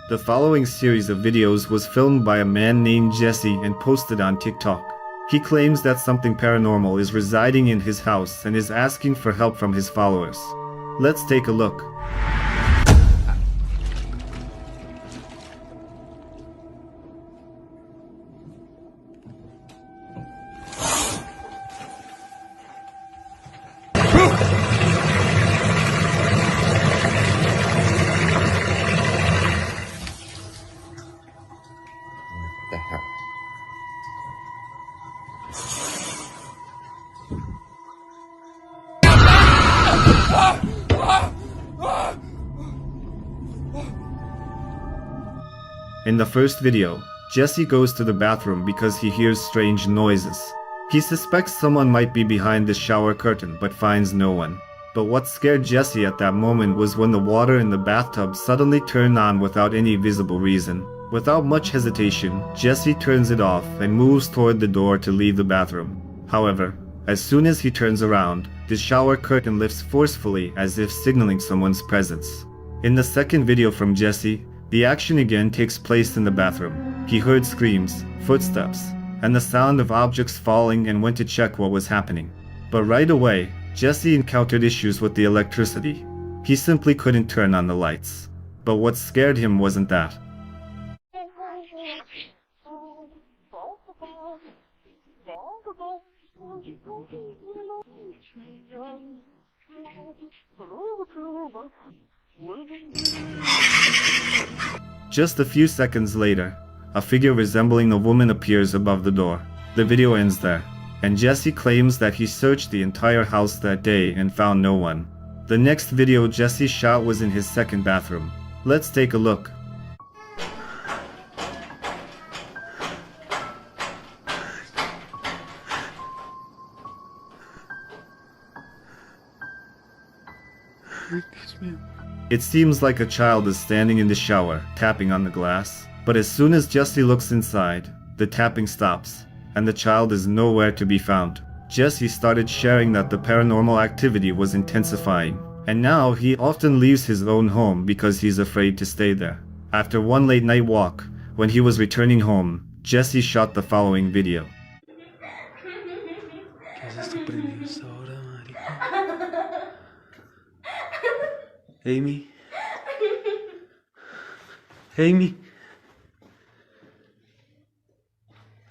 The following series of videos was filmed by a man named Jesse and posted on TikTok. He claims that something paranormal is residing in his house and is asking for help from his followers. Let's take a look. The hell? In the first video, Jesse goes to the bathroom because he hears strange noises. He suspects someone might be behind the shower curtain but finds no one. But what scared Jesse at that moment was when the water in the bathtub suddenly turned on without any visible reason. Without much hesitation, Jesse turns it off and moves toward the door to leave the bathroom. However, as soon as he turns around, the shower curtain lifts forcefully as if signaling someone's presence. In the second video from Jesse, the action again takes place in the bathroom. He heard screams, footsteps, and the sound of objects falling and went to check what was happening. But right away, Jesse encountered issues with the electricity. He simply couldn't turn on the lights. But what scared him wasn't that. Just a few seconds later, a figure resembling a woman appears above the door. The video ends there, and Jesse claims that he searched the entire house that day and found no one. The next video Jesse shot was in his second bathroom. Let's take a look. It seems like a child is standing in the shower, tapping on the glass. But as soon as Jesse looks inside, the tapping stops, and the child is nowhere to be found. Jesse started sharing that the paranormal activity was intensifying, and now he often leaves his own home because he's afraid to stay there. After one late night walk, when he was returning home, Jesse shot the following video. Amy? Amy?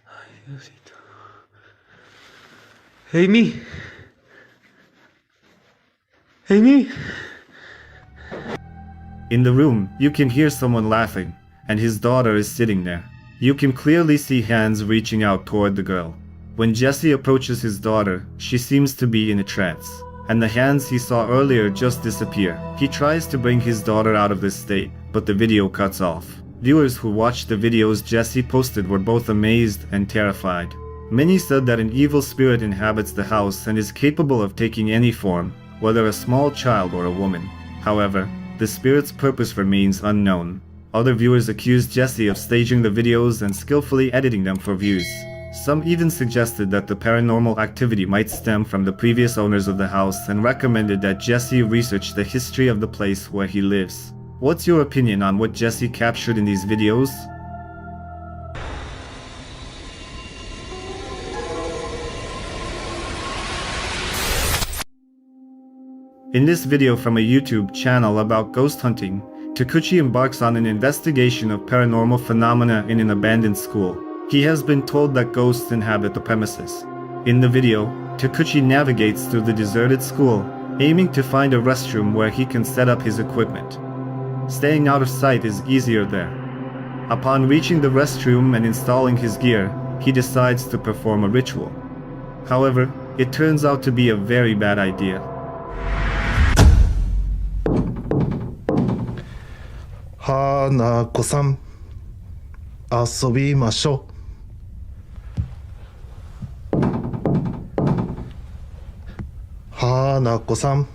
Ay, Diosito. Amy? Amy? In the room, you can hear someone laughing, and his daughter is sitting there. You can clearly see hands reaching out toward the girl. When Jesse approaches his daughter, she seems to be in a trance, and the hands he saw earlier just disappear. He tries to bring his daughter out of this state, but the video cuts off. Viewers who watched the videos Jesse posted were both amazed and terrified. Many said that an evil spirit inhabits the house and is capable of taking any form, whether a small child or a woman. However, the spirit's purpose remains unknown. Other viewers accused Jesse of staging the videos and skillfully editing them for views. Some even suggested that the paranormal activity might stem from the previous owners of the house and recommended that Jesse research the history of the place where he lives. What's your opinion on what Jesse captured in these videos? In this video from a YouTube channel about ghost hunting, Takuchi embarks on an investigation of paranormal phenomena in an abandoned school. He has been told that ghosts inhabit the premises. In the video, Takuchi navigates through the deserted school, aiming to find a restroom where he can set up his equipment. Staying out of sight is easier there. Upon reaching the restroom and installing his gear, he decides to perform a ritual. However, it turns out to be a very bad idea. Hanako-san, 遊びましょう。花子さん、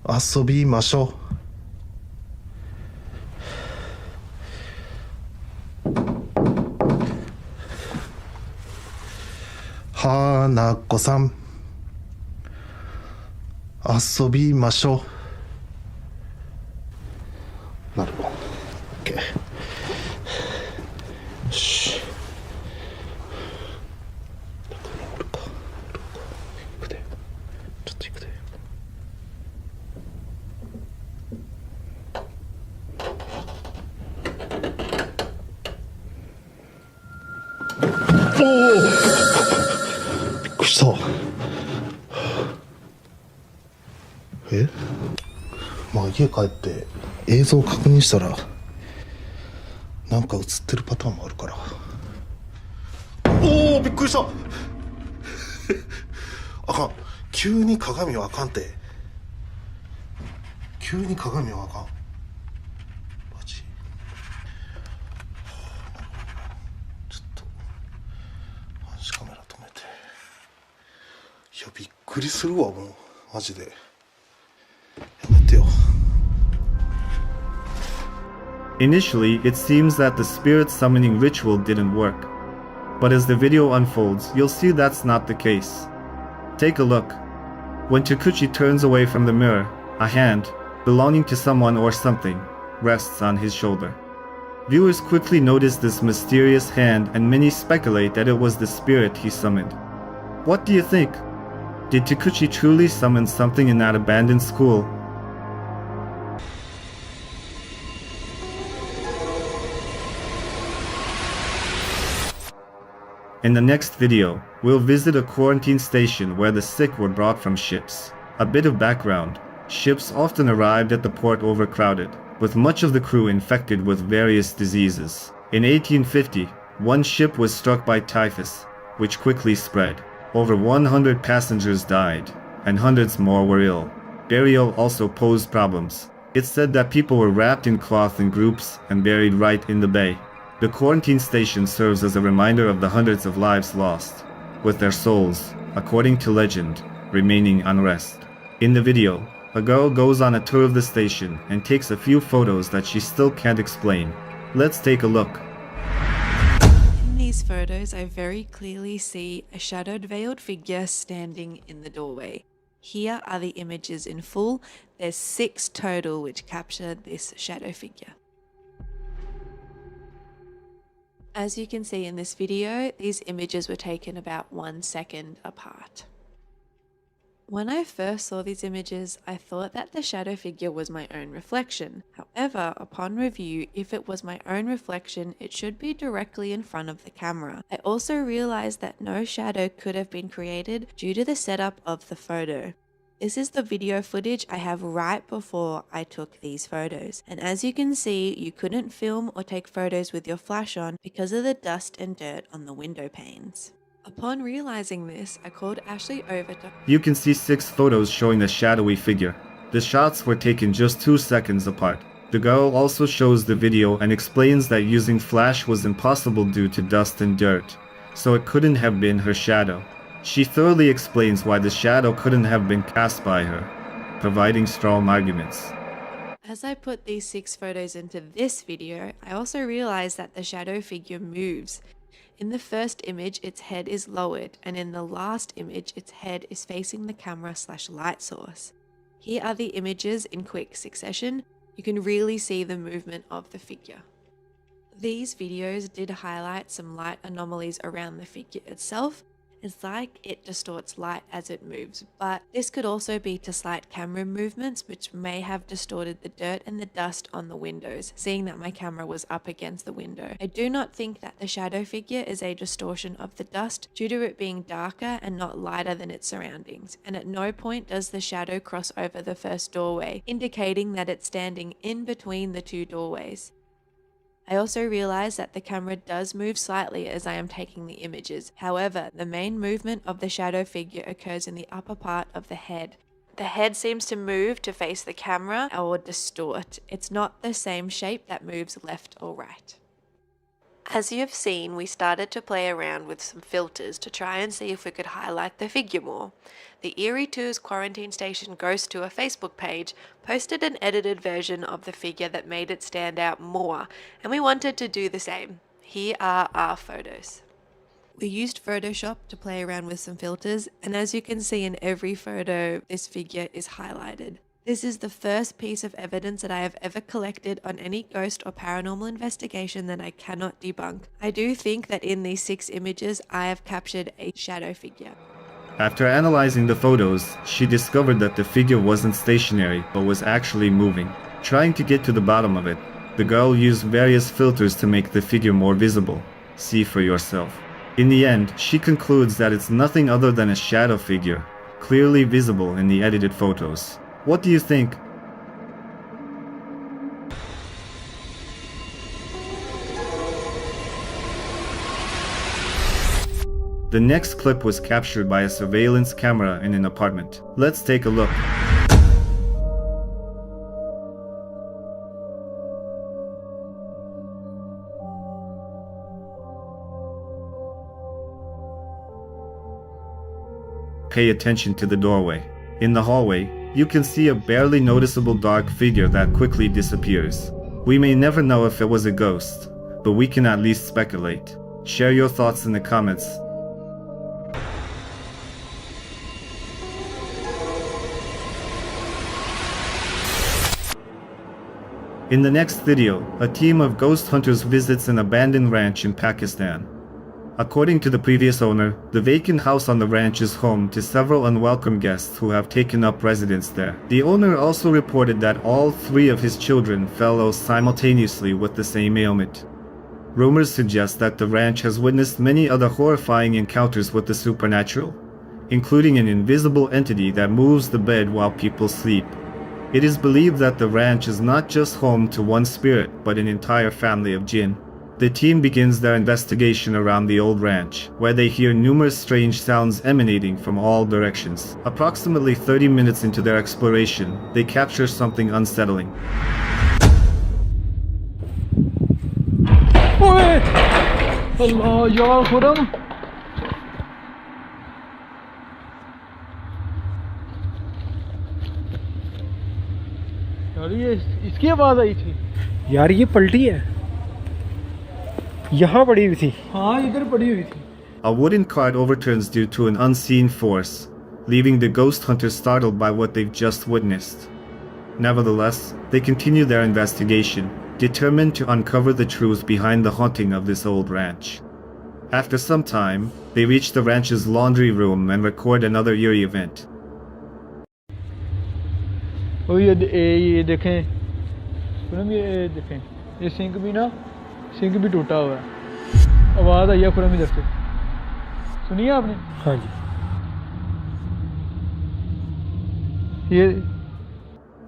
遊びましょう。花子さん、遊びましょう。なる。まあ家帰って映像確認したらなんか映ってるパターンもあるから。おお、びっくりした。あかん、急に鏡はあかんて。急に鏡はあかん。マジ。ちょっと監視カメラ止めて。いや、びっくりするわ、もうマジで。やめてよ。Initially, it seems that the spirit summoning ritual didn't work. But as the video unfolds, you'll see that's not the case. Take a look. When Takuchi turns away from the mirror, a hand, belonging to someone or something, rests on his shoulder. Viewers quickly notice this mysterious hand and many speculate that it was the spirit he summoned. What do you think? Did Takuchi truly summon something in that abandoned school? In the next video, we'll visit a quarantine station where the sick were brought from ships. A bit of background. Ships often arrived at the port overcrowded, with much of the crew infected with various diseases. In 1850, one ship was struck by typhus, which quickly spread. Over 100 passengers died, and hundreds more were ill. Burial also posed problems. It's said that people were wrapped in cloth in groups and buried right in the bay. The quarantine station serves as a reminder of the hundreds of lives lost, with their souls, according to legend, remaining unrest. In the video, a girl goes on a tour of the station and takes a few photos that she still can't explain. Let's take a look. In these photos, I very clearly see a shadowed veiled figure standing in the doorway. Here are the images in full. There's 6 total which capture this shadow figure. As you can see in this video, these images were taken about 1 second apart. When I first saw these images, I thought that the shadow figure was my own reflection. However, upon review, if it was my own reflection, it should be directly in front of the camera. I also realized that no shadow could have been created due to the setup of the photo. This is the video footage I have right before I took these photos, and as you can see, you couldn't film or take photos with your flash on because of the dust and dirt on the window panes. Upon realizing this, I called Ashley over to... You can see 6 photos showing the shadowy figure. The shots were taken just 2 seconds apart. The girl also shows the video and explains that using flash was impossible due to dust and dirt, so it couldn't have been her shadow. She thoroughly explains why the shadow couldn't have been cast by her, providing strong arguments. As I put these 6 photos into this video, I also realized that the shadow figure moves. In the first image, its head is lowered, and in the last image, its head is facing the camera/light source. Here are the images in quick succession. You can really see the movement of the figure. These videos did highlight some light anomalies around the figure itself. It's like it distorts light as it moves, but this could also be to slight camera movements which may have distorted the dirt and the dust on the windows, seeing that my camera was up against the window. I do not think that the shadow figure is a distortion of the dust due to it being darker and not lighter than its surroundings, and at no point does the shadow cross over the first doorway, indicating that it's standing in between the 2 doorways. I also realized that the camera does move slightly as I am taking the images. However, the main movement of the shadow figure occurs in the upper part of the head. The head seems to move to face the camera or distort. It's not the same shape that moves left or right. As you have seen, we started to play around with some filters to try and see if we could highlight the figure more. The Erie 2's Quarantine Station Ghost Tour Facebook page posted an edited version of the figure that made it stand out more, and we wanted to do the same. Here are our photos. We used Photoshop to play around with some filters, and as you can see in every photo, this figure is highlighted. This is the first piece of evidence that I have ever collected on any ghost or paranormal investigation that I cannot debunk. I do think that in these 6 images, I have captured a shadow figure. After analyzing the photos, she discovered that the figure wasn't stationary but was actually moving. Trying to get to the bottom of it, the girl used various filters to make the figure more visible. See for yourself. In the end, she concludes that it's nothing other than a shadow figure, clearly visible in the edited photos. What do you think? The next clip was captured by a surveillance camera in an apartment. Let's take a look. Pay attention to the doorway. In the hallway, you can see a barely noticeable dark figure that quickly disappears. We may never know if it was a ghost, but we can at least speculate. Share your thoughts in the comments. In the next video, a team of ghost hunters visits an abandoned ranch in Pakistan. According to the previous owner, the vacant house on the ranch is home to several unwelcome guests who have taken up residence there. The owner also reported that all 3 of his children fell ill simultaneously with the same ailment. Rumors suggest that the ranch has witnessed many other horrifying encounters with the supernatural, including an invisible entity that moves the bed while people sleep. It is believed that the ranch is not just home to one spirit, but an entire family of jinn. The team begins their investigation around the old ranch, where they hear numerous strange sounds emanating from all directions. Approximately 30 minutes into their exploration, they capture something unsettling. ओए अल्लाह यार खुरम यार ये इसकी आवाज आई थी यार ये पलटी है, यहाँ पड़ी हुई थी। हाँ इधर पड़ी हुई थी। A wooden cart overturns due to an unseen force, leaving the ghost hunters startled by what they've just witnessed. Nevertheless, they continue their investigation, determined to uncover the truth behind the haunting of this old ranch. After some time, they reach the ranch's laundry room and record another eerie event. ओ ये देखें खुरम, ये देखें, ये sink भी ना, sink भी टूटा हुआ है। आवाज आई है खुरम इधर से, सुनिए आपने? हाँ जी। ये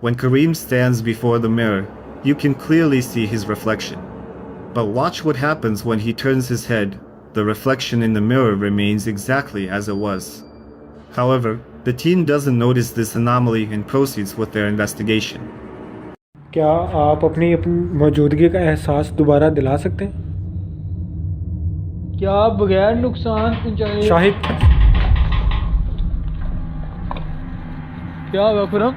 When Kareem stands before the mirror, you can clearly see his reflection. But watch what happens when he turns his head. The reflection in the mirror remains exactly as it was. However, the team doesn't notice this anomaly and proceeds with their investigation. क्या आप अपनी मौजूदगी का एहसास दोबारा दिला सकते हैं? क्या बगैर नुकसान पहुंचाए? शाहिद, क्या हुआ खुरम?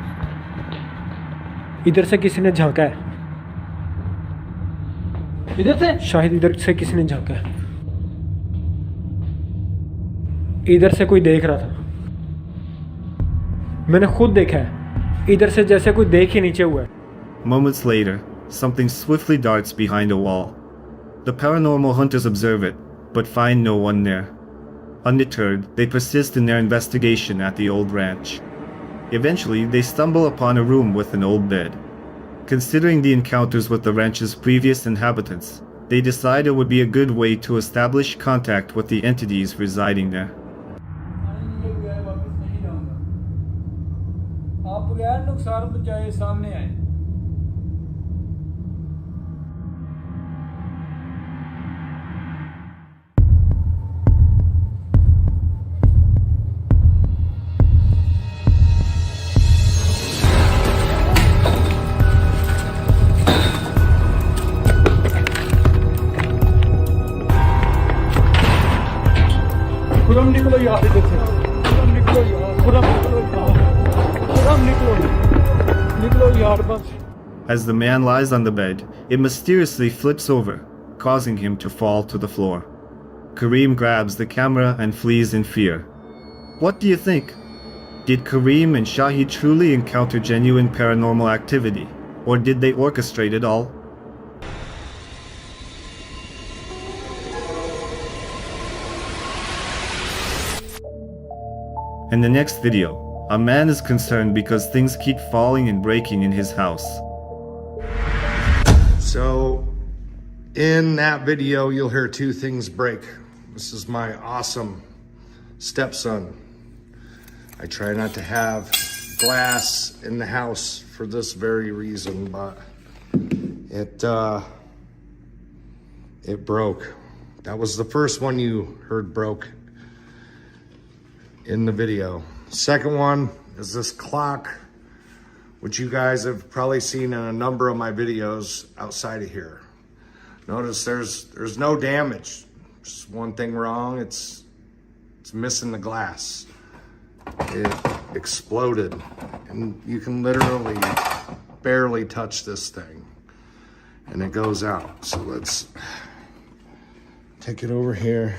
इधर से किसी ने झांका है। इधर से? शाहिद, इधर से किसी ने झांका है। इधर से कोई देख रहा था, मैंने खुद देखा है। इधर से जैसे कोई देख ही नीचे हुआ है। Moments later, something swiftly darts behind a wall. The paranormal hunters observe it, but find no one there. Undeterred, they persist in their investigation at the old ranch. Eventually, they stumble upon a room with an old bed. Considering the encounters with the ranch's previous inhabitants, they decide it would be a good way to establish contact with the entities residing there. आप बगैर नुकसान पहुंचाए सामने आए। खुरम निकलो यार इधर से, खुरम निकलो यार, खुरम निकलो यार, खुरम निकलो यार बस। As the man lies on the bed, it mysteriously flips over, causing him to fall to the floor. Kareem grabs the camera and flees in fear. What do you think? Did Kareem and Shahid truly encounter genuine paranormal activity, or did they orchestrate it all? In the next video, a man is concerned because things keep falling and breaking in his house. So, in that video, you'll hear 2 things break. This is my awesome stepson. I try not to have glass in the house for this very reason, but it broke. That was the first one you heard broke. in the video. Second one is this clock, which you guys have probably seen in a number of my videos outside of here. Notice there's no damage. Just one thing wrong, it's missing the glass. It exploded, and you can literally barely touch this thing, and it goes out. So let's take it over here.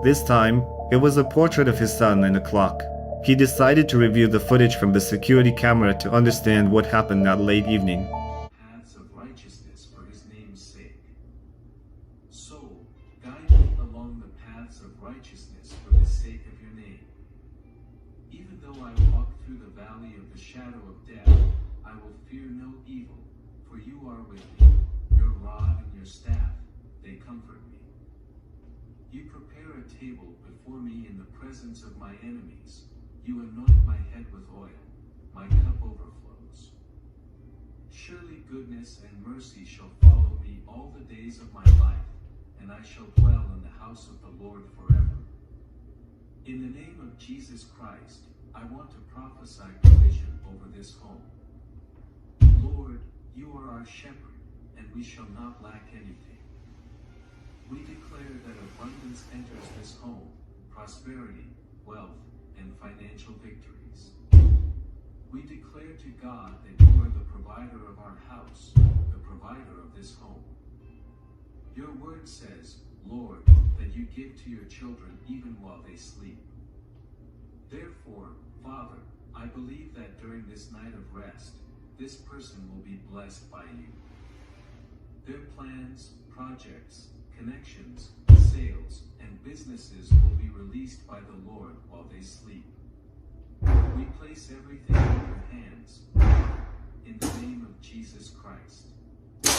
This time, it was a portrait of his son and a clock. He decided to review the footage from the security camera to understand what happened that late evening. Paths of righteousness for his name's sake. Soul, guide me along the paths of righteousness for the sake of your name. Even though I walk through the valley of the shadow of death, I will fear no evil, for you are with me. Your rod and your staff, they comfort me. You prepare a table before me in the presence of my enemies. You anoint my head with oil. My cup overflows. Surely goodness and mercy shall follow me all the days of my life, and I shall dwell in the house of the Lord forever. In the name of Jesus Christ, I want to prophesy provision over this home. Lord, you are our shepherd, and we shall not lack anything. We declare that abundance enters this home, prosperity, wealth, and financial victories. We declare to God that you are the provider of our house, the provider of this home. Your word says, Lord, that you give to your children even while they sleep. Therefore, Father, I believe that during this night of rest, this person will be blessed by you. Their plans, projects, connections, sales, and businesses will be released by the Lord while they sleep. We place everything in your hands, in the name of Jesus Christ. To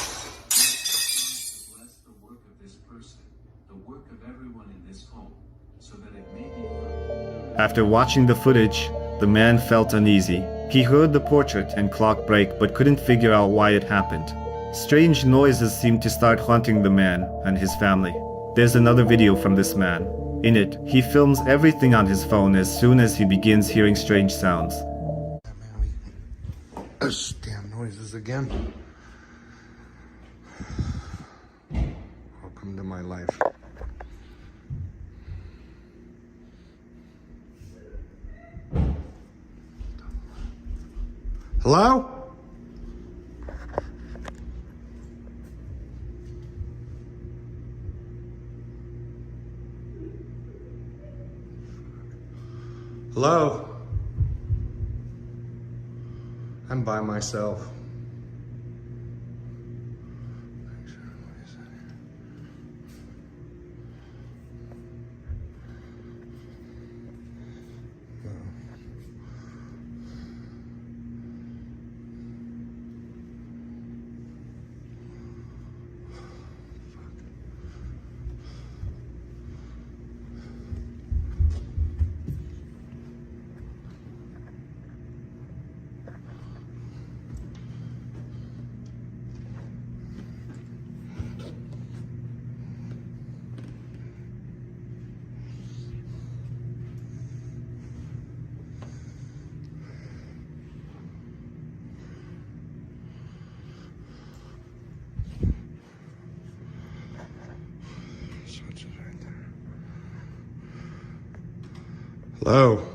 bless the work of this person, the work of everyone in this home, so that it may be filled. After watching the footage, the man felt uneasy. He heard the portrait and clock break but couldn't figure out why it happened. Strange noises seemed to start haunting the man and his family. There's another video from this man. In it, he films everything on his phone as soon as he begins hearing strange sounds. Those damn noises again. Welcome to my life. Hello? Hello? I'm by myself. Hello?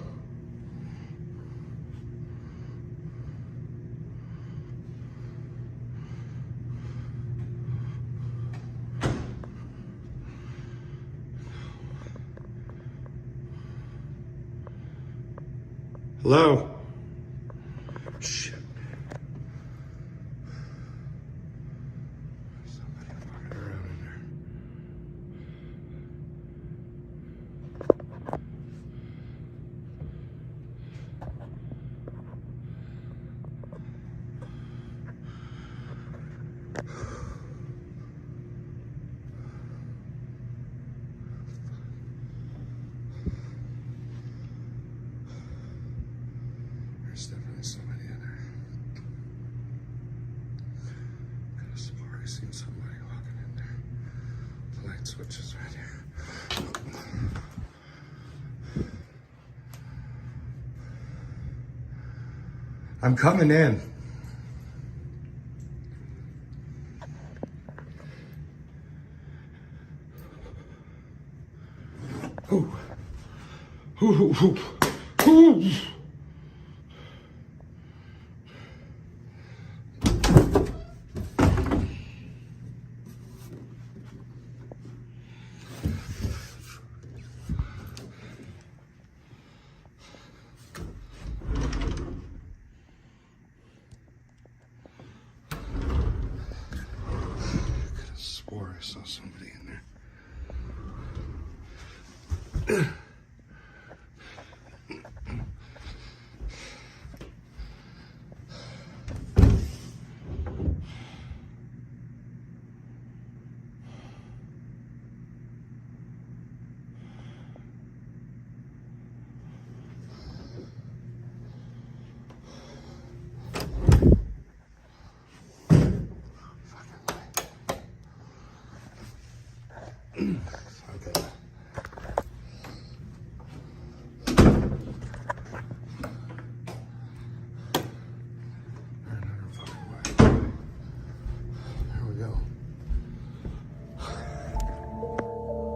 Hello? Shit. Somebody fucking around in there. There's definitely somebody in there. Could have sworn I seen somebody walking in there. The light switch is right here. I'm coming in. Ooh. Ooh, ooh, ooh. Ooh. Swore I saw somebody in there. Okay. There we go.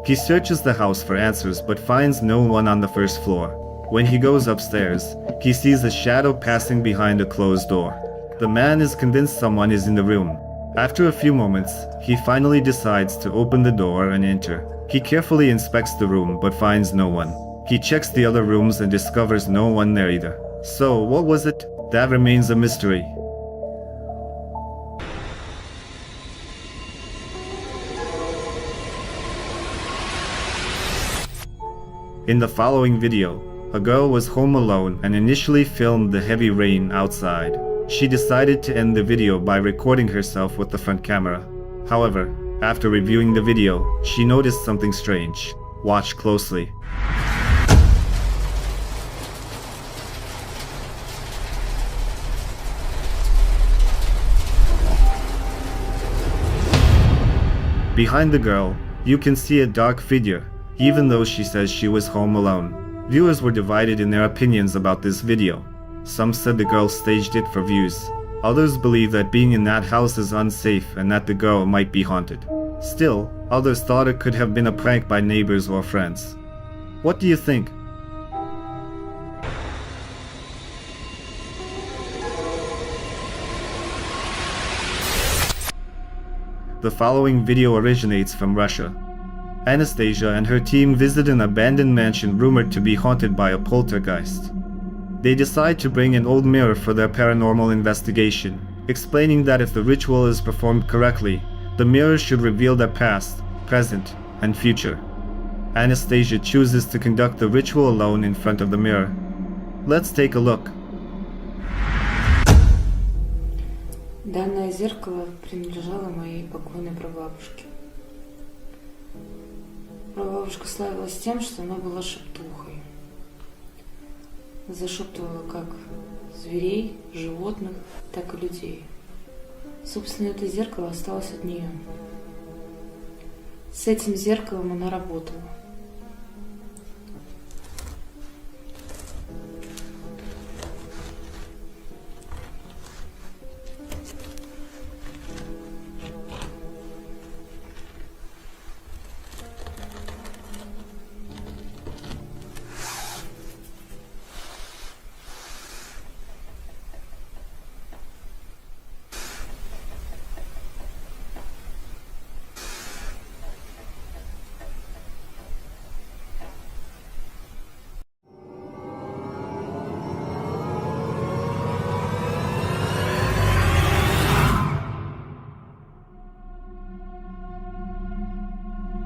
He searches the house for answers but finds no one on the first floor. When he goes upstairs, he sees a shadow passing behind a closed door. The man is convinced someone is in the room. After a few moments, he finally decides to open the door and enter. He carefully inspects the room but finds no one. He checks the other rooms and discovers no one there either. So, what was it? That remains a mystery. In the following video, a girl was home alone and initially filmed the heavy rain outside. She decided to end the video by recording herself with the front camera. However, after reviewing the video, she noticed something strange. Watch closely. Behind the girl, you can see a dark figure, even though she says she was home alone. Viewers were divided in their opinions about this video. Some said the girl staged it for views. Others believe that being in that house is unsafe and that the girl might be haunted. Still, others thought it could have been a prank by neighbors or friends. What do you think? The following video originates from Russia. Anastasia and her team visit an abandoned mansion rumored to be haunted by a poltergeist. They decide to bring an old mirror for their paranormal investigation, explaining that if the ritual is performed correctly, the mirror should reveal their past, present, and future. Anastasia chooses to conduct the ritual alone in front of the mirror. Let's take a look. Данное зеркало принадлежало моей покойной прабабушке. Прабабушка славилась тем, что она была шептухой. Зашептывала как зверей, животных, так и людей. Собственно, это зеркало осталось от нее. С этим зеркалом она работала.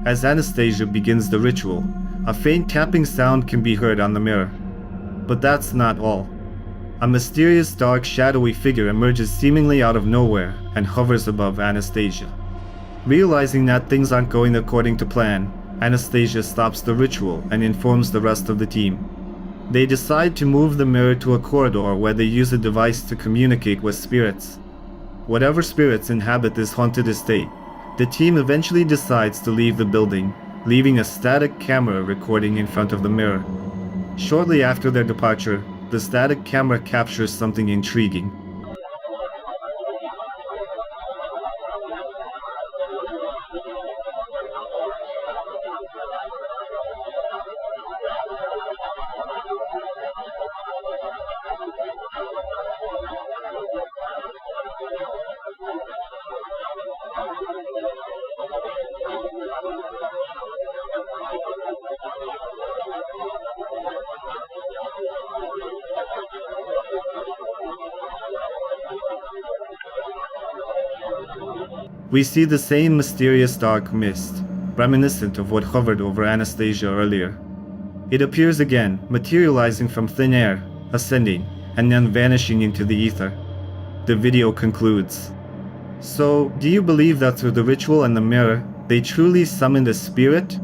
As Anastasia begins the ritual, a faint tapping sound can be heard on the mirror. But that's not all. A mysterious dark shadowy figure emerges seemingly out of nowhere and hovers above Anastasia. Realizing that things aren't going according to plan, Anastasia stops the ritual and informs the rest of the team. They decide to move the mirror to a corridor where they use a device to communicate with spirits. Whatever spirits inhabit this haunted estate, the team eventually decides to leave the building, leaving a static camera recording in front of the mirror. Shortly after their departure, the static camera captures something intriguing. We see the same mysterious dark mist, reminiscent of what hovered over Anastasia earlier. It appears again, materializing from thin air, ascending, and then vanishing into the ether. The video concludes. So, do you believe that through the ritual and the mirror, they truly summoned a spirit?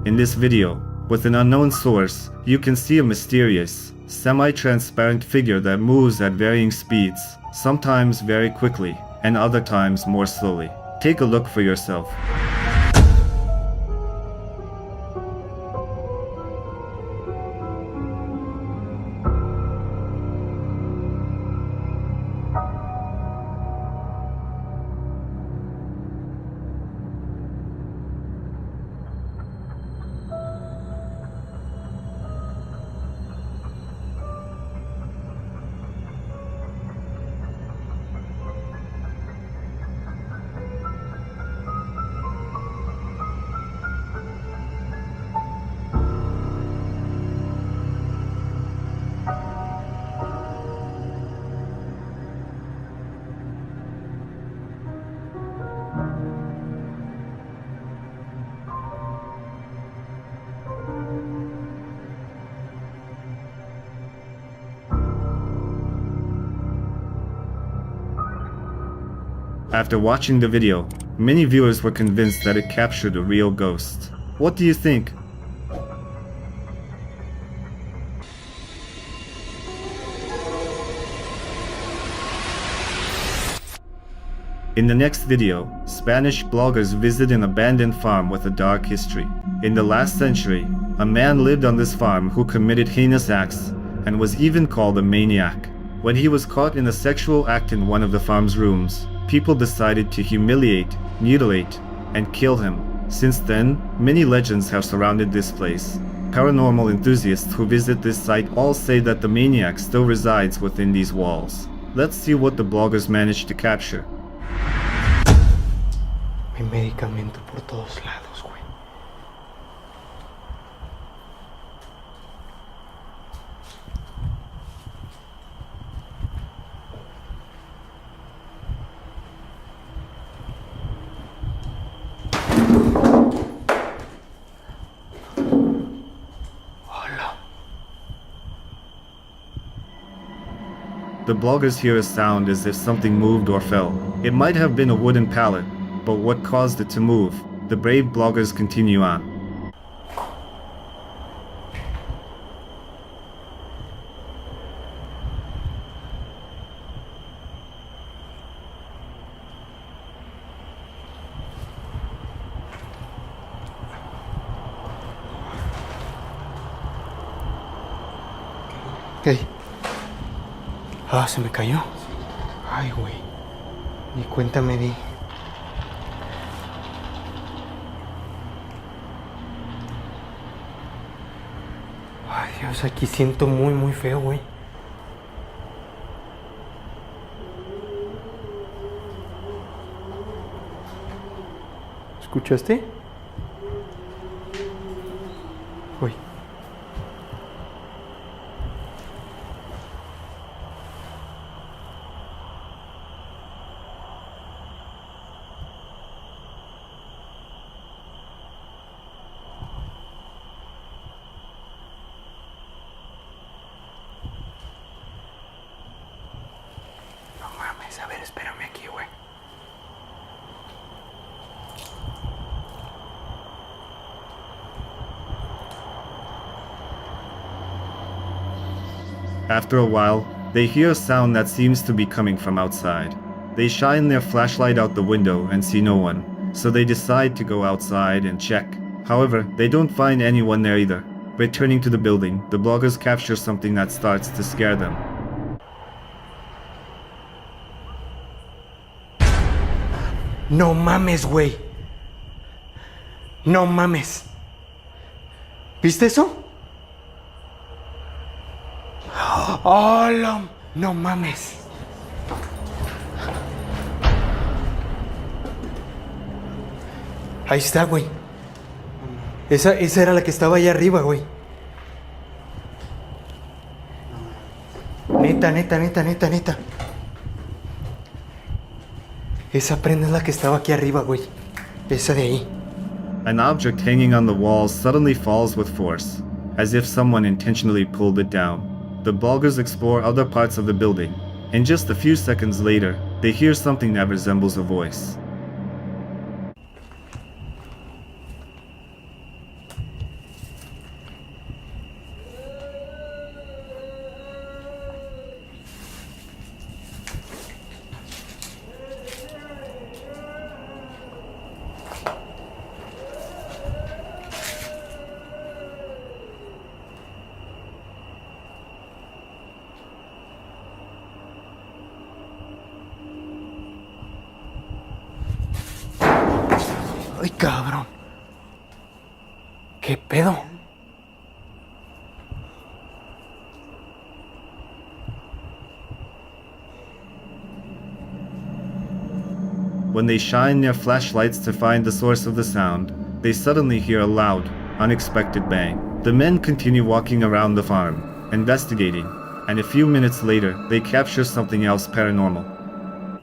In this video, with an unknown source, you can see a mysterious, semi-transparent figure that moves at varying speeds, sometimes very quickly, and other times more slowly. Take a look for yourself. After watching the video, many viewers were convinced that it captured a real ghost. What do you think? In the next video, Spanish bloggers visit an abandoned farm with a dark history. In the last century, a man lived on this farm who committed heinous acts and was even called a maniac. When he was caught in a sexual act in one of the farm's rooms, people decided to humiliate, mutilate, and kill him. Since then, many legends have surrounded this place. Paranormal enthusiasts who visit this site all say that the maniac still resides within these walls. Let's see what the bloggers managed to capture. Hay medicamento por todos lados, güey. The bloggers hear a sound as if something moved or fell. It might have been a wooden pallet, but what caused it to move? The brave bloggers continue on. ¿Qué? Ah, se me cayó. Ay, güey. Ni cuenta me di. Ay, Dios, aquí siento muy feo, güey. ¿Escuchaste? Uy. No mames, a ver, espérame aquí, güey. After a while, they hear a sound that seems to be coming from outside. They shine their flashlight out the window and see no one, so they decide to go outside and check. However, they don't find anyone there either. Returning to the building, the bloggers capture something that starts to scare them. No mames, güey. No mames. ¿Viste eso? ¡Hola! No mames. Ahí está, güey. Esa era la que estaba allá arriba, güey. Neta. Esa prenda es la que estaba aquí arriba, güey. Esa de ahí. An object hanging on the wall suddenly falls with force, as if someone intentionally pulled it down. The bloggers explore other parts of the building, and just a few seconds later, they hear something that resembles a voice. Ay, cabrón. ¿Qué pedo? When they shine their flashlights to find the source of the sound, they suddenly hear a loud, unexpected bang. The men continue walking around the farm, investigating, and a few minutes later, they capture something else paranormal.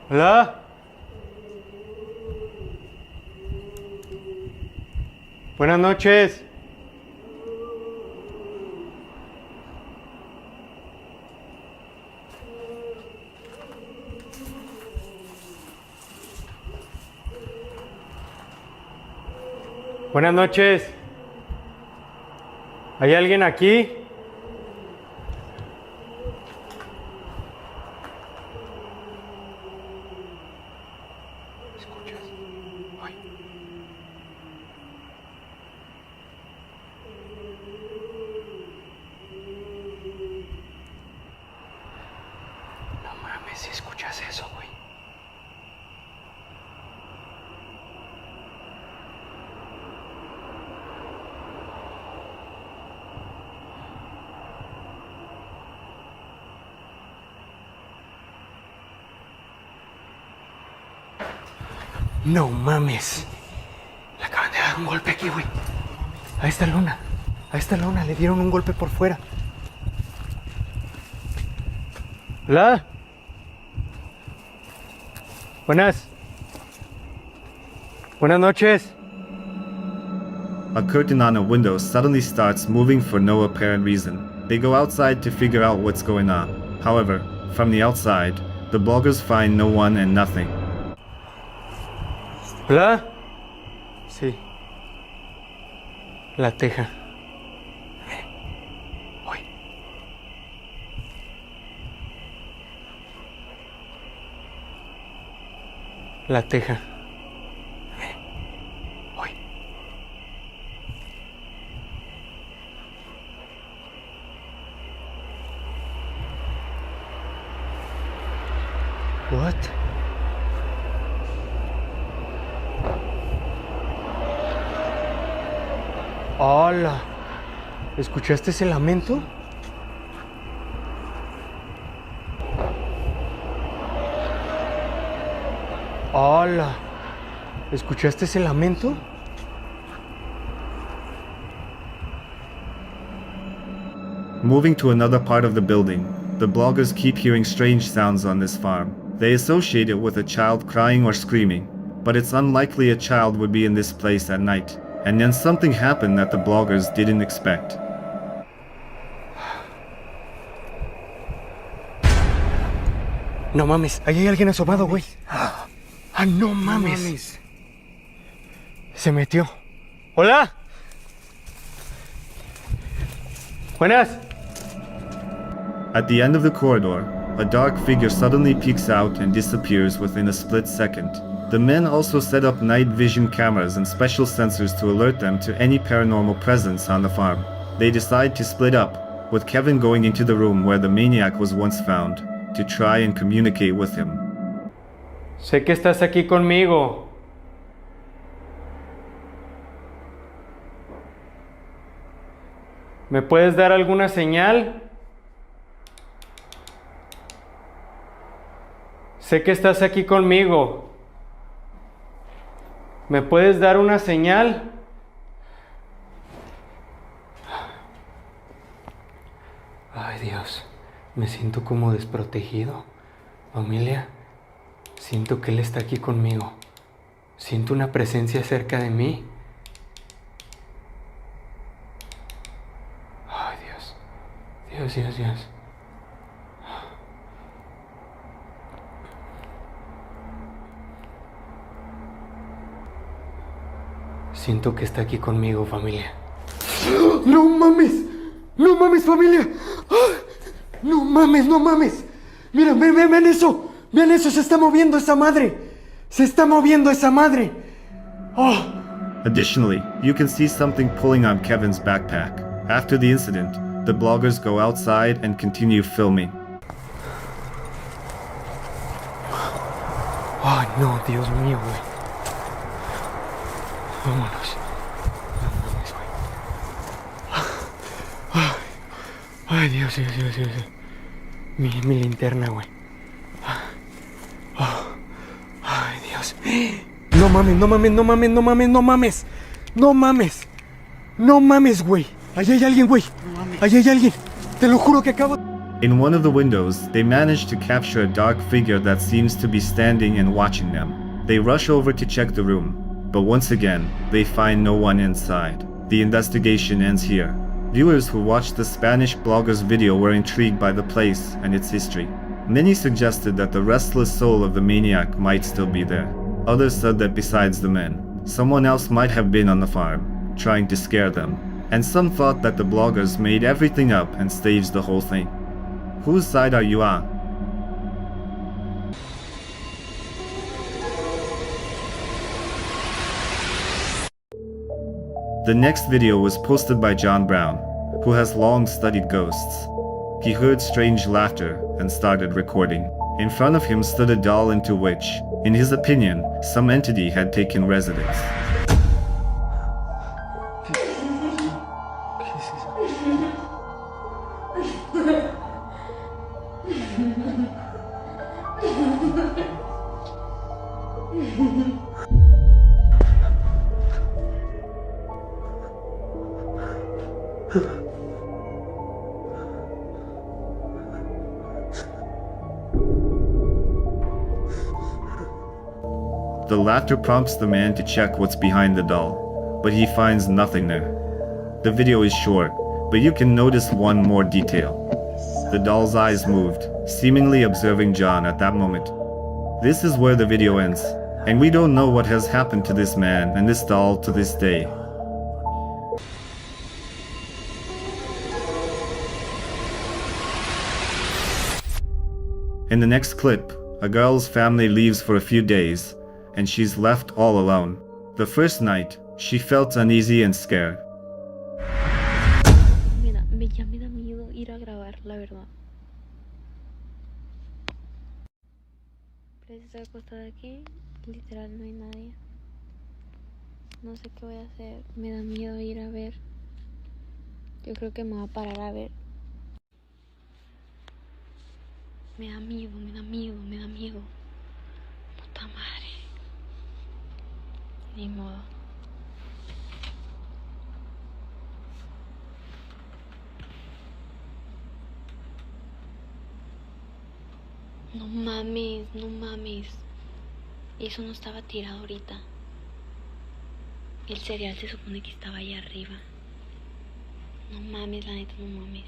¿Hola? Buenas noches. Buenas noches. ¿Hay alguien aquí? ¿Escuchas? Ay. No mames, si escuchas eso, güey. No mames. Le acaban de dar un golpe aquí, güey. A esta luna le dieron un golpe por fuera. Hola. Buenas noches. A curtain on a window suddenly starts moving for no apparent reason. They go outside to figure out what's going on. However, from the outside, the bloggers find no one and nothing. ¿Hola? Sí. La teja. Hoy. La teja. Hoy. What? ¡Hola! ¿Escuchaste ese lamento? ¡Hola! ¿Escuchaste ese lamento? Moving to another part of the building, the bloggers keep hearing strange sounds on this farm. They associate it with a child crying or screaming, but it's unlikely a child would be in this place at night. And then something happened that the bloggers didn't expect. No mames, ahí hay alguien asomado, güey. Ah, no mames. Se metió. ¡Hola! Buenas. At the end of the corridor, a dark figure suddenly peeks out and disappears within a split second. The men also set up night vision cameras and special sensors to alert them to any paranormal presence on the farm. They decide to split up, with Kevin going into the room where the maniac was once found, to try and communicate with him. Sé que estás aquí conmigo. ¿Me puedes dar alguna señal? Sé que estás aquí conmigo. ¿Me puedes dar una señal? Ay, Dios, me siento como desprotegido. Familia, siento que Él está aquí conmigo. Siento una presencia cerca de mí. Ay, Dios. Dios, Dios, Dios. Siento que está aquí conmigo, familia. ¡No mames! ¡No mames, familia! ¡No mames, no mames! Mira, ven eso. Vean eso, se está moviendo esa madre. Se está moviendo esa madre. Oh. Additionally, you can see something pulling on Kevin's backpack. After the incident, the bloggers go outside and continue filming. Ay, no, Dios mío, güey. Vámonos. Vámonos, güey. Ay, Dios, Dios, Dios, Dios. Mi linterna, güey. Ay, Dios. No mames, no mames, no mames, no mames, no mames. No mames. No mames, güey. Ahí hay alguien, güey. Ahí hay alguien. Te lo juro que acabo. In one of the windows, they manage to capture a dark figure that seems to be standing and watching them. They rush over to check the room, but once again, they find no one inside. The investigation ends here. Viewers who watched the Spanish blogger's video were intrigued by the place and its history. Many suggested that the restless soul of the maniac might still be there. Others said that besides the men, someone else might have been on the farm, trying to scare them. And some thought that the bloggers made everything up and staged the whole thing. Whose side are you on? The next video was posted by John Brown, who has long studied ghosts. He heard strange laughter and started recording. In front of him stood a doll into which, in his opinion, some entity had taken residence. The laughter prompts the man to check what's behind the doll, but he finds nothing there. The video is short, but you can notice one more detail. The doll's eyes moved, seemingly observing John at that moment. This is where the video ends, and we don't know what has happened to this man and this doll to this day. In the next clip, a girl's family leaves for a few days, and she's left all alone. The first night, she felt uneasy and scared. Mira, ya me da miedo ir a grabar, la verdad. Pero estoy acostada aquí, literal no hay nadie. No sé qué voy a hacer, me da miedo ir a ver. Yo creo que me voy a parar a ver. Me da miedo, me da miedo, me da miedo. Puta madre. Ni modo. No mames, no mames. Eso no estaba tirado ahorita. El cereal se supone que estaba allá arriba. No mames, la neta, no mames.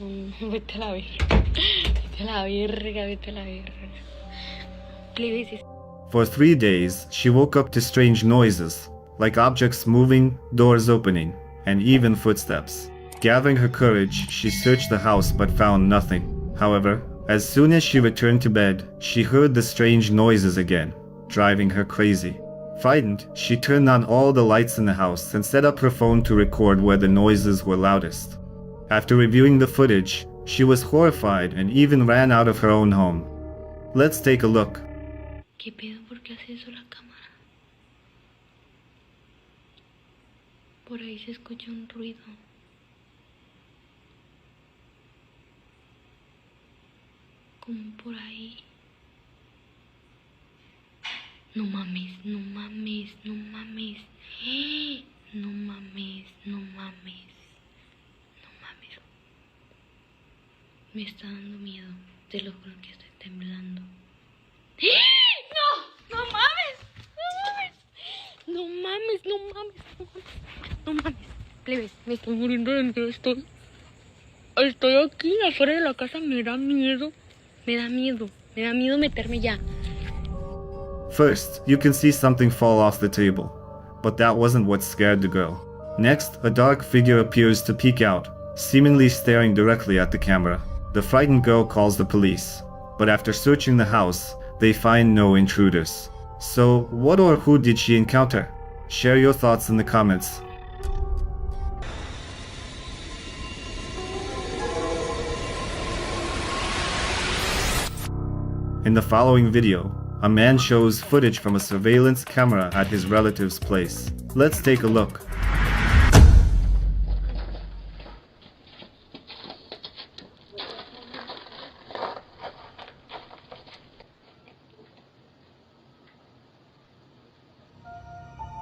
No, vete a la verga. Vete a la verga, vete a la verga. Please. For 3 days, she woke up to strange noises, like objects moving, doors opening, and even footsteps. Gathering her courage, she searched the house but found nothing. However, As soon as she returned to bed, she heard the strange noises again, driving her crazy. Frightened, she turned on all the lights in the house and set up her phone to record where the noises were loudest. After reviewing the footage, she was horrified and even ran out of her own home. Let's take a look. ¿Qué pedo? ¿Por qué hace eso la cámara? Por ahí se escucha un ruido. Como por ahí. No mames, no mames, no mames. No mames, no mames. No mames. Me está dando miedo. Te lo juro que estoy temblando. ¡No! ¡No mames! ¡No mames! ¡No mames! ¡No mames! ¡No mames! Plebes, me estoy muriendo de miedo. Estoy aquí afuera de la casa. Me da miedo. Me da miedo. Me da miedo meterme ya. First, you can see something fall off the table, but that wasn't what scared the girl. Next, a dark figure appears to peek out, seemingly staring directly at the camera. The frightened girl calls the police, but after searching the house, they find no intruders. So, what or who did she encounter? Share your thoughts in the comments. In the following video, a man shows footage from a surveillance camera at his relative's place. Let's take a look.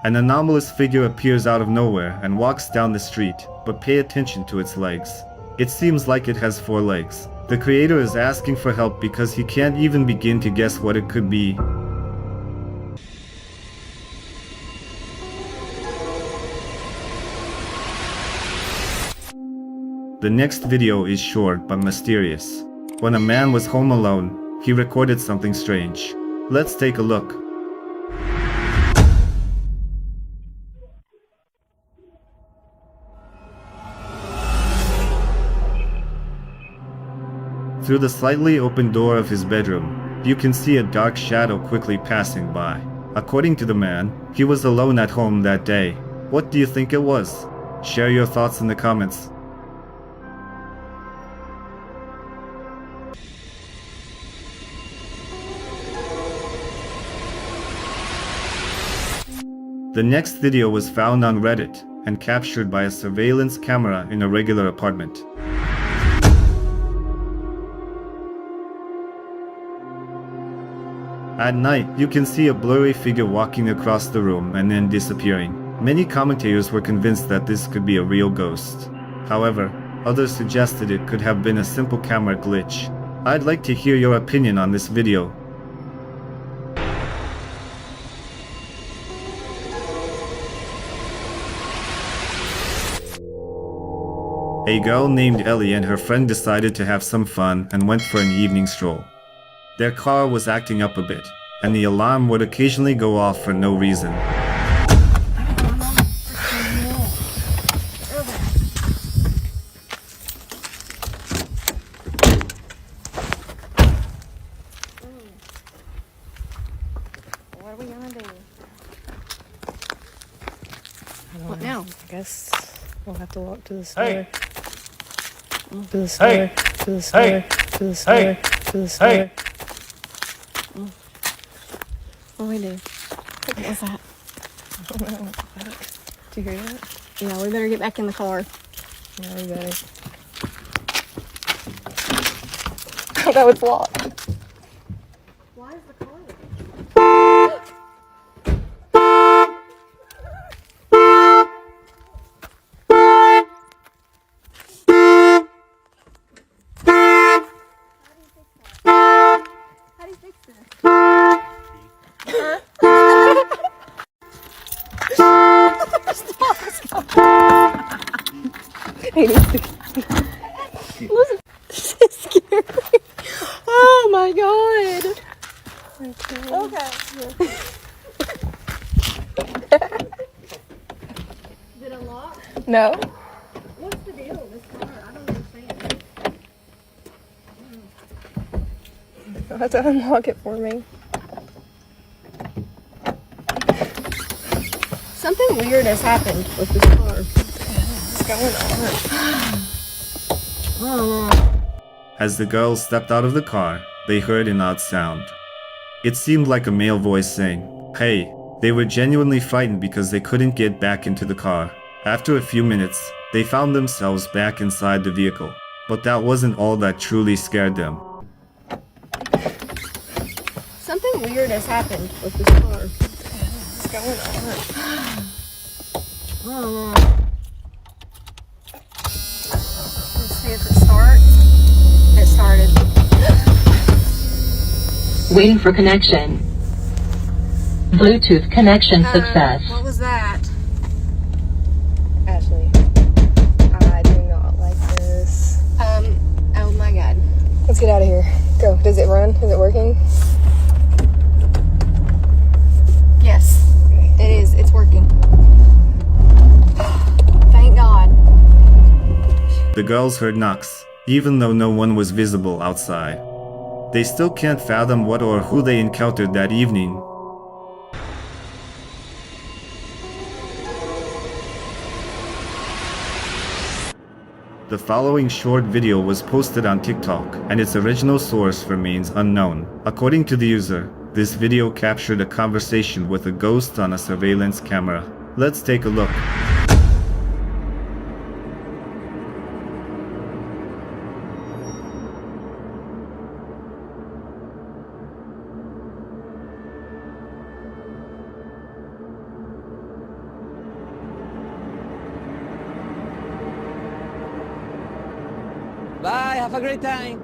An anomalous figure appears out of nowhere and walks down the street, but pay attention to its legs. It seems like it has 4 legs. The creator is asking for help because he can't even begin to guess what it could be. The next video is short but mysterious. When a man was home alone, he recorded something strange. Let's take a look. Through the slightly open door of his bedroom, you can see a dark shadow quickly passing by. According to the man, he was alone at home that day. What do you think it was? Share your thoughts in the comments. The next video was found on Reddit and captured by a surveillance camera in a regular apartment. At night, you can see a blurry figure walking across the room and then disappearing. Many commentators were convinced that this could be a real ghost. However, others suggested it could have been a simple camera glitch. I'd like to hear your opinion on this video. A girl named Ellie and her friend decided to have some fun and went for an evening stroll. Their car was acting up a bit, and the alarm would occasionally go off for no reason. What are we gonna do? What now? I guess we'll have to walk to the store. Hey. To the store. Hey. To the store. Hey. To the store. Hey. To the store. Hey. What do we do? What was that? I don't know. Did you hear that? Yeah, we better get back in the car. Yeah, we better. Oh no, it's locked. Why is the car locked? How do you fix this? Listen, this is scary. Oh my god. Okay. Did it lock? No. What's the deal with this car? I don't understand. You'll have to unlock it for me. Something weird has happened with this car. What's going on? I don't know. As the girls stepped out of the car, they heard an odd sound. It seemed like a male voice saying, "Hey." They were genuinely frightened because they couldn't get back into the car. After a few minutes, they found themselves back inside the vehicle. But that wasn't all that truly scared them. Something weird has happened with this car. What's going on? I don't know. Let's see if it starts. It started. Waiting for connection. Bluetooth connection success. What was that? Ashley, I do not like this. Oh my god. Let's get out of here. Go. Does it run? Is it working? Yes, it is. It's working. Thank God. The girls heard knocks, even though no one was visible outside. They still can't fathom what or who they encountered that evening. The following short video was posted on TikTok, and its original source remains unknown. According to the user, this video captured a conversation with a ghost on a surveillance camera. Let's take a look. Bye, have a great time.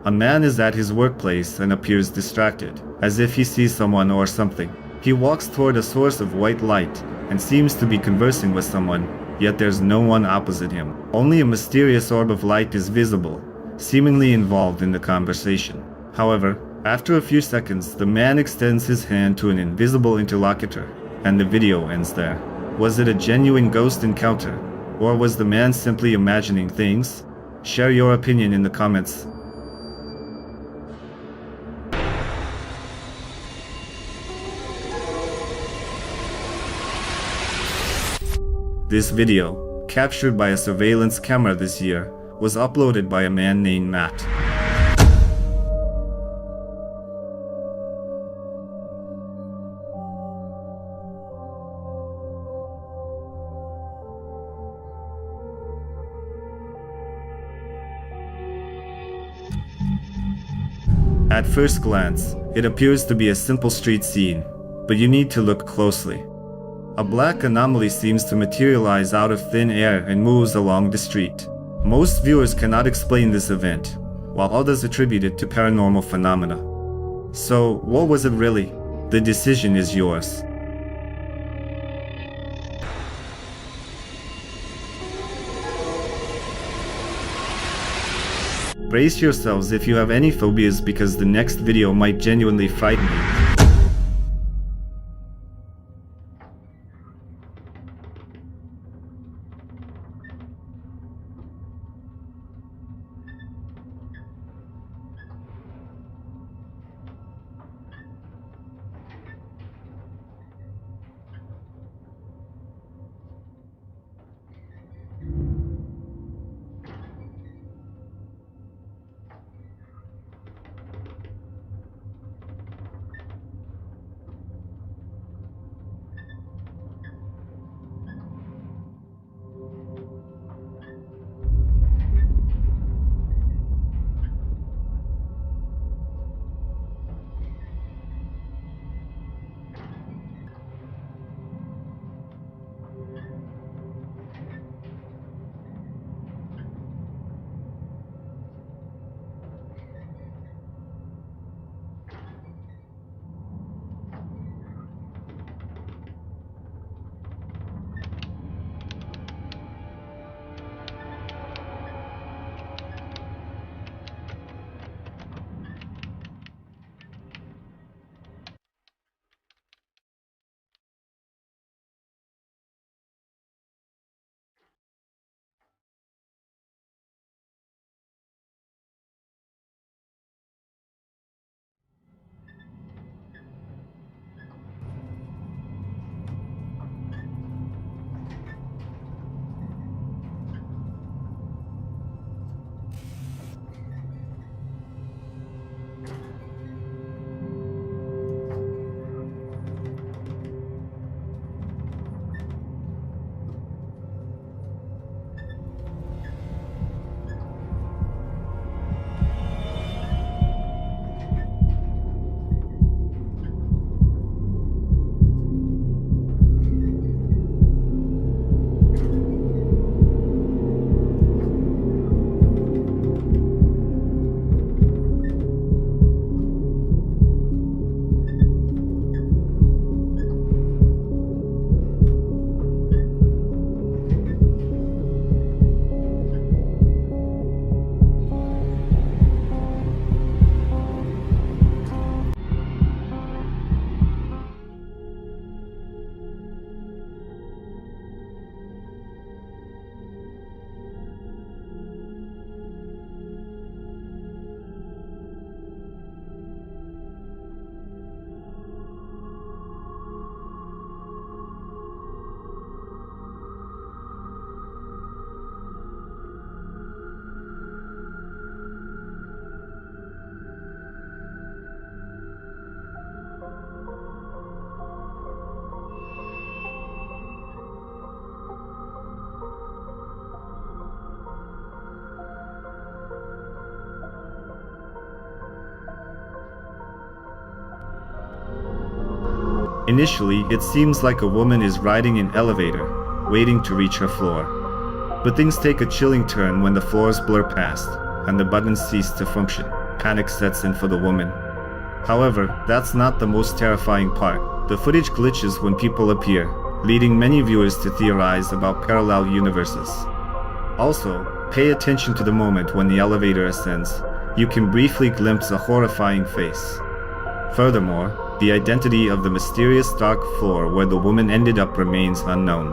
A man is at his workplace and appears distracted, as if he sees someone or something. He walks toward a source of white light and seems to be conversing with someone, yet there's no one opposite him. Only a mysterious orb of light is visible, seemingly involved in the conversation. However, after a few seconds, the man extends his hand to an invisible interlocutor, and the video ends there. Was it a genuine ghost encounter, or was the man simply imagining things? Share your opinion in the comments. This video, captured by a surveillance camera this year, was uploaded by a man named Matt. At first glance, it appears to be a simple street scene, but you need to look closely. A black anomaly seems to materialize out of thin air and moves along the street. Most viewers cannot explain this event, while others attribute it to paranormal phenomena. So, what was it really? The decision is yours. Brace yourselves if you have any phobias, because the next video might genuinely frighten you. Initially, it seems like a woman is riding an elevator, waiting to reach her floor. But things take a chilling turn when the floors blur past, and the buttons cease to function. Panic sets in for the woman. However, that's not the most terrifying part. The footage glitches when people appear, leading many viewers to theorize about parallel universes. Also, pay attention to the moment when the elevator ascends. You can briefly glimpse a horrifying face. Furthermore, the identity of the mysterious dark floor where the woman ended up remains unknown.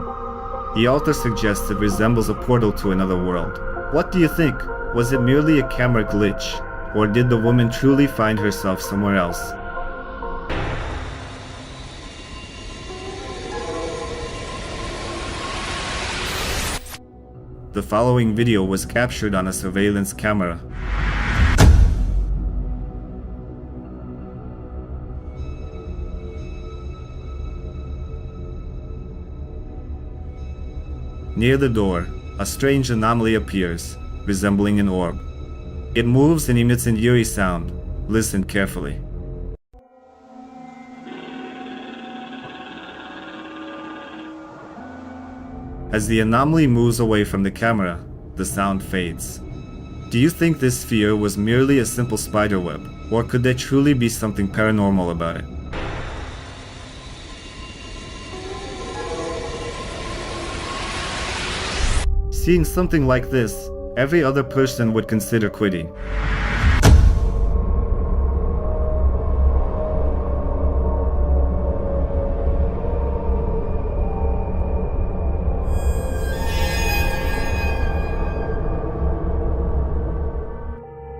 The author suggests it resembles a portal to another world. What do you think? Was it merely a camera glitch, or did the woman truly find herself somewhere else? The following video was captured on a surveillance camera. Near the door, a strange anomaly appears, resembling an orb. It moves and emits an eerie sound. Listen carefully. As the anomaly moves away from the camera, the sound fades. Do you think this sphere was merely a simple spiderweb, or could there truly be something paranormal about it? Seeing something like this, every other person would consider quitting.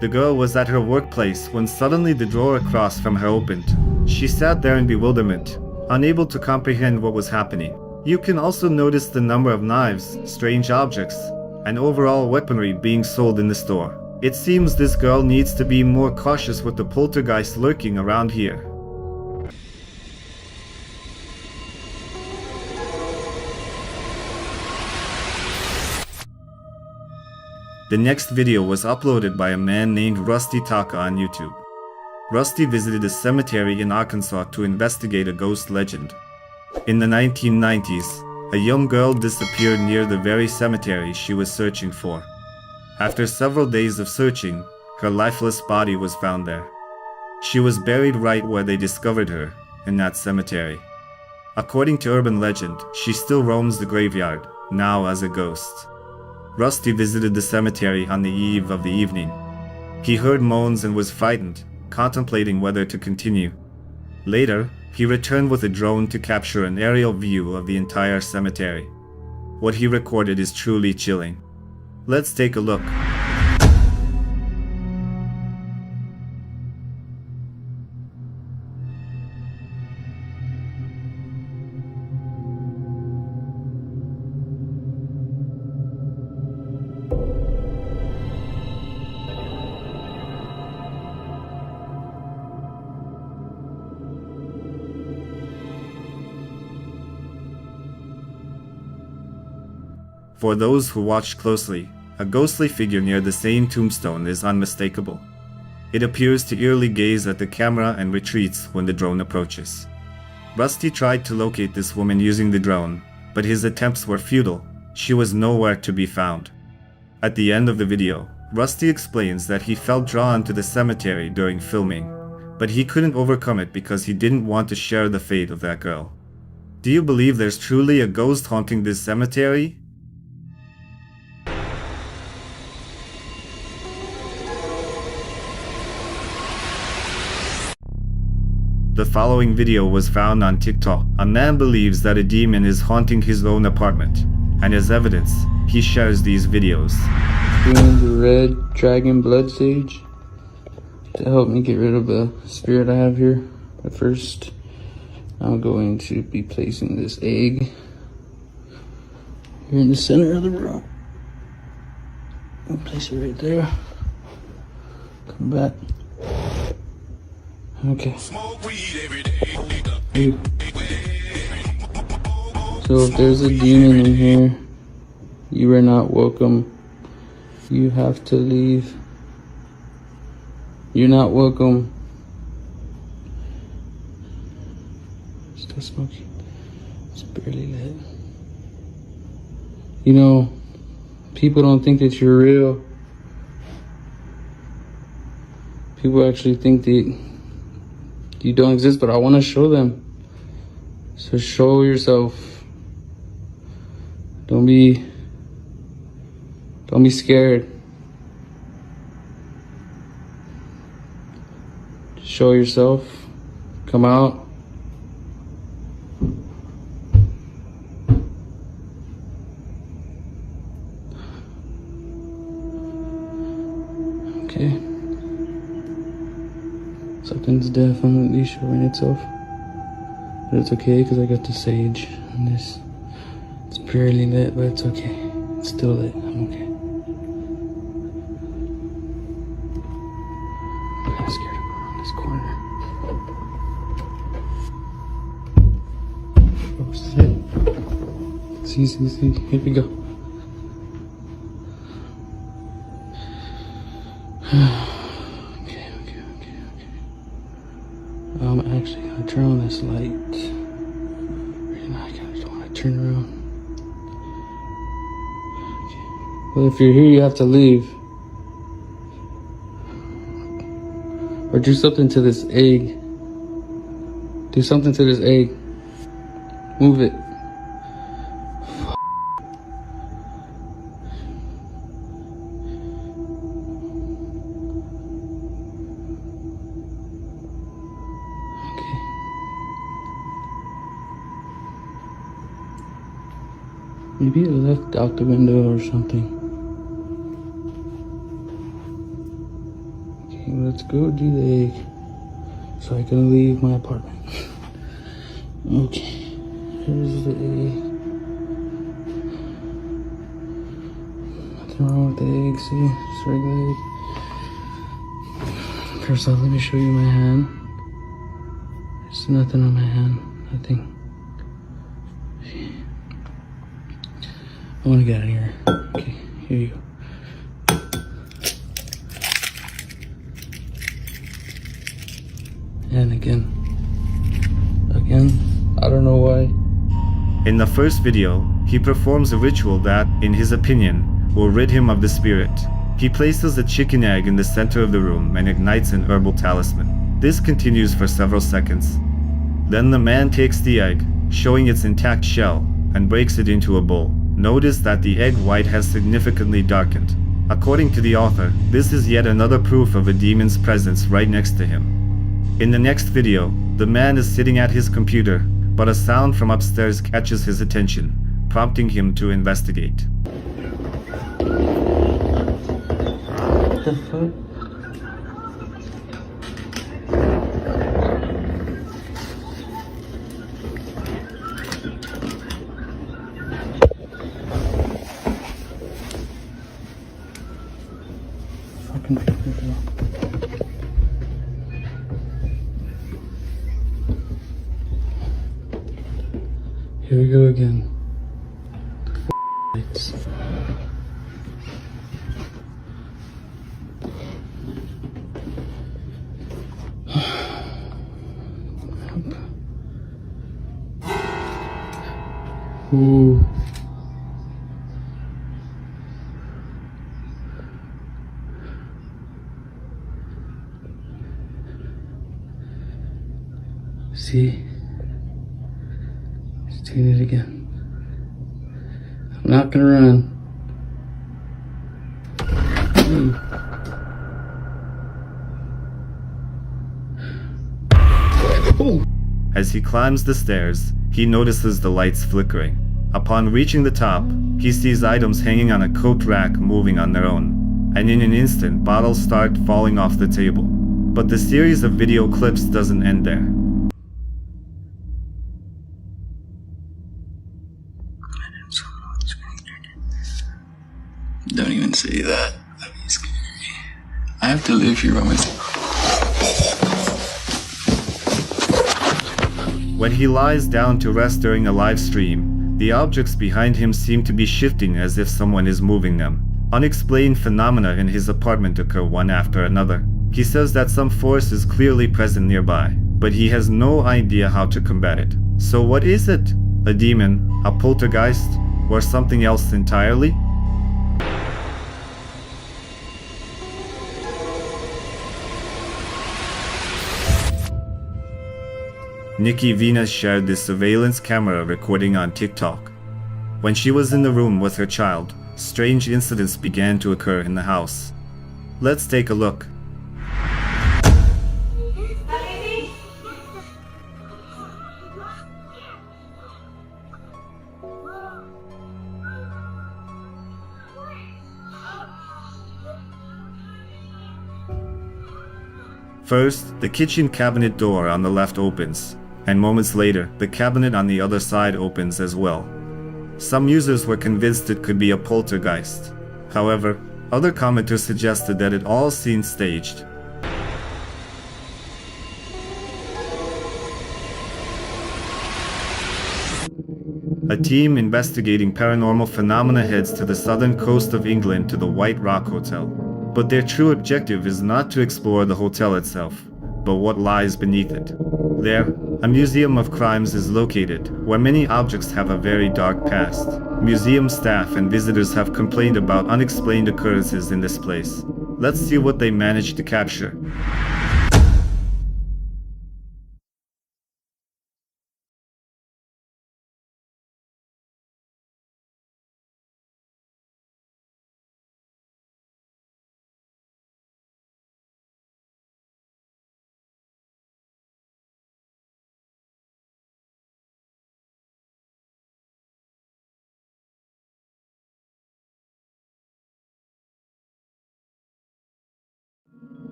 The girl was at her workplace when suddenly the drawer across from her opened. She sat there in bewilderment, unable to comprehend what was happening. You can also notice the number of knives, strange objects, and overall weaponry being sold in the store. It seems this girl needs to be more cautious with the poltergeist lurking around here. The next video was uploaded by a man named Rusty Taka on YouTube. Rusty visited a cemetery in Arkansas to investigate a ghost legend. In the 1990s, a young girl disappeared near the very cemetery she was searching for. After several days of searching, her lifeless body was found there. She was buried right where they discovered her, in that cemetery. According to urban legend, she still roams the graveyard, now as a ghost. Rusty visited the cemetery on the eve of the evening. He heard moans and was frightened, contemplating whether to continue. Later, he returned with a drone to capture an aerial view of the entire cemetery. What he recorded is truly chilling. Let's take a look. For those who watched closely, a ghostly figure near the same tombstone is unmistakable. It appears to eerily gaze at the camera and retreats when the drone approaches. Rusty tried to locate this woman using the drone, but his attempts were futile. She was nowhere to be found. At the end of the video, Rusty explains that he felt drawn to the cemetery during filming, but he couldn't overcome it because he didn't want to share the fate of that girl. Do you believe there's truly a ghost haunting this cemetery? The following video was found on TikTok. A man believes that a demon is haunting his own apartment, and as evidence, he shares these videos. Doing the red dragon blood sage to help me get rid of the spirit I have here. But first, I'm going to be placing this egg here in the center of the room. I'll place it right there. Come back. Okay. So if there's a demon in here, you are not welcome. You have to leave. You're not welcome. Estás smoking. It's barely lit. You know, people don't think that you're real. People actually think that you don't exist, but I want to show them. So show yourself. Don't be scared. Show yourself. Come out. Okay. Something's definitely showing itself. But it's okay because I got the sage and this. It's barely lit, but it's okay. It's still lit. I'm okay. I'm kind of scared to go around this corner. Oh shit. See. Here we go. Okay. Actually gonna turn on this light. Right now I kinda don't wanna turn around. Okay. Well, if you're here, you have to leave. Or do something to this egg. Do something to this egg. Move it. Maybe it left out the window or something. Okay, let's go do the egg so I can leave my apartment. Okay, here's the egg. Nothing wrong with the egg, see? It's a regular egg. First off, let me show you my hand. There's nothing on my hand, nothing. I want to get out of here. Okay, here you go. And again, I don't know why. In the first video, he performs a ritual that, in his opinion, will rid him of the spirit. He places a chicken egg in the center of the room and ignites an herbal talisman. This continues for several seconds. Then the man takes the egg, showing its intact shell, and breaks it into a bowl. Notice that the egg white has significantly darkened. According to the author, this is yet another proof of a demon's presence right next to him. In the next video, the man is sitting at his computer, but a sound from upstairs catches his attention, prompting him to investigate. What the fuck? Here we go again. Lights. Ooh. See? It's doing it again. I'm not gonna run. As he climbs the stairs, he notices the lights flickering. Upon reaching the top, he sees items hanging on a coat rack moving on their own, and in an instant, bottles start falling off the table. But the series of video clips doesn't end there. Don't even say that. That'd be scary. I have to live here by myself. When he lies down to rest during a live stream, the objects behind him seem to be shifting as if someone is moving them. Unexplained phenomena in his apartment occur one after another. He says that some force is clearly present nearby, but he has no idea how to combat it. So what is it? A demon, a poltergeist, or something else entirely? Nikki Venus shared this surveillance camera recording on TikTok. When she was in the room with her child, strange incidents began to occur in the house. Let's take a look. First, the kitchen cabinet door on the left opens, and moments later, the cabinet on the other side opens as well. Some users were convinced it could be a poltergeist. However, other commenters suggested that it all seemed staged. A team investigating paranormal phenomena heads to the southern coast of England to the White Rock Hotel. But their true objective is not to explore the hotel itself, but what lies beneath it. There, a museum of crimes is located, where many objects have a very dark past. Museum staff and visitors have complained about unexplained occurrences in this place. Let's see what they managed to capture.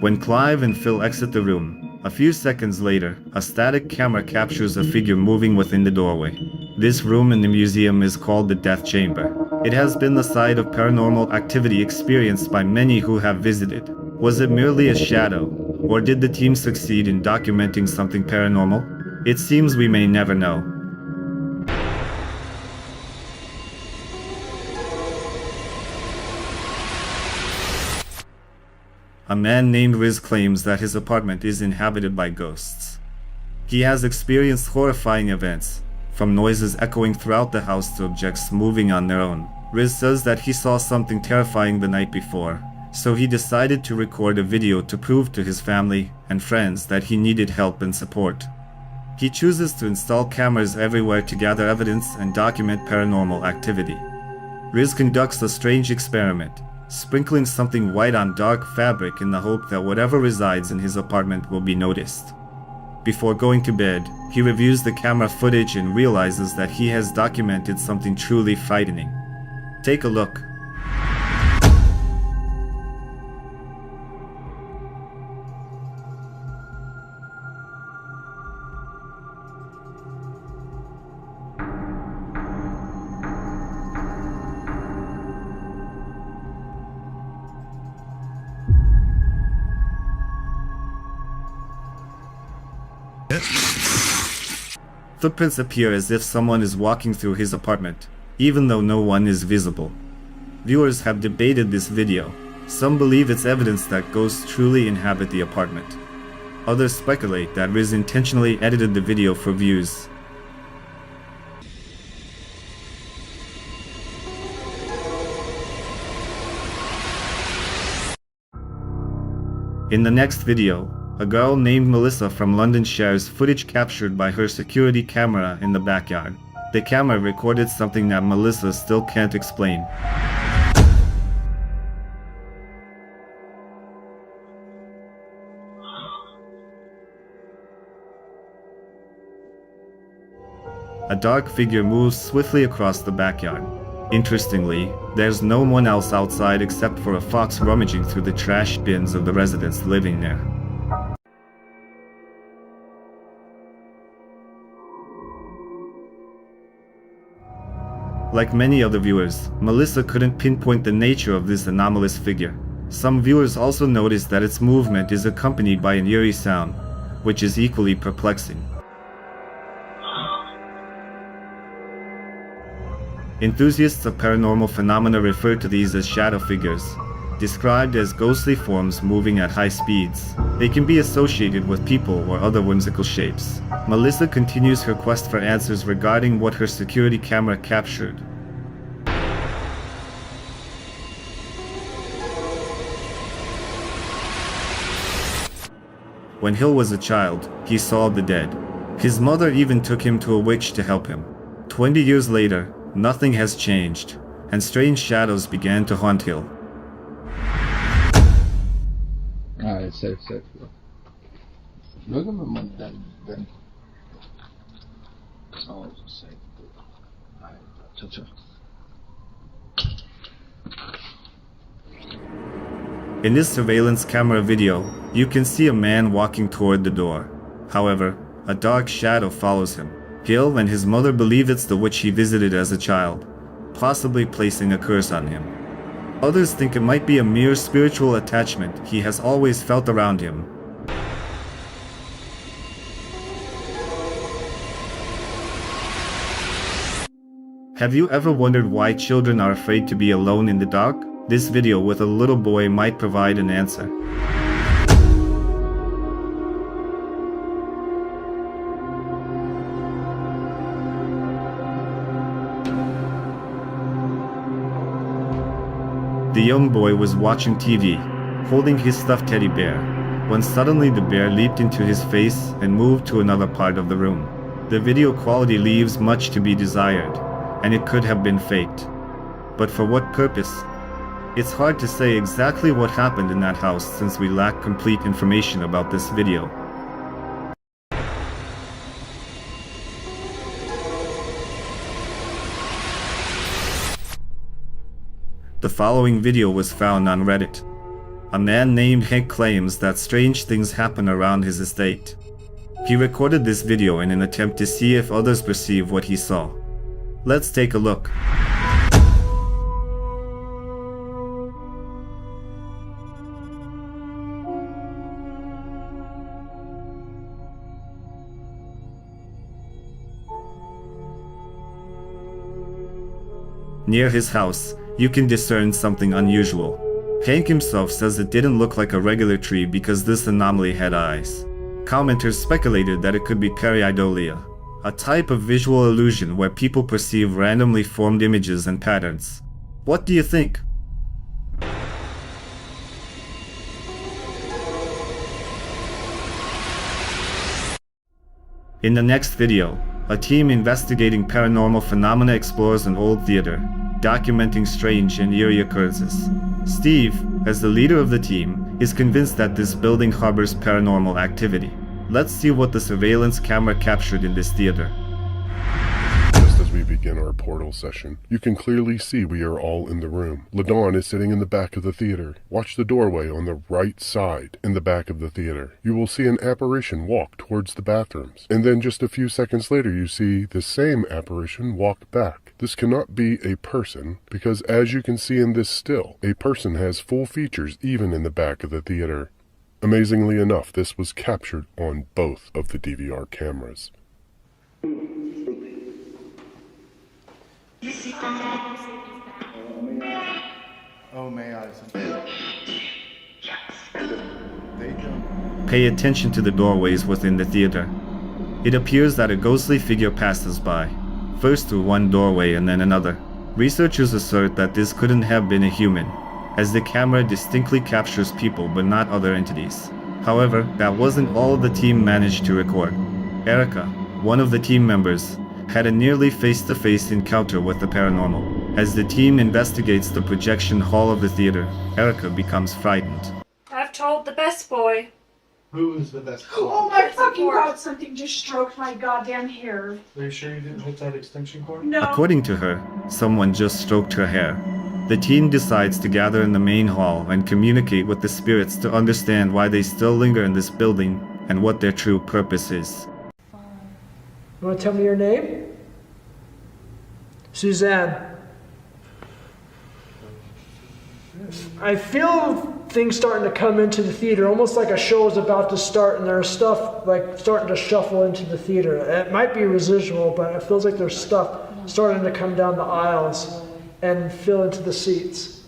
When Clive and Phil exit the room, a few seconds later, a static camera captures a figure moving within the doorway. This room in the museum is called the Death Chamber. It has been the site of paranormal activity experienced by many who have visited. Was it merely a shadow, or did the team succeed in documenting something paranormal? It seems we may never know. A man named Riz claims that his apartment is inhabited by ghosts. He has experienced horrifying events, from noises echoing throughout the house to objects moving on their own. Riz says that he saw something terrifying the night before, so he decided to record a video to prove to his family and friends that he needed help and support. He chooses to install cameras everywhere to gather evidence and document paranormal activity. Riz conducts a strange experiment, sprinkling something white on dark fabric in the hope that whatever resides in his apartment will be noticed. Before going to bed, he reviews the camera footage and realizes that he has documented something truly frightening. Take a look. Footprints appear as if someone is walking through his apartment, even though no one is visible. Viewers have debated this video. Some believe it's evidence that ghosts truly inhabit the apartment. Others speculate that Riz intentionally edited the video for views. In the next video, a girl named Melissa from London shares footage captured by her security camera in the backyard. The camera recorded something that Melissa still can't explain. A dark figure moves swiftly across the backyard. Interestingly, there's no one else outside except for a fox rummaging through the trash bins of the residents living there. Like many other viewers, Melissa couldn't pinpoint the nature of this anomalous figure. Some viewers also noticed that its movement is accompanied by an eerie sound, which is equally perplexing. Enthusiasts of paranormal phenomena refer to these as shadow figures. described as ghostly forms moving at high speeds. They can be associated with people or other whimsical shapes. Melissa continues her quest for answers regarding what her security camera captured. When Hill was a child, he saw the dead. His mother even took him to a witch to help him. 20 years later, nothing has changed, and strange shadows began to haunt Hill. Alright, safe. Look at my mom, then. Oh, it's safe. Alright, ciao. In this surveillance camera video, you can see a man walking toward the door. However, a dark shadow follows him. Hill and his mother believe it's the witch he visited as a child, possibly placing a curse on him. Others think it might be a mere spiritual attachment he has always felt around him. Have you ever wondered why children are afraid to be alone in the dark? This video with a little boy might provide an answer. The young boy was watching TV, holding his stuffed teddy bear, when suddenly the bear leaped into his face and moved to another part of the room. The video quality leaves much to be desired, and it could have been faked. But for what purpose? It's hard to say exactly what happened in that house since we lack complete information about this video. The following video was found on Reddit. A man named Hank claims that strange things happen around his estate. He recorded this video in an attempt to see if others perceive what he saw. Let's take a look. Near his house, you can discern something unusual. Hank himself says it didn't look like a regular tree because this anomaly had eyes. Commenters speculated that it could be pareidolia, a type of visual illusion where people perceive randomly formed images and patterns. What do you think? In the next video, a team investigating paranormal phenomena explores an old theater, documenting strange and eerie occurrences. Steve, as the leader of the team, is convinced that this building harbors paranormal activity. Let's see what the surveillance camera captured in this theater. Just as we begin our portal session, you can clearly see we are all in the room. LaDawn is sitting in the back of the theater. Watch the doorway on the right side in the back of the theater. You will see an apparition walk towards the bathrooms, and then just a few seconds later you see the same apparition walk back. This cannot be a person, because as you can see in this still, a person has full features even in the back of the theater. Amazingly enough, this was captured on both of the DVR cameras. Oh, may I? Pay attention to the doorways within the theater. It appears that a ghostly figure passes by, first through one doorway and then another. Researchers assert that this couldn't have been a human, as the camera distinctly captures people but not other entities. However, that wasn't all the team managed to record. Erica, one of the team members, had a nearly face-to-face encounter with the paranormal. As the team investigates the projection hall of the theater, Erica becomes frightened. I've told the best boy. Who is the best boy? Oh my fucking god, something just stroked my goddamn hair. Are you sure you didn't hit that extension cord? No. According to her, someone just stroked her hair. The team decides to gather in the main hall and communicate with the spirits to understand why they still linger in this building and what their true purpose is. You want to tell me your name? Suzanne. I feel things starting to come into the theater, almost like a show is about to start and there's stuff like starting to shuffle into the theater. It might be residual, but it feels like there's stuff starting to come down the aisles and fill into the seats.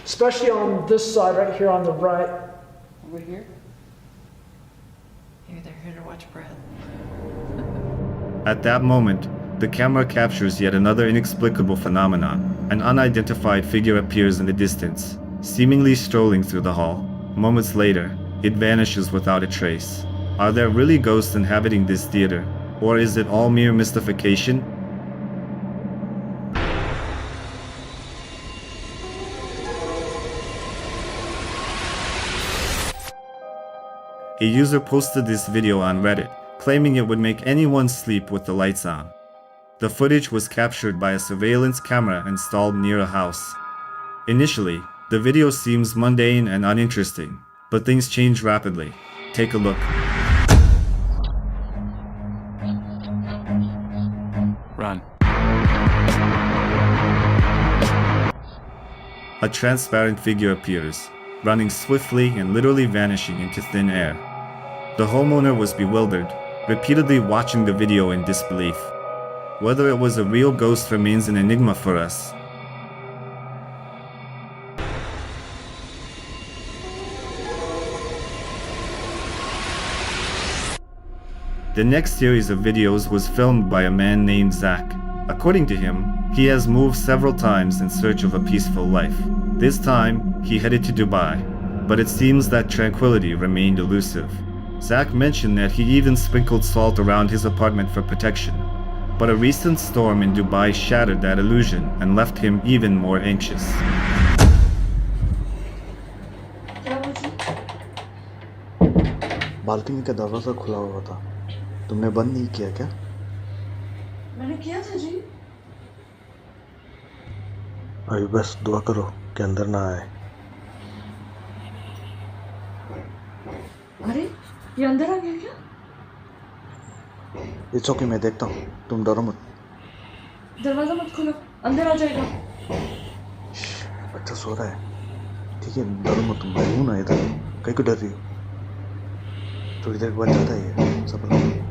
especially on this side right here on the right. Over here? Maybe they're here to watch Brad. At that moment, the camera captures yet another inexplicable phenomenon. An unidentified figure appears in the distance, seemingly strolling through the hall. Moments later, it vanishes without a trace. Are there really ghosts inhabiting this theater, or is it all mere mystification? A user posted this video on Reddit, claiming it would make anyone sleep with the lights on. The footage was captured by a surveillance camera installed near a house. Initially, the video seems mundane and uninteresting, but things change rapidly. Take a look. Run. A transparent figure appears, running swiftly and literally vanishing into thin air. The homeowner was bewildered, repeatedly watching the video in disbelief. Whether it was a real ghost remains an enigma for us. The next series of videos was filmed by a man named Zach. According to him, he has moved several times in search of a peaceful life. This time, he headed to Dubai, but it seems that tranquility remained elusive. Zach mentioned that he even sprinkled salt around his apartment for protection, but a recent storm in Dubai shattered that illusion and left him even more anxious. Balcony का दरवाजा खुला हुआ था, तुमने बंद नहीं किया क्या? मैंने किया था जी। अभी बस दुआ करो कि अंदर ना आए। अरे ये अंदर आ गया क्या? इट्स ओके, मैं देखता हूँ, तुम डरो मत। दरवाजा मत खोलो, अंदर आ जाएगा। बच्चा सो रहा है, ठीक है, डरो मत, तुम। मैं हूँ ना इधर, कहीं को डर रही हो? थोड़ी देर बाद जाता है, सब लोग।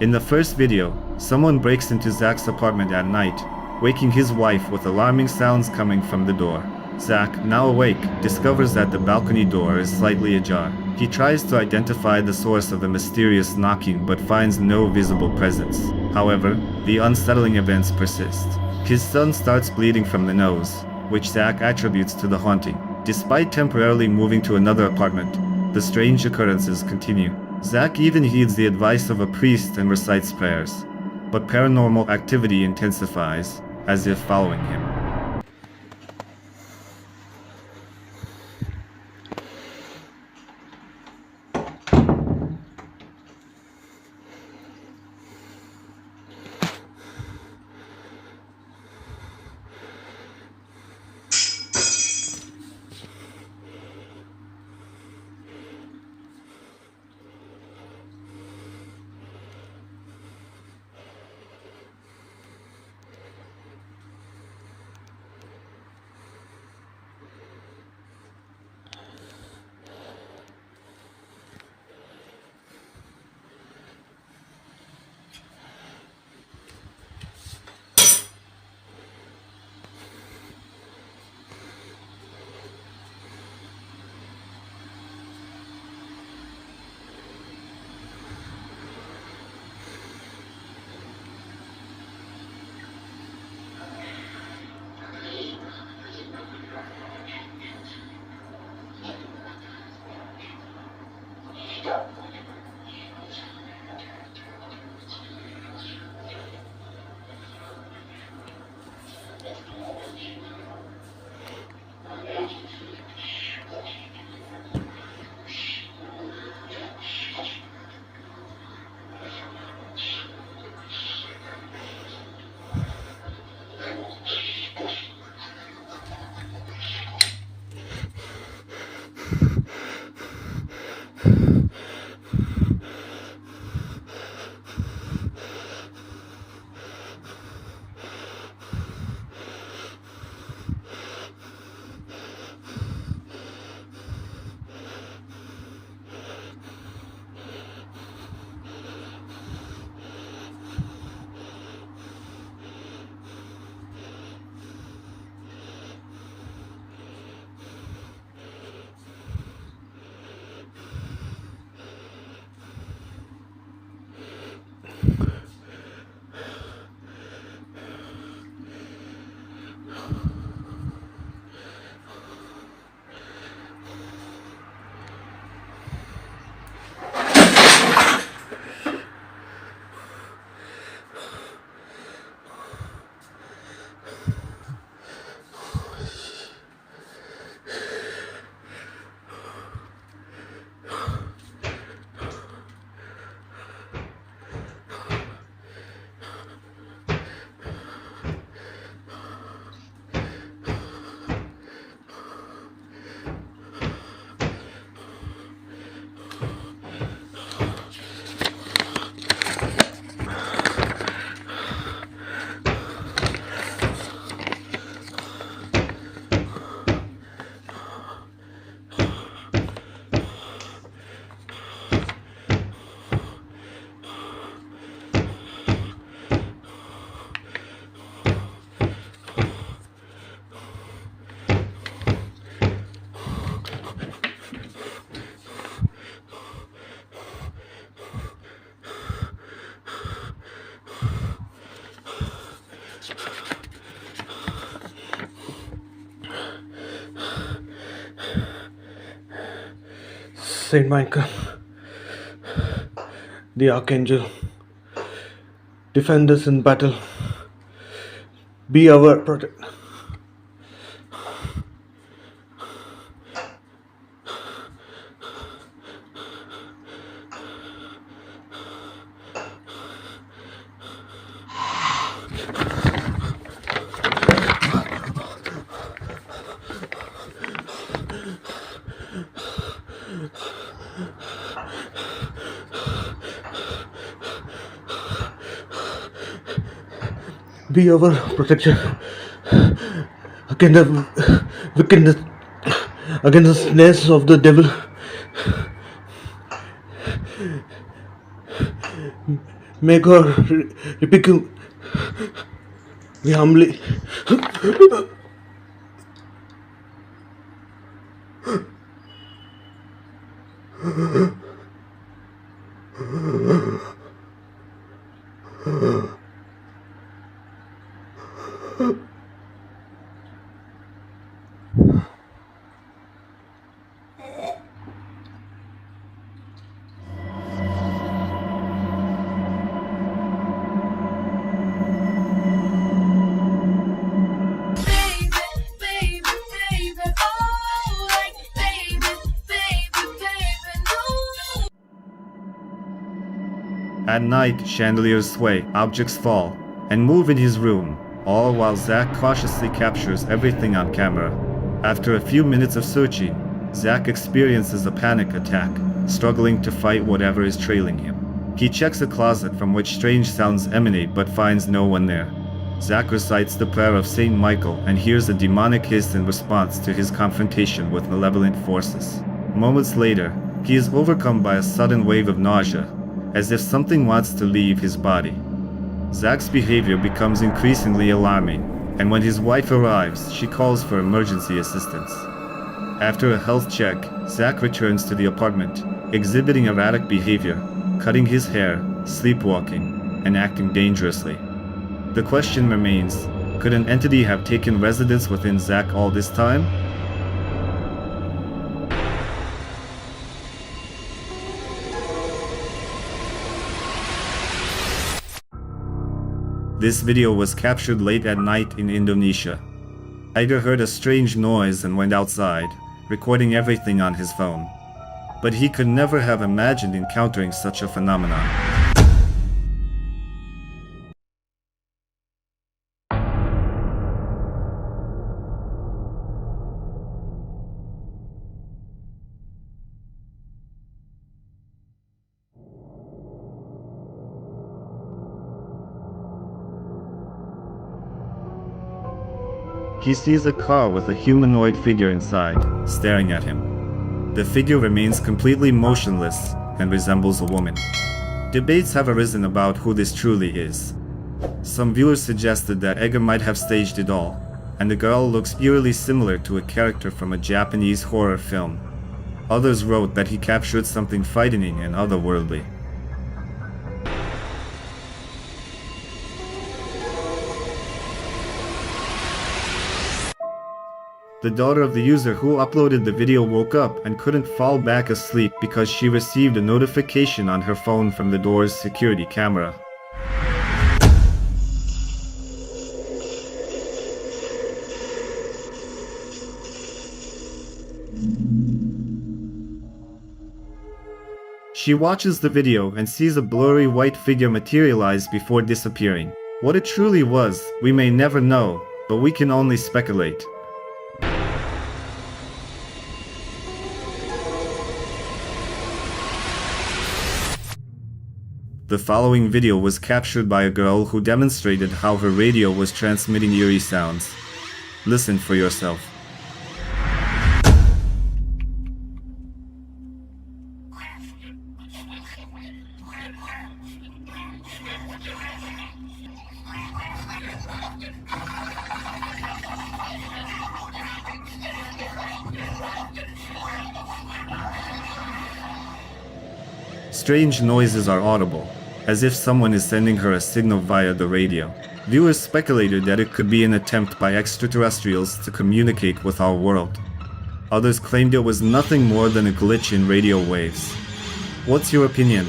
In the first video, someone breaks into Zach's apartment at night, waking his wife with alarming sounds coming from the door. Zach, now awake, discovers that the balcony door is slightly ajar. He tries to identify the source of the mysterious knocking but finds no visible presence. However, the unsettling events persist. His son starts bleeding from the nose, which Zach attributes to the haunting. Despite temporarily moving to another apartment, the strange occurrences continue. Zach even heeds the advice of a priest and recites prayers, but paranormal activity intensifies, as if following him. Saint Michael, the Archangel, defend us in battle. Be our protector. Be our protection against the wickedness, against the snares of the devil. Make our rebuke. We humbly. At night, chandeliers sway, objects fall, and move in his room, all while Zack cautiously captures everything on camera. After a few minutes of searching, Zack experiences a panic attack, struggling to fight whatever is trailing him. He checks a closet from which strange sounds emanate but finds no one there. Zack recites the prayer of Saint Michael and hears a demonic hiss in response to his confrontation with malevolent forces. Moments later, he is overcome by a sudden wave of nausea, as if something wants to leave his body. Zack's behavior becomes increasingly alarming, and when his wife arrives, she calls for emergency assistance. After a health check, Zack returns to the apartment, exhibiting erratic behavior, cutting his hair, sleepwalking, and acting dangerously. The question remains, could an entity have taken residence within Zack all this time? This video was captured late at night in Indonesia. Iger heard a strange noise and went outside, recording everything on his phone. But he could never have imagined encountering such a phenomenon. He sees a car with a humanoid figure inside, staring at him. The figure remains completely motionless and resembles a woman. Debates have arisen about who this truly is. Some viewers suggested that Eger might have staged it all, and the girl looks eerily similar to a character from a Japanese horror film. Others wrote that he captured something frightening and otherworldly. The daughter of the user who uploaded the video woke up and couldn't fall back asleep because she received a notification on her phone from the door's security camera. She watches the video and sees a blurry white figure materialize before disappearing. What it truly was, we may never know, but we can only speculate. The following video was captured by a girl who demonstrated how her radio was transmitting eerie sounds. Listen for yourself. Strange noises are audible, as if someone is sending her a signal via the radio. Viewers speculated that it could be an attempt by extraterrestrials to communicate with our world. Others claimed it was nothing more than a glitch in radio waves. What's your opinion?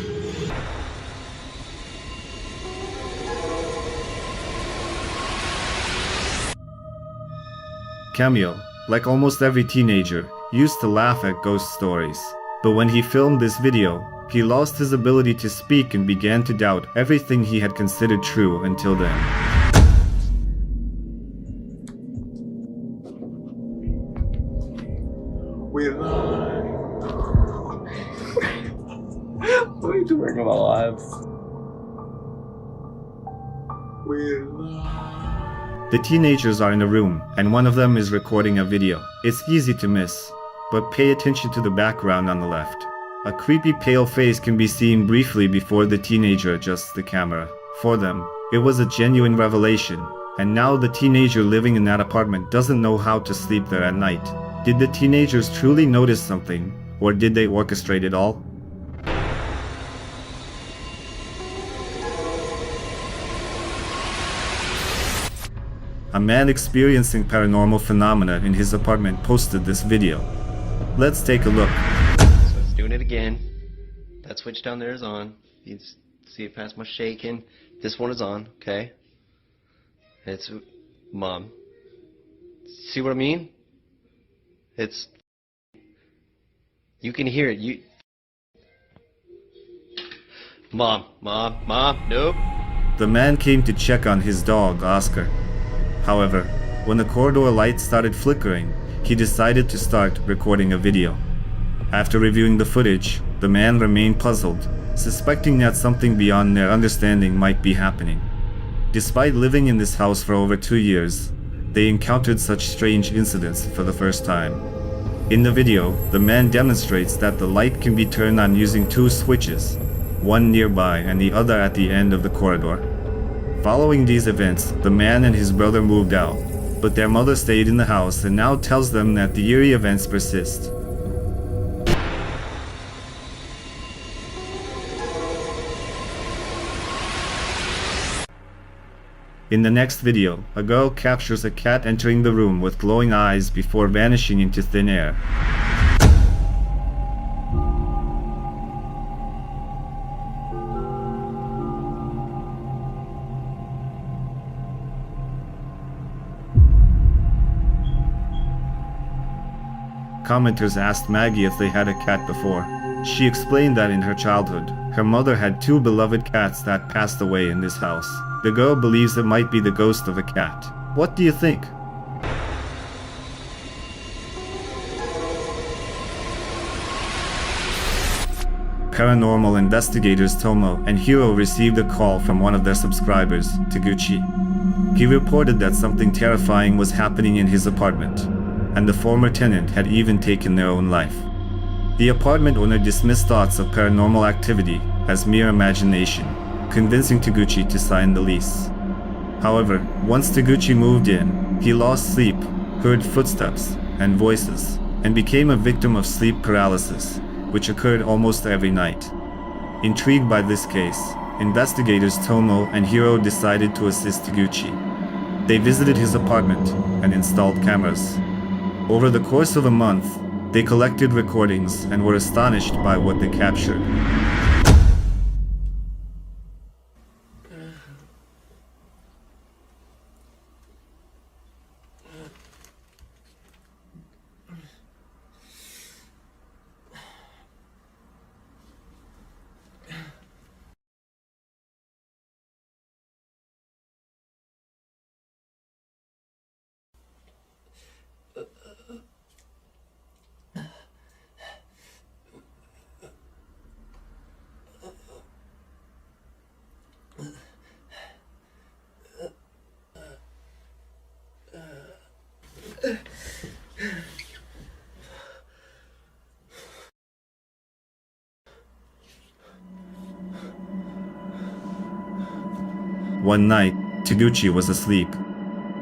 Camille, like almost every teenager, used to laugh at ghost stories. But when he filmed this video, he lost his ability to speak and began to doubt everything he had considered true until then. We're live. What are you doing in my life? We're live. The teenagers are in a room, and one of them is recording a video. It's easy to miss, but pay attention to the background on the left. A creepy pale face can be seen briefly before the teenager adjusts the camera. For them, it was a genuine revelation, and now the teenager living in that apartment doesn't know how to sleep there at night. Did the teenagers truly notice something, or did they orchestrate it all? A man experiencing paranormal phenomena in his apartment posted this video. Let's take a look. Doing it again. That switch down there is on. You can see it past my shaking. This one is on, okay? It's Mom. See what I mean? It's you can hear it. You Mom, nope. The man came to check on his dog, Oscar. However, when the corridor light started flickering, he decided to start recording a video. After reviewing the footage, the man remained puzzled, suspecting that something beyond their understanding might be happening. Despite living in this house for over 2 years, they encountered such strange incidents for the first time. In the video, the man demonstrates that the light can be turned on using 2 switches, one nearby and the other at the end of the corridor. Following these events, the man and his brother moved out, but their mother stayed in the house and now tells them that the eerie events persist. In the next video, a girl captures a cat entering the room with glowing eyes before vanishing into thin air. commenters asked Maggie if they had a cat before. She explained that in her childhood, her mother had 2 beloved cats that passed away in this house. The girl believes it might be the ghost of a cat. What do you think? Paranormal investigators Tomo and Hiro received a call from one of their subscribers, Taguchi. He reported that something terrifying was happening in his apartment, and the former tenant had even taken their own life. The apartment owner dismissed thoughts of paranormal activity as mere imagination, convincing Taguchi to sign the lease. However, once Taguchi moved in, he lost sleep, heard footsteps and voices, and became a victim of sleep paralysis, which occurred almost every night. Intrigued by this case, investigators Tomo and Hiro decided to assist Taguchi. They visited his apartment and installed cameras. Over the course of a month, they collected recordings and were astonished by what they captured. One night, Taguchi was asleep.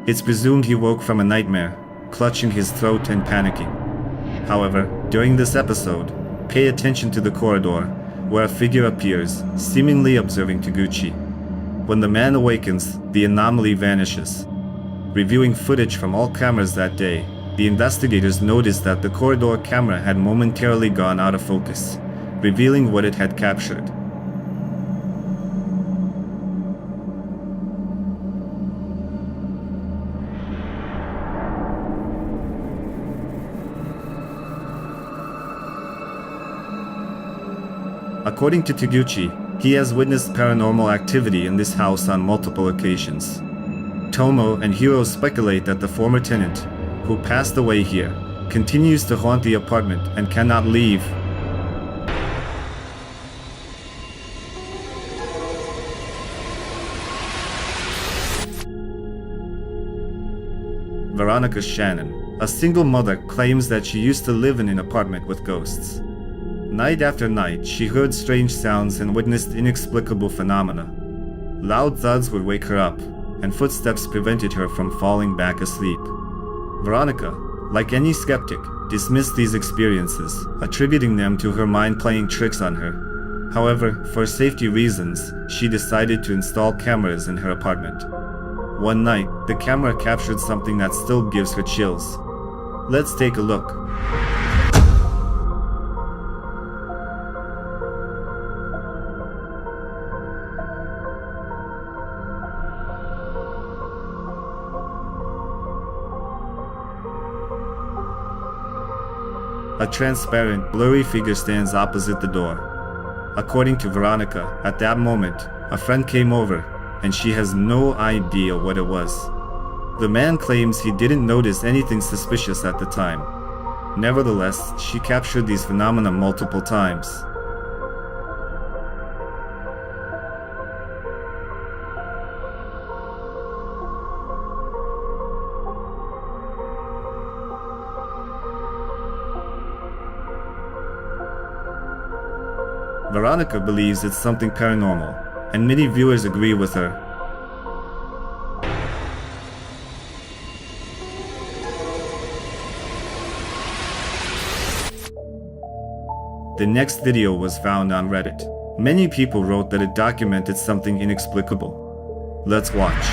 It's presumed he woke from a nightmare, clutching his throat and panicking. However, during this episode, pay attention to the corridor, where a figure appears, seemingly observing Taguchi. When the man awakens, the anomaly vanishes. Reviewing footage from all cameras that day, the investigators noticed that the corridor camera had momentarily gone out of focus, revealing what it had captured. According to Taguchi, he has witnessed paranormal activity in this house on multiple occasions. Tomo and Hiro speculate that the former tenant, who passed away here, continues to haunt the apartment and cannot leave. Veronica Shannon, a single mother, claims that she used to live in an apartment with ghosts. Night after night, she heard strange sounds and witnessed inexplicable phenomena. Loud thuds would wake her up, and footsteps prevented her from falling back asleep. Veronica, like any skeptic, dismissed these experiences, attributing them to her mind playing tricks on her. However, for safety reasons, she decided to install cameras in her apartment. One night, the camera captured something that still gives her chills. Let's take a look. A transparent, blurry figure stands opposite the door. According to Veronica, at that moment, a friend came over, and she has no idea what it was. The man claims he didn't notice anything suspicious at the time. Nevertheless, she captured these phenomena multiple times. Veronica believes it's something paranormal, and many viewers agree with her. The next video was found on Reddit. Many people wrote that it documented something inexplicable. Let's watch.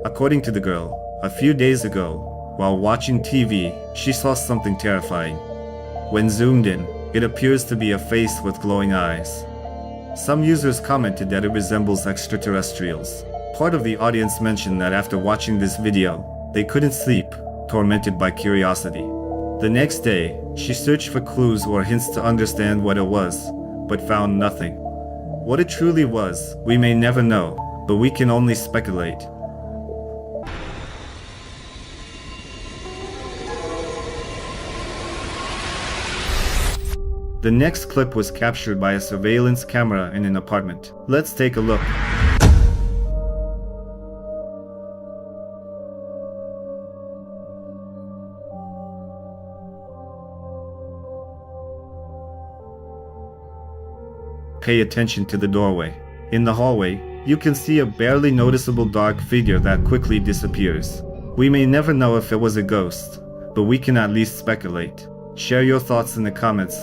According to the girl, a few days ago, while watching TV, she saw something terrifying. When zoomed in, it appears to be a face with glowing eyes. Some users commented that it resembles extraterrestrials. Part of the audience mentioned that after watching this video, they couldn't sleep, tormented by curiosity. The next day, she searched for clues or hints to understand what it was, but found nothing. What it truly was, we may never know, but we can only speculate. The next clip was captured by a surveillance camera in an apartment. Let's take a look. Pay attention to the doorway. In the hallway, you can see a barely noticeable dark figure that quickly disappears. We may never know if it was a ghost, but we can at least speculate. Share your thoughts in the comments.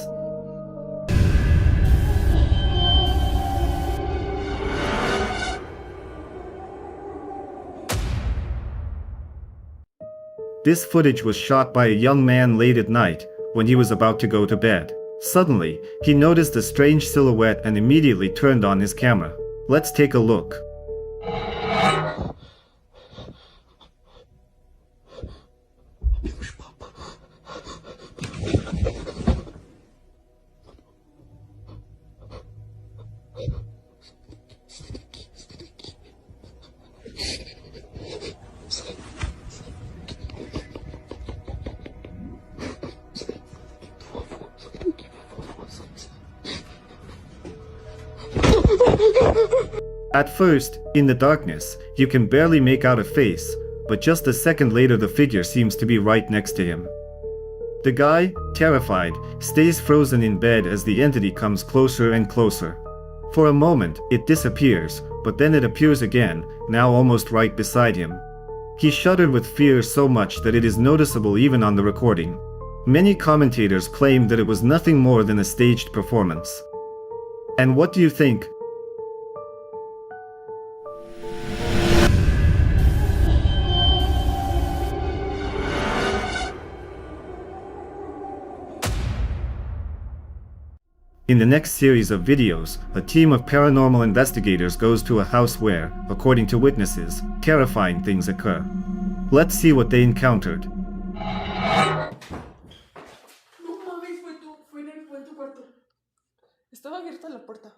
This footage was shot by a young man late at night when he was about to go to bed. Suddenly, he noticed a strange silhouette and immediately turned on his camera. Let's take a look. At first, in the darkness, you can barely make out a face, but just a second later the figure seems to be right next to him. The guy, terrified, stays frozen in bed as the entity comes closer and closer. For a moment, it disappears, but then it appears again, now almost right beside him. He shuddered with fear so much that it is noticeable even on the recording. Many commentators claim that it was nothing more than a staged performance. And what do you think? In the next series of videos, a team of paranormal investigators goes to a house where, according to witnesses, terrifying things occur. Let's see what they encountered. No mames, fue en tu cuarto. Estaba abierta la puerta.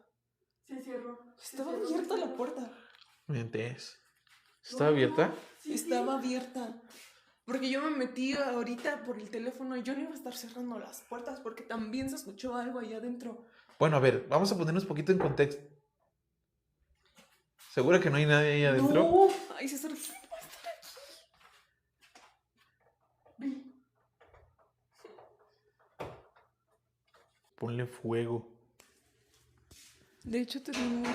Se cerró. Estaba abierta la puerta. Mientes. ¿Estaba abierta? Sí, estaba abierta. Porque yo me metí ahorita por el teléfono y yo no iba a estar cerrando las puertas porque también se escuchó algo allá adentro. Bueno, a ver, vamos a ponernos un poquito en contexto. ¿Segura que no hay nadie ahí adentro? No, ahí se cerró. Ponle fuego. De hecho, tenemos...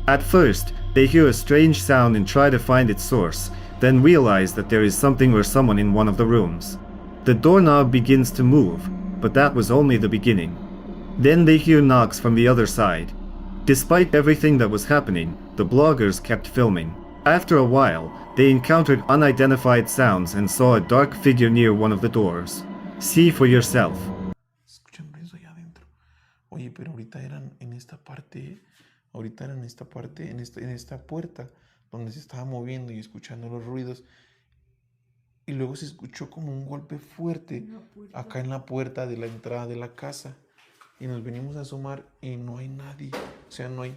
At first, they hear a strange sound and try to find its source, then realize that there is something or someone in one of the rooms. The doorknob begins to move, but that was only the beginning. Then they hear knocks from the other side. Despite everything that was happening, the bloggers kept filming. After a while, they encountered unidentified sounds and saw a dark figure near one of the doors. See for yourself. Escuchan ruidos allá adentro. Oye, pero ahorita eran en esta parte... Ahorita era en esta parte, en esta puerta, donde se estaba moviendo y escuchando los ruidos. Y luego se escuchó como un golpe fuerte acá en la puerta de la entrada de la casa. Y nos venimos a asomar y no hay nadie. O sea, no hay...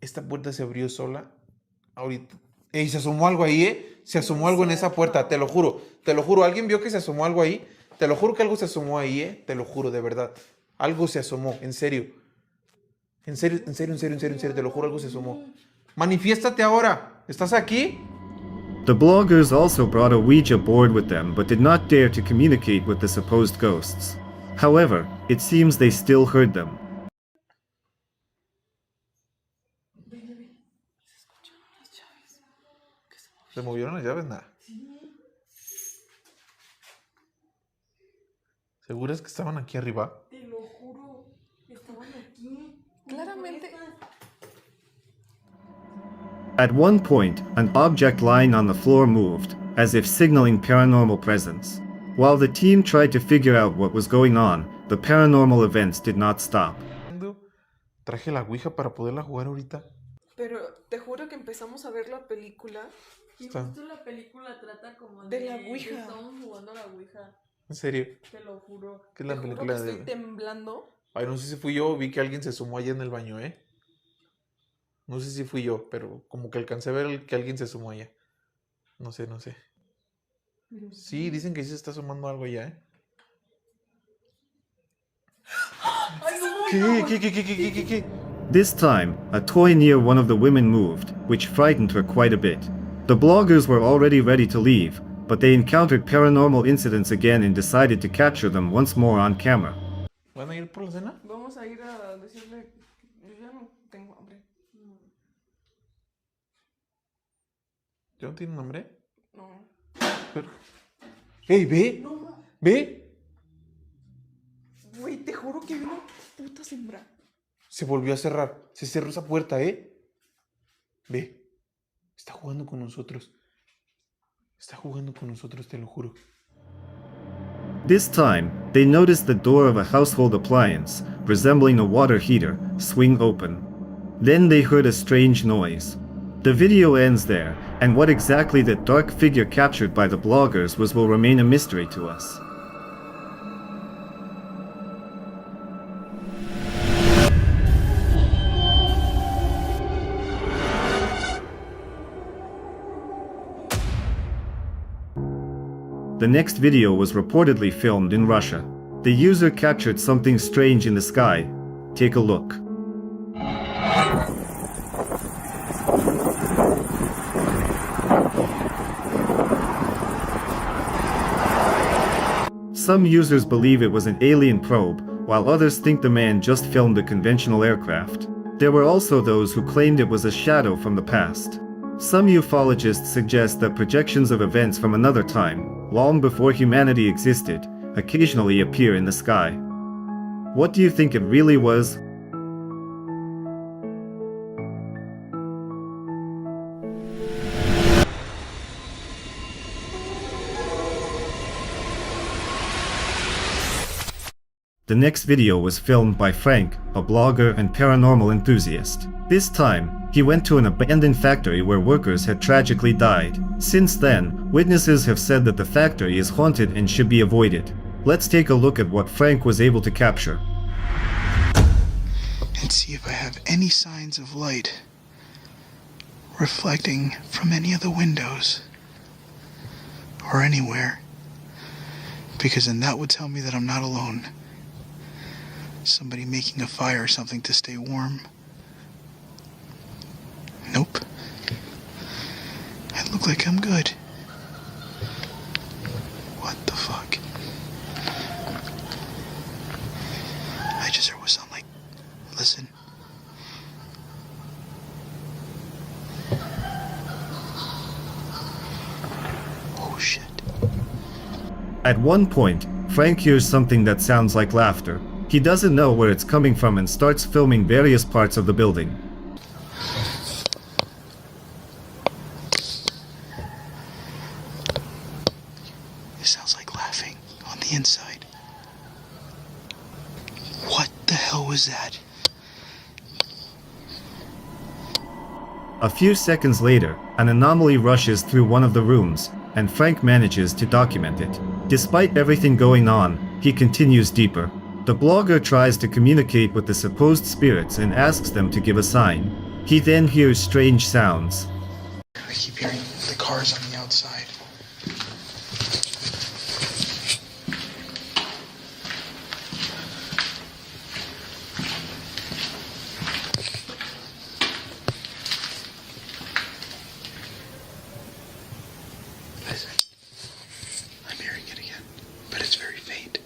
Esta puerta se abrió sola. Ahorita... ¡Ey! Se asomó algo ahí, ¿eh? Se asomó algo en esa puerta, te lo juro. Te lo juro, ¿alguien vio que se asomó algo ahí? Te lo juro que algo se asomó ahí, ¿eh? Te lo juro, de verdad. Algo se asomó, en serio. En serio, te lo juro, algo se asomó. Manifiéstate ahora. ¿Estás aquí? The bloggers also brought a Ouija board with them but did not dare to communicate with the supposed ghosts. However, it seems they still heard them. ¿Se movieron las llaves? Nada. ¿Seguras que estaban aquí arriba? Te lo juro. At one point, an object lying on the floor moved, as if signaling paranormal presence. While the team tried to figure out what was going on, the paranormal events did not stop. Traje la ouija para poderla jugar ahorita. Pero te juro que empezamos a ver la película. Y Está. justo la película trata como De la ouija. que estamos jugando a la ouija. ¿En serio? Te lo juro. ¿Qué es la Te juro película que de...? estoy temblando. Ay, no sé si fui yo, vi que alguien se sumó allá en el baño, ¿eh? No sé si fui yo, pero como que alcancé a ver que alguien se sumó allá. No sé. Sí, dicen que sí se está sumando algo allá, ¿eh? ¿Qué? This time, a toy near one of the women moved, which frightened her quite a bit. The bloggers were already ready to leave, but they encountered paranormal incidents again and decided to capture them once more on camera. ¿Van a ir por la cena? Vamos a ir a decirle que yo ya no tengo hambre. ¿Ya no tienen hambre? No. Pero... ¡Ey, ve! No. ¿Ve? Güey, te juro que vi una puta sombra. Se volvió a cerrar. Se cerró esa puerta, ¿eh? Ve. Está jugando con nosotros. Está jugando con nosotros, te lo juro. This time, they noticed the door of a household appliance, resembling a water heater, swing open. Then they heard a strange noise. The video ends there, and what exactly the dark figure captured by the bloggers will remain a mystery to us. The next video was reportedly filmed in Russia. The user captured something strange in the sky. Take a look. Some users believe it was an alien probe, while others think the man just filmed a conventional aircraft. There were also those who claimed it was a shadow from the past. Some ufologists suggest that projections of events from another time, long before humanity existed, occasionally appear in the sky. What do you think it really was? The next video was filmed by Frank, a blogger and paranormal enthusiast. This time, he went to an abandoned factory where workers had tragically died. Since then, witnesses have said that the factory is haunted and should be avoided. Let's take a look at what Frank was able to capture. And see if I have any signs of light reflecting from any of the windows or anywhere, because then that would tell me that I'm not alone. Somebody making a fire or something to stay warm. Nope. I look like I'm good. What the fuck? I just heard what sound like. Listen. Oh shit. At one point, Frank hears something that sounds like laughter. He doesn't know where it's coming from and starts filming various parts of the building. It sounds like laughing on the inside. What the hell was that? A few seconds later, an anomaly rushes through one of the rooms, and Frank manages to document it. Despite everything going on, he continues deeper. The blogger tries to communicate with the supposed spirits and asks them to give a sign. He then hears strange sounds. I keep hearing the cars on the outside. Listen, I'm hearing it again, but it's very faint.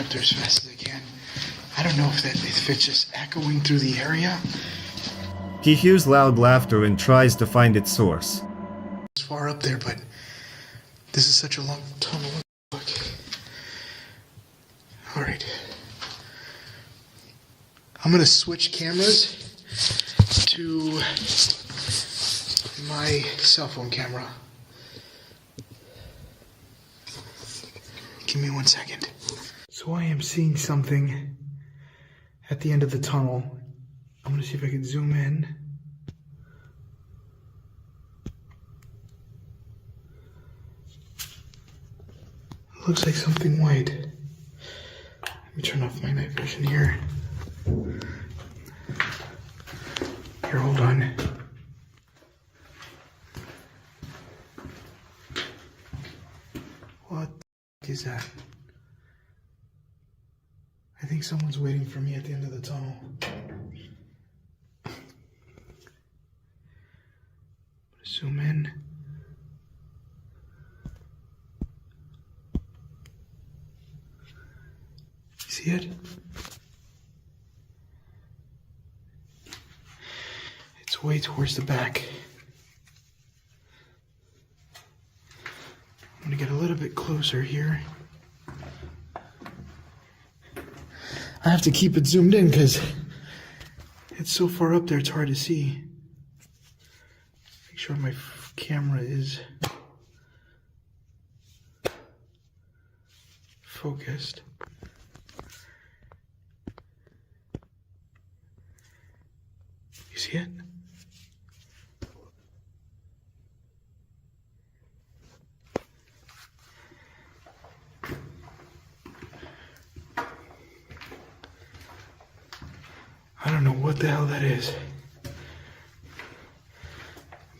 up there as fast as I can. I don't know if it's just echoing through the area. He hears loud laughter and tries to find its source. It's far up there, but this is such a long tunnel. Look. All right. I'm gonna switch cameras to my cell phone camera. Give me 1 second. So I am seeing something at the end of the tunnel. I'm gonna see if I can zoom in. It looks like something white. Let me turn off my night vision here. Here, hold on. What the is that? I think someone's waiting for me at the end of the tunnel. Zoom in. See it? It's way towards the back. I'm gonna get a little bit closer here. I have to keep it zoomed in because it's so far up there it's hard to see. Make sure my camera is focused. You see it? I don't know what the hell that is,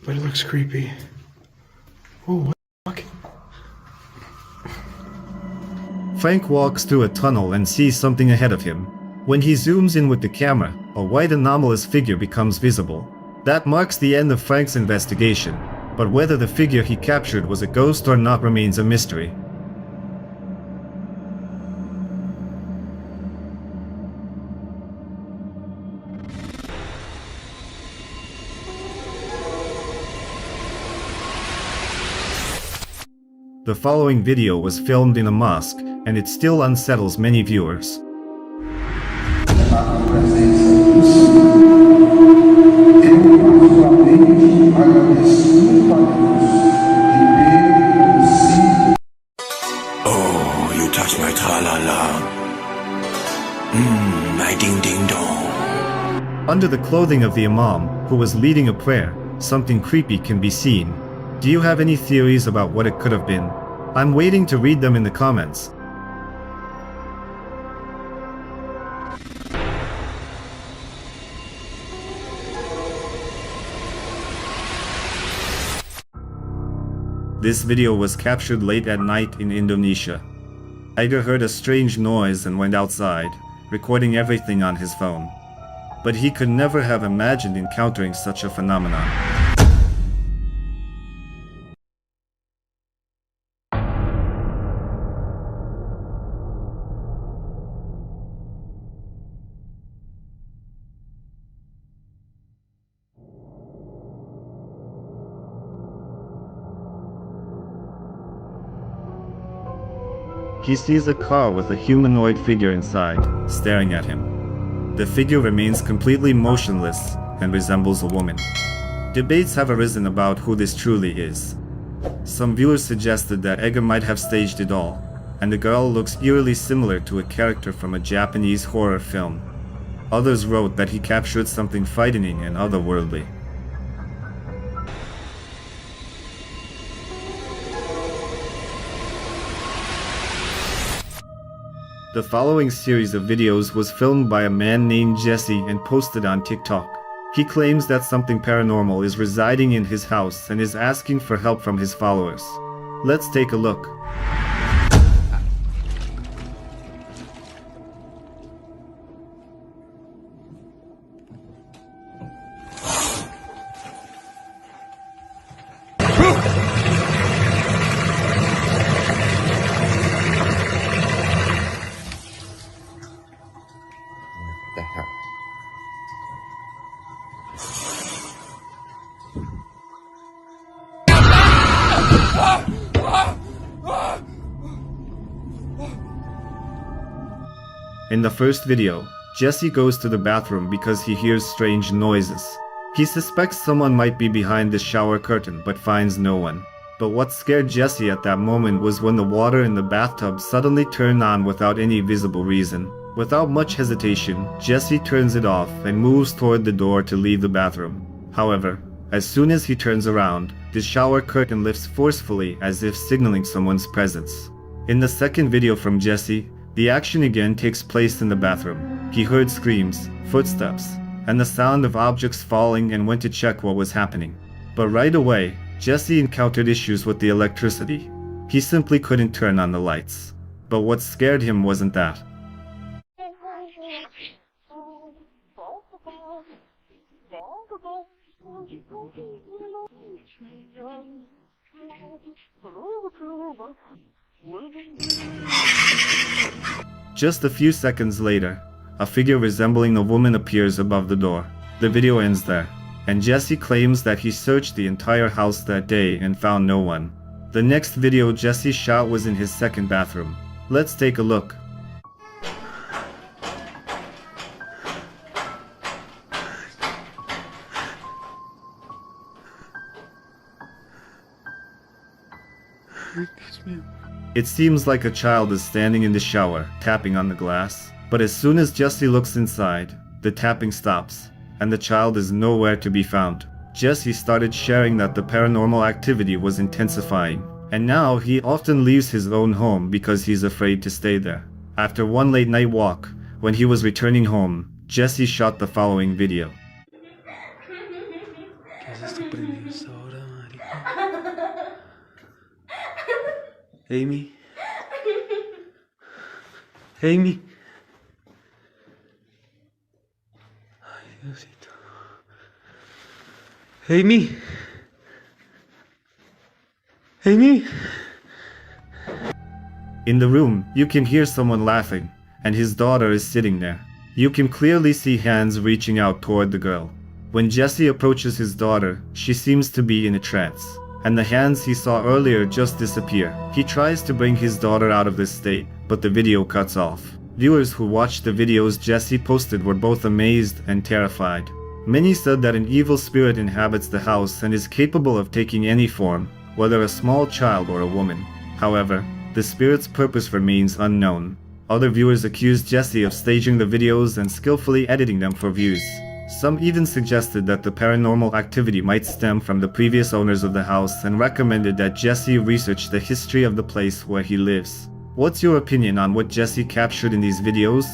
but it looks creepy. Oh, what the fuck? Frank walks through a tunnel and sees something ahead of him. When he zooms in with the camera, a white anomalous figure becomes visible. That marks the end of Frank's investigation, but whether the figure he captured was a ghost or not remains a mystery. The following video was filmed in a mosque, and it still unsettles many viewers. Oh, you touch my tra-la-la. My ding-ding-dong. Under the clothing of the Imam, who was leading a prayer, something creepy can be seen. Do you have any theories about what it could have been? I'm waiting to read them in the comments. This video was captured late at night in Indonesia. Iger heard a strange noise and went outside, recording everything on his phone. But he could never have imagined encountering such a phenomenon. He sees a car with a humanoid figure inside, staring at him. The figure remains completely motionless and resembles a woman. Debates have arisen about who this truly is. Some viewers suggested that Edgar might have staged it all, and the girl looks eerily similar to a character from a Japanese horror film. Others wrote that he captured something frightening and otherworldly. The following series of videos was filmed by a man named Jesse and posted on TikTok. He claims that something paranormal is residing in his house and is asking for help from his followers. Let's take a look. In the first video, Jesse goes to the bathroom because he hears strange noises. He suspects someone might be behind the shower curtain but finds no one. But what scared Jesse at that moment was when the water in the bathtub suddenly turned on without any visible reason. Without much hesitation, Jesse turns it off and moves toward the door to leave the bathroom. However, as soon as he turns around, the shower curtain lifts forcefully as if signaling someone's presence. In the second video from Jesse, the action again takes place in the bathroom. He heard screams, footsteps, and the sound of objects falling and went to check what was happening. But right away, Jesse encountered issues with the electricity. He simply couldn't turn on the lights. But what scared him wasn't that. Just a few seconds later, a figure resembling a woman appears above the door. The video ends there, and Jesse claims that he searched the entire house that day and found no one. The next video Jesse shot was in his second bathroom. Let's take a look. It seems like a child is standing in the shower, tapping on the glass. But as soon as Jesse looks inside, the tapping stops, and the child is nowhere to be found. Jesse started sharing that the paranormal activity was intensifying, and now he often leaves his own home because he's afraid to stay there. After one late night walk, when he was returning home, Jesse shot the following video. Amy. Amy. Ay, Diosito. Amy. Amy. In the room, you can hear someone laughing, and his daughter is sitting there. You can clearly see hands reaching out toward the girl. When Jesse approaches his daughter, she seems to be in a trance, and the hands he saw earlier just disappear. He tries to bring his daughter out of this state, but the video cuts off. Viewers who watched the videos Jesse posted were both amazed and terrified. Many said that an evil spirit inhabits the house and is capable of taking any form, whether a small child or a woman. However, the spirit's purpose remains unknown. Other viewers accused Jesse of staging the videos and skillfully editing them for views. Some even suggested that the paranormal activity might stem from the previous owners of the house and recommended that Jesse research the history of the place where he lives. What's your opinion on what Jesse captured in these videos?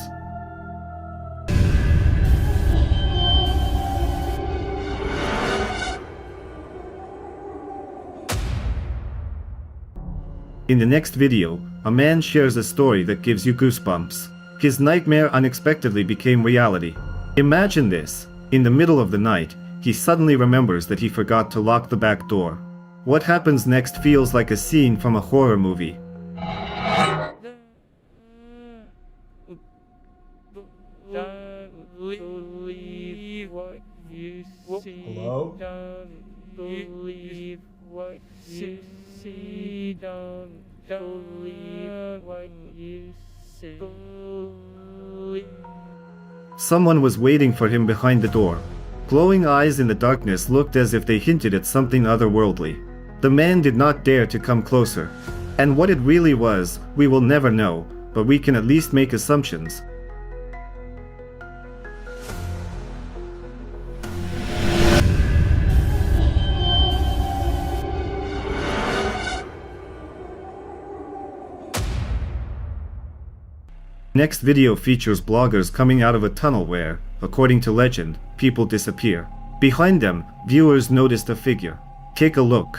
In the next video, a man shares a story that gives you goosebumps. His nightmare unexpectedly became reality. Imagine this. In the middle of the night, he suddenly remembers that he forgot to lock the back door. What happens next feels like a scene from a horror movie. Hello? Believe what you see, don't believe what you see. Someone was waiting for him behind the door. Glowing eyes in the darkness looked as if they hinted at something otherworldly. The man did not dare to come closer. And what it really was, we will never know, but we can at least make assumptions. Next video features bloggers coming out of a tunnel where, according to legend, people disappear. Behind them, viewers noticed a figure. Take a look.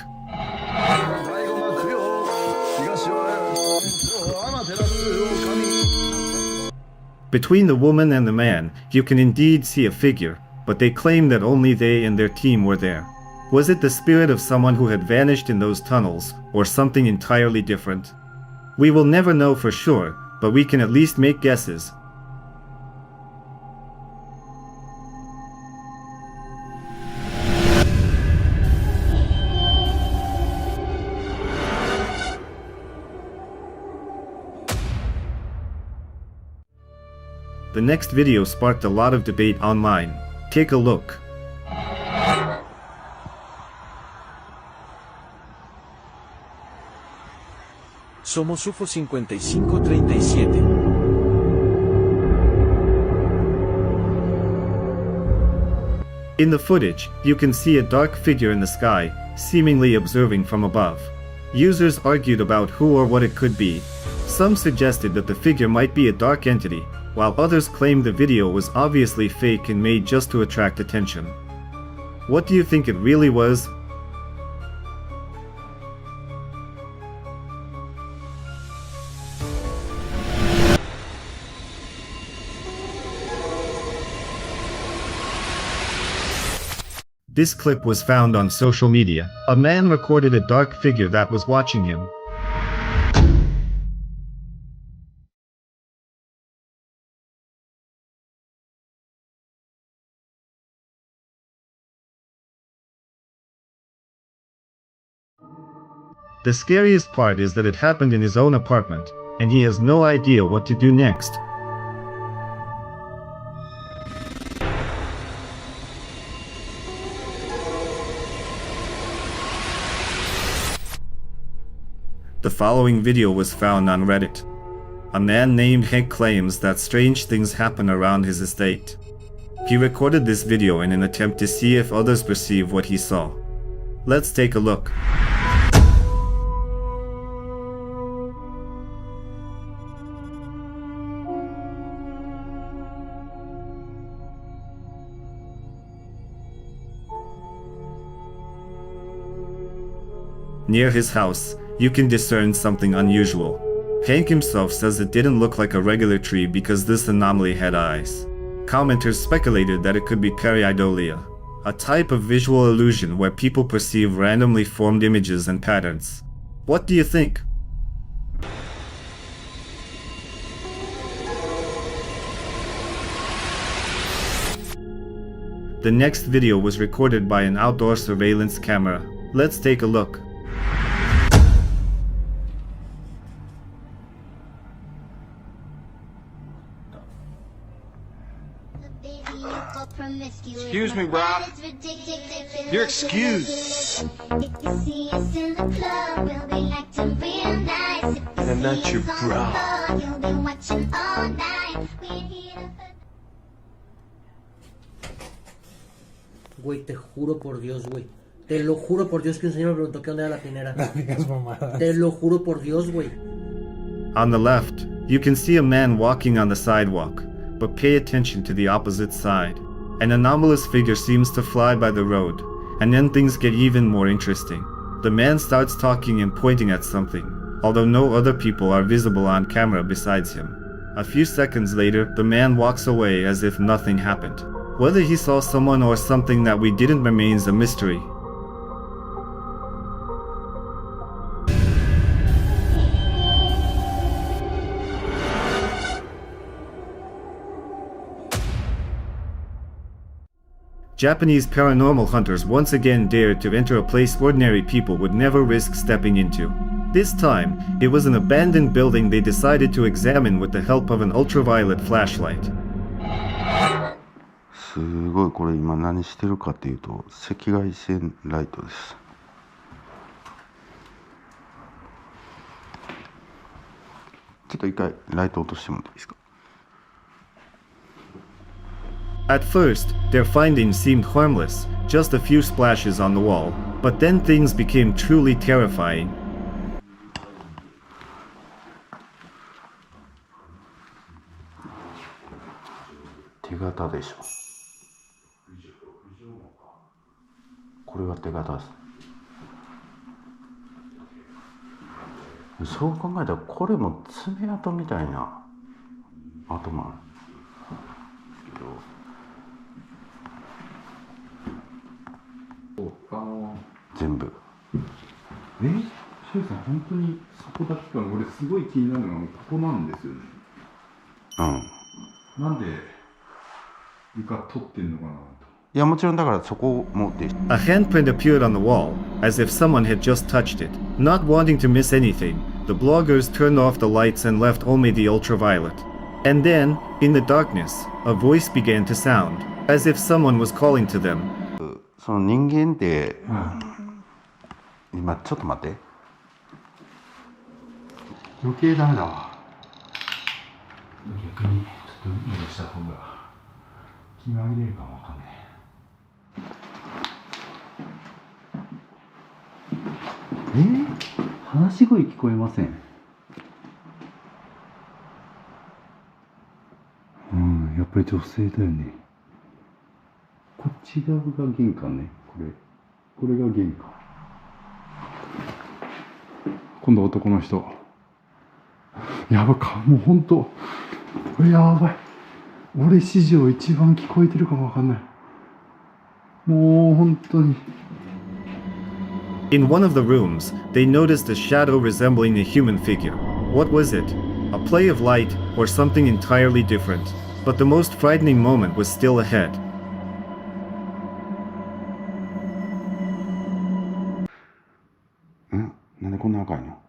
Between the woman and the man, you can indeed see a figure, but they claim that only they and their team were there. Was it the spirit of someone who had vanished in those tunnels, or something entirely different? We will never know for sure, but we can at least make guesses. The next video sparked a lot of debate online. Take a look. Somos UFO 5537. In the footage, you can see a dark figure in the sky, seemingly observing from above. Users argued about who or what it could be. Some suggested that the figure might be a dark entity, while others claimed the video was obviously fake and made just to attract attention. What do you think it really was? This clip was found on social media. A man recorded a dark figure that was watching him. The scariest part is that it happened in his own apartment, and he has no idea what to do next. The following video was found on Reddit. A man named Hank claims that strange things happen around his estate. He recorded this video in an attempt to see if others perceive what he saw. Let's take a look. Near his house, you can discern something unusual. Hank himself says it didn't look like a regular tree because this anomaly had eyes. Commenters speculated that it could be pareidolia, a type of visual illusion where people perceive randomly formed images and patterns. What do you think? The next video was recorded by an outdoor surveillance camera. Let's take a look. Excuse me, brah. You're excused. And that's your bra. Güey, te juro por Dios, güey. Te lo juro por Dios que un señor me preguntó qué onda era la pinera. No digas mamadas. Te lo juro por Dios, güey. On the left, you can see a man walking on the sidewalk, but pay attention to the opposite side. An anomalous figure seems to fly by the road, and then things get even more interesting. The man starts talking and pointing at something, although no other people are visible on camera besides him. A few seconds later, the man walks away as if nothing happened. Whether he saw someone or something that we didn't remains a mystery. Japanese paranormal hunters once again dared to enter a place ordinary people would never risk stepping into. This time, it was an abandoned building they decided to examine with the help of an ultraviolet flashlight. すごいこれ今何してるかっていうと赤外線ライトです。ちょっと一回ライト落としてもらっていいですか。 At first, their findings seemed harmless, just a few splashes on the wall, but then things became truly terrifying. 手形でしょ。これが手形です。そう考えたらこれも爪痕みたいな跡もある。全部。シュウさん本当にそこだけかな。俺すごい気になるのがここなんですよね。なんで床取ってんのかなと。いやもちろんだからそこもで。A handprint appeared on the wall, as if someone had just touched it. Not wanting to miss anything, the bloggers turned off the lights and left only the ultraviolet. And then, in the darkness, a voice began to sound, as if someone was calling to them. その人間って、今ちょっと待って。余計ダメだわ。逆にちょっと無理した方が気が上げれるかもわかんない。話し声聞こえません。やっぱり女性だよね。こっち側が玄関ね。これが玄関。今度男の人。やばか、もう本当。これやばい。俺史上一番聞こえてるかもわかんない。もう本当に。In one of the rooms, they noticed a shadow resembling a human figure. What was it? A play of light or something entirely different? But the most frightening moment was still ahead. なんでこんな赤いの？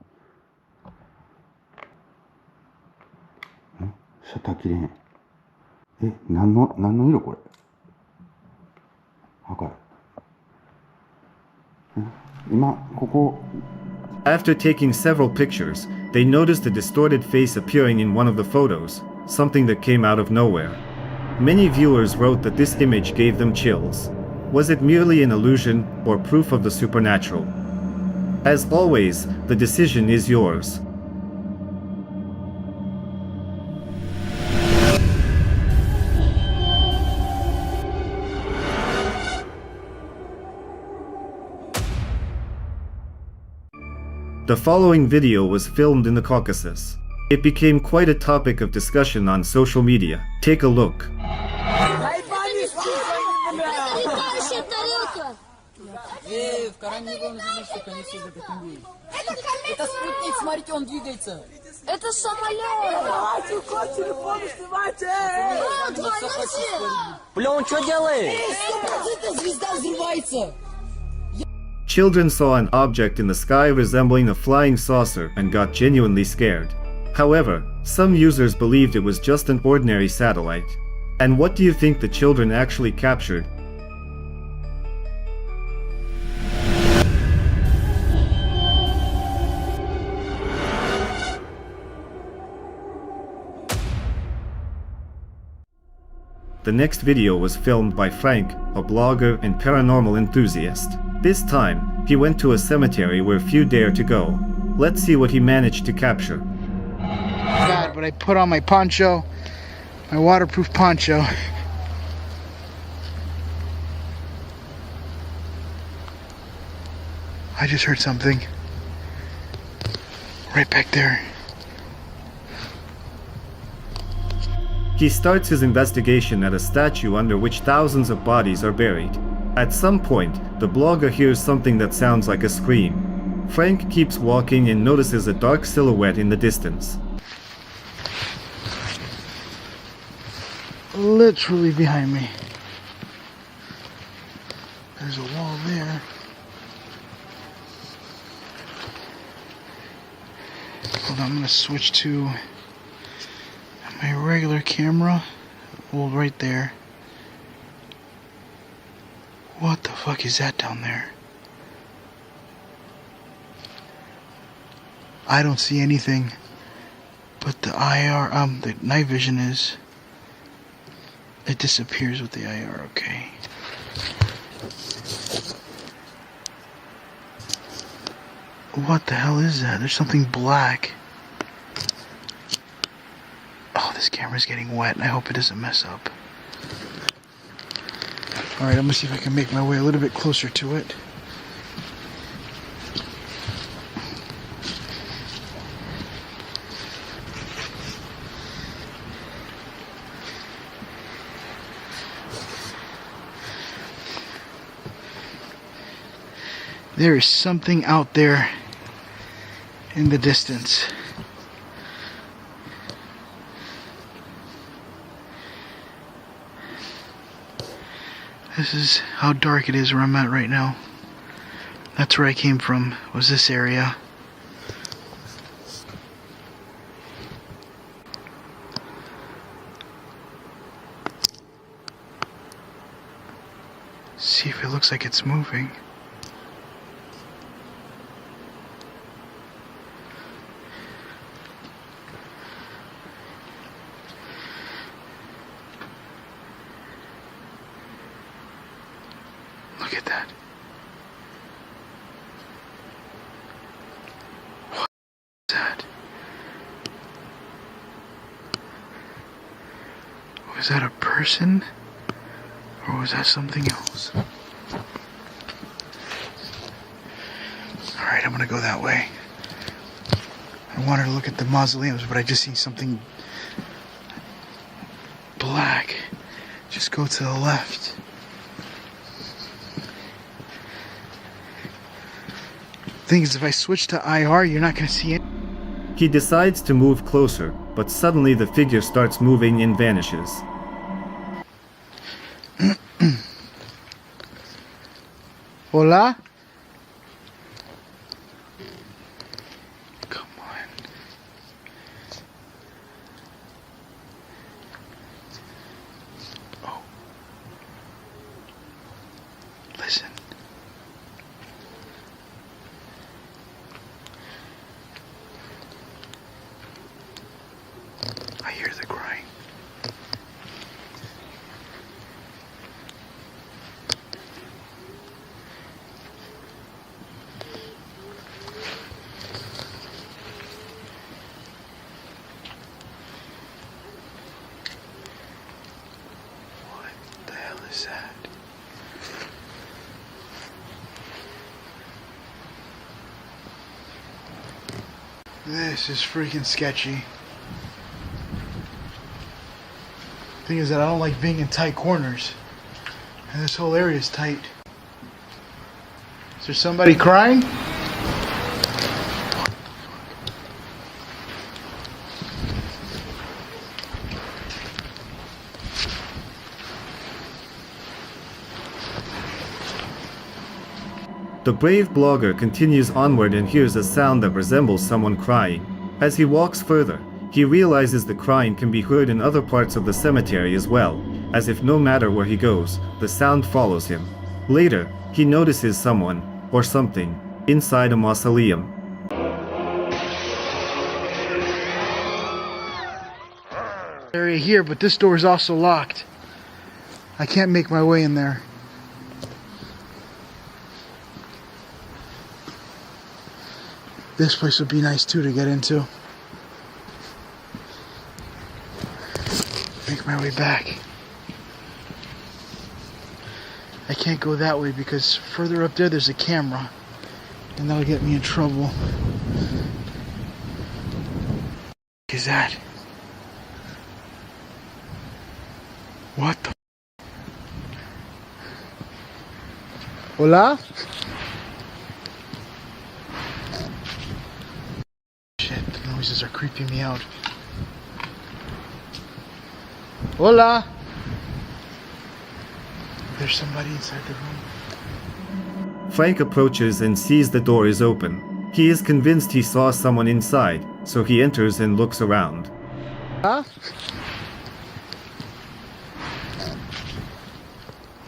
シャッター切れへん。何の色これ？赤い。今ここ。After taking several pictures, they noticed a distorted face appearing in one of the photos, something that came out of nowhere. Many viewers wrote that this image gave them chills. Was it merely an illusion or proof of the supernatural? As always, the decision is yours. The following video was filmed in the Caucasus. It became quite a topic of discussion on social media. Take a look. Это спутник, смотрите, он двигается. Это самолет. Давайте, телефон снимайте. Вот, воняйте. Бля, он что делает? 100% звезда взрывается. Children saw an object in the sky resembling a flying saucer and got genuinely scared. However, some users believed it was just an ordinary satellite. And what do you think the children actually captured? The next video was filmed by Frank, a blogger and paranormal enthusiast. This time, he went to a cemetery where few dare to go. Let's see what he managed to capture. God, but I put on my poncho, my waterproof poncho. I just heard something. Right back there. He starts his investigation at a statue under which thousands of bodies are buried. At some point, the blogger hears something that sounds like a scream. Frank keeps walking and notices a dark silhouette in the distance. Literally behind me. There's a wall there. Hold on, I'm gonna switch to my regular camera. Well, right there. What the fuck is that down there? I don't see anything, but the the night vision is. It disappears with the IR, okay. What the hell is that? There's something black. Oh, this camera's getting wet, and I hope it doesn't mess up. Alright, I'm gonna see if I can make my way a little bit closer to it. There is something out there in the distance. This is how dark it is where I'm at right now. That's where I came from, was this area. See if it looks like it's moving. Look at that. What is that? Was that a person? Or was that something else? Alright, I'm gonna go that way. I wanted to look at the mausoleums, but I just see something black. Just go to the left. Thing is, if I switch to IR, you're not gonna see it. He decides to move closer, but suddenly the figure starts moving and vanishes. Hola? Come on. Oh. Listen. I hear the crying. What the hell is that? This is freaking sketchy. Thing is that I don't like being in tight corners. And this whole area is tight. Is there somebody crying? The brave blogger continues onward and hears a sound that resembles someone crying. As he walks further, he realizes the crying can be heard in other parts of the cemetery as well, as if no matter where he goes, the sound follows him. Later, he notices someone, or something, inside a mausoleum. Area here, but this door is also locked. I can't make my way in there. This place would be nice too to get into. Make my way back. I can't go that way because further up there's a camera. And that'll get me in trouble. What is that? What the? Hola? Shit, the noises are creeping me out. Hola? There's somebody inside the room. Frank approaches and sees the door is open. He is convinced he saw someone inside, so he enters and looks around. Huh?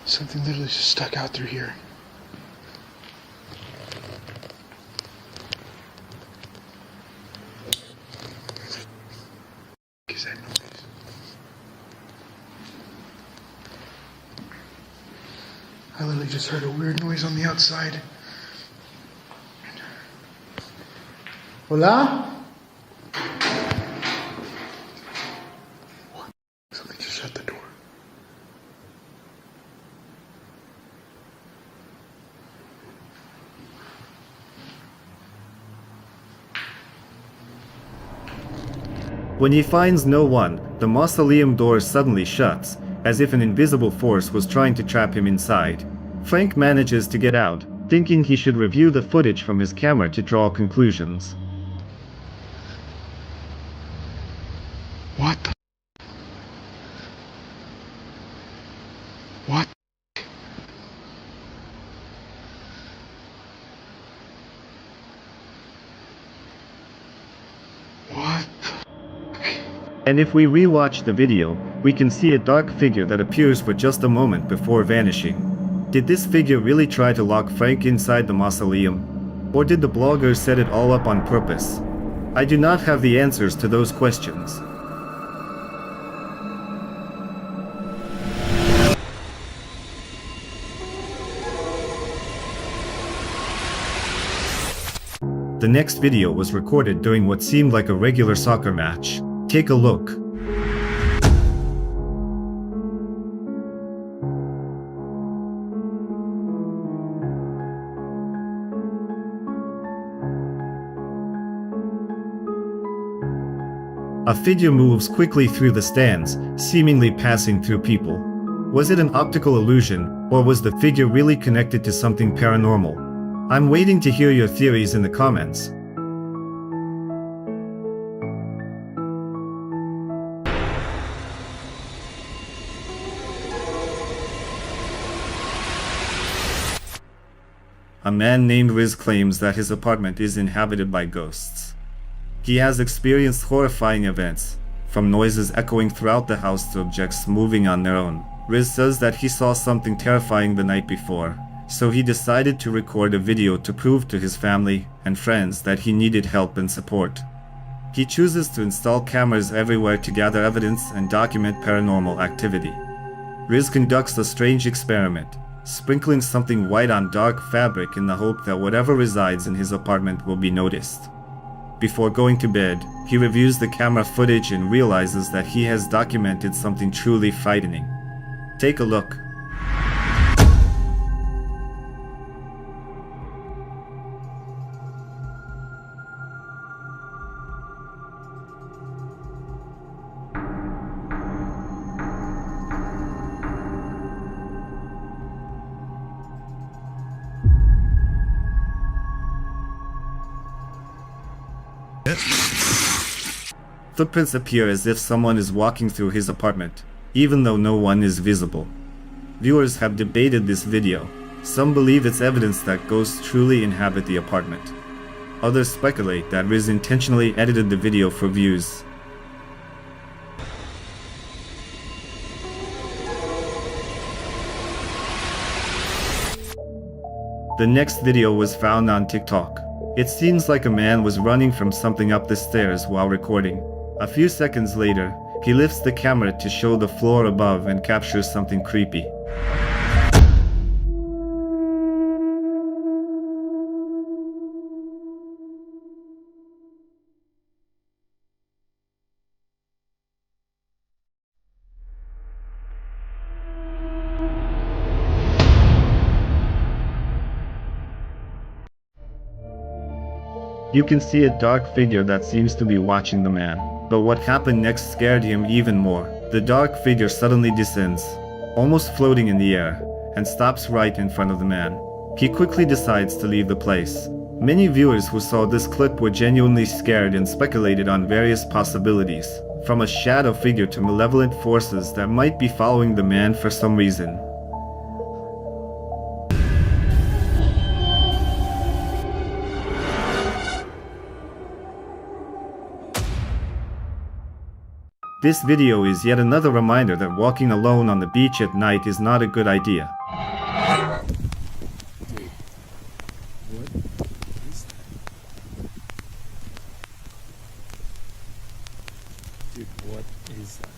Something literally just stuck out through here. What is that noise? I literally just heard a weird noise on the outside. Hola? What? Something just shut the door. When he finds no one, the mausoleum door suddenly shuts, as if an invisible force was trying to trap him inside. Frank manages to get out, thinking he should review the footage from his camera to draw conclusions. What the? What? What? And if we rewatch the video, we can see a dark figure that appears for just a moment before vanishing. Did this figure really try to lock Frank inside the mausoleum? Or did the blogger set it all up on purpose? I do not have the answers to those questions. The next video was recorded during what seemed like a regular soccer match. Take a look. A figure moves quickly through the stands, seemingly passing through people. Was it an optical illusion, or was the figure really connected to something paranormal? I'm waiting to hear your theories in the comments. A man named Riz claims that his apartment is inhabited by ghosts. He has experienced horrifying events, from noises echoing throughout the house to objects moving on their own. Riz says that he saw something terrifying the night before, so he decided to record a video to prove to his family and friends that he needed help and support. He chooses to install cameras everywhere to gather evidence and document paranormal activity. Riz conducts a strange experiment, sprinkling something white on dark fabric in the hope that whatever resides in his apartment will be noticed. Before going to bed, he reviews the camera footage and realizes that he has documented something truly frightening. Take a look. Footprints appear as if someone is walking through his apartment, even though no one is visible. Viewers have debated this video. Some believe it's evidence that ghosts truly inhabit the apartment. Others speculate that Riz intentionally edited the video for views. The next video was found on TikTok. It seems like a man was running from something up the stairs while recording. A few seconds later, he lifts the camera to show the floor above and captures something creepy. You can see a dark figure that seems to be watching the man. But what happened next scared him even more. The dark figure suddenly descends, almost floating in the air, and stops right in front of the man. He quickly decides to leave the place. Many viewers who saw this clip were genuinely scared and speculated on various possibilities, from a shadow figure to malevolent forces that might be following the man for some reason. This video is yet another reminder that walking alone on the beach at night is not a good idea. Dude, what is that?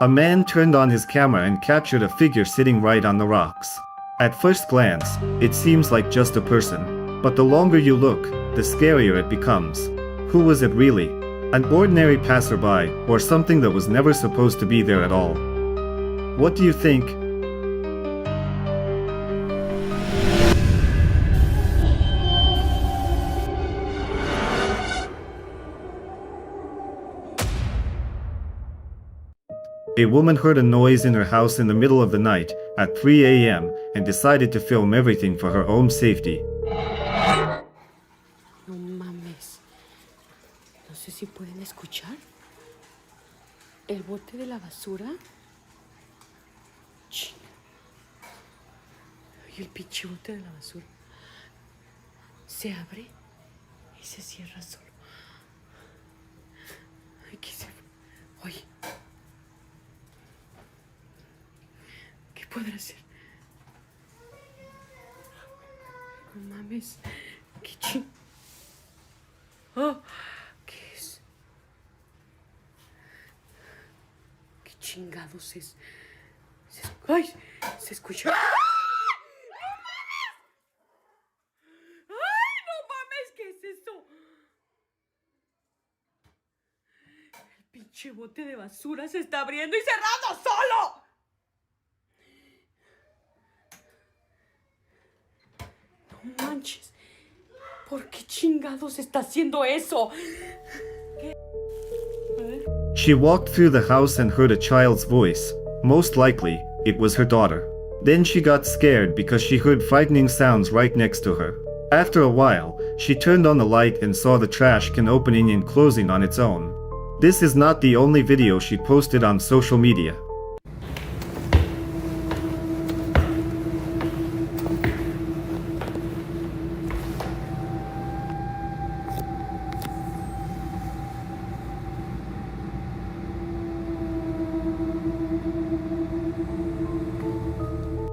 A man turned on his camera and captured a figure sitting right on the rocks. At first glance, it seems like just a person, but the longer you look, the scarier it becomes. Who was it really? An ordinary passerby, or something that was never supposed to be there at all? What do you think? A woman heard a noise in her house in the middle of the night, at 3 a.m., and decided to film everything for her own safety. No mames. No sé si pueden escuchar. El bote de la basura. Chinga. Y el pinche bote de la basura se abre y se cierra solo. Ay, ¿qué se fue? Oye. podrá ser? No mames. ¿Qué ching... Oh, ¿qué es? ¿Qué chingados es? ¡Ay! Se escucha. ¡Ay, no mames! ¿Qué es esto? El pinche bote de basura se está abriendo y cerrando solo. No manches. ¿Por qué chingados está haciendo eso? ¿Qué? A ver. She walked through the house and heard a child's voice. Most likely, it was her daughter. Then she got scared because she heard frightening sounds right next to her. After a while, she turned on the light and saw the trash can opening and closing on its own. This is not the only video she posted on social media.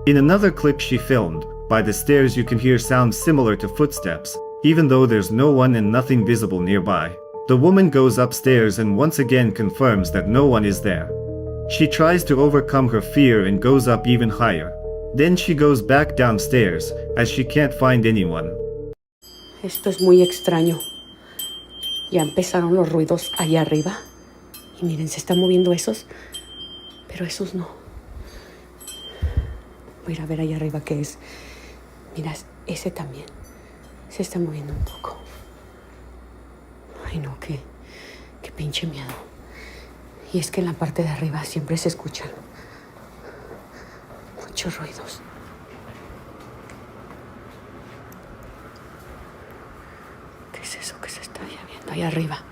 In another clip she filmed, by the stairs you can hear sounds similar to footsteps, even though there's no one and nothing visible nearby. The woman goes upstairs and once again confirms that no one is there. She tries to overcome her fear and goes up even higher. Then she goes back downstairs, as she can't find anyone. Esto es muy extraño. Ya empezaron los ruidos allá arriba. Y miren, se están moviendo esos, pero esos no. Voy a ir a ver allá arriba qué es. Mira, ese también se está moviendo un poco. Ay no, qué pinche miedo. Y es que en la parte de arriba siempre se escuchan muchos ruidos. ¿Qué es eso que se está viendo allá arriba?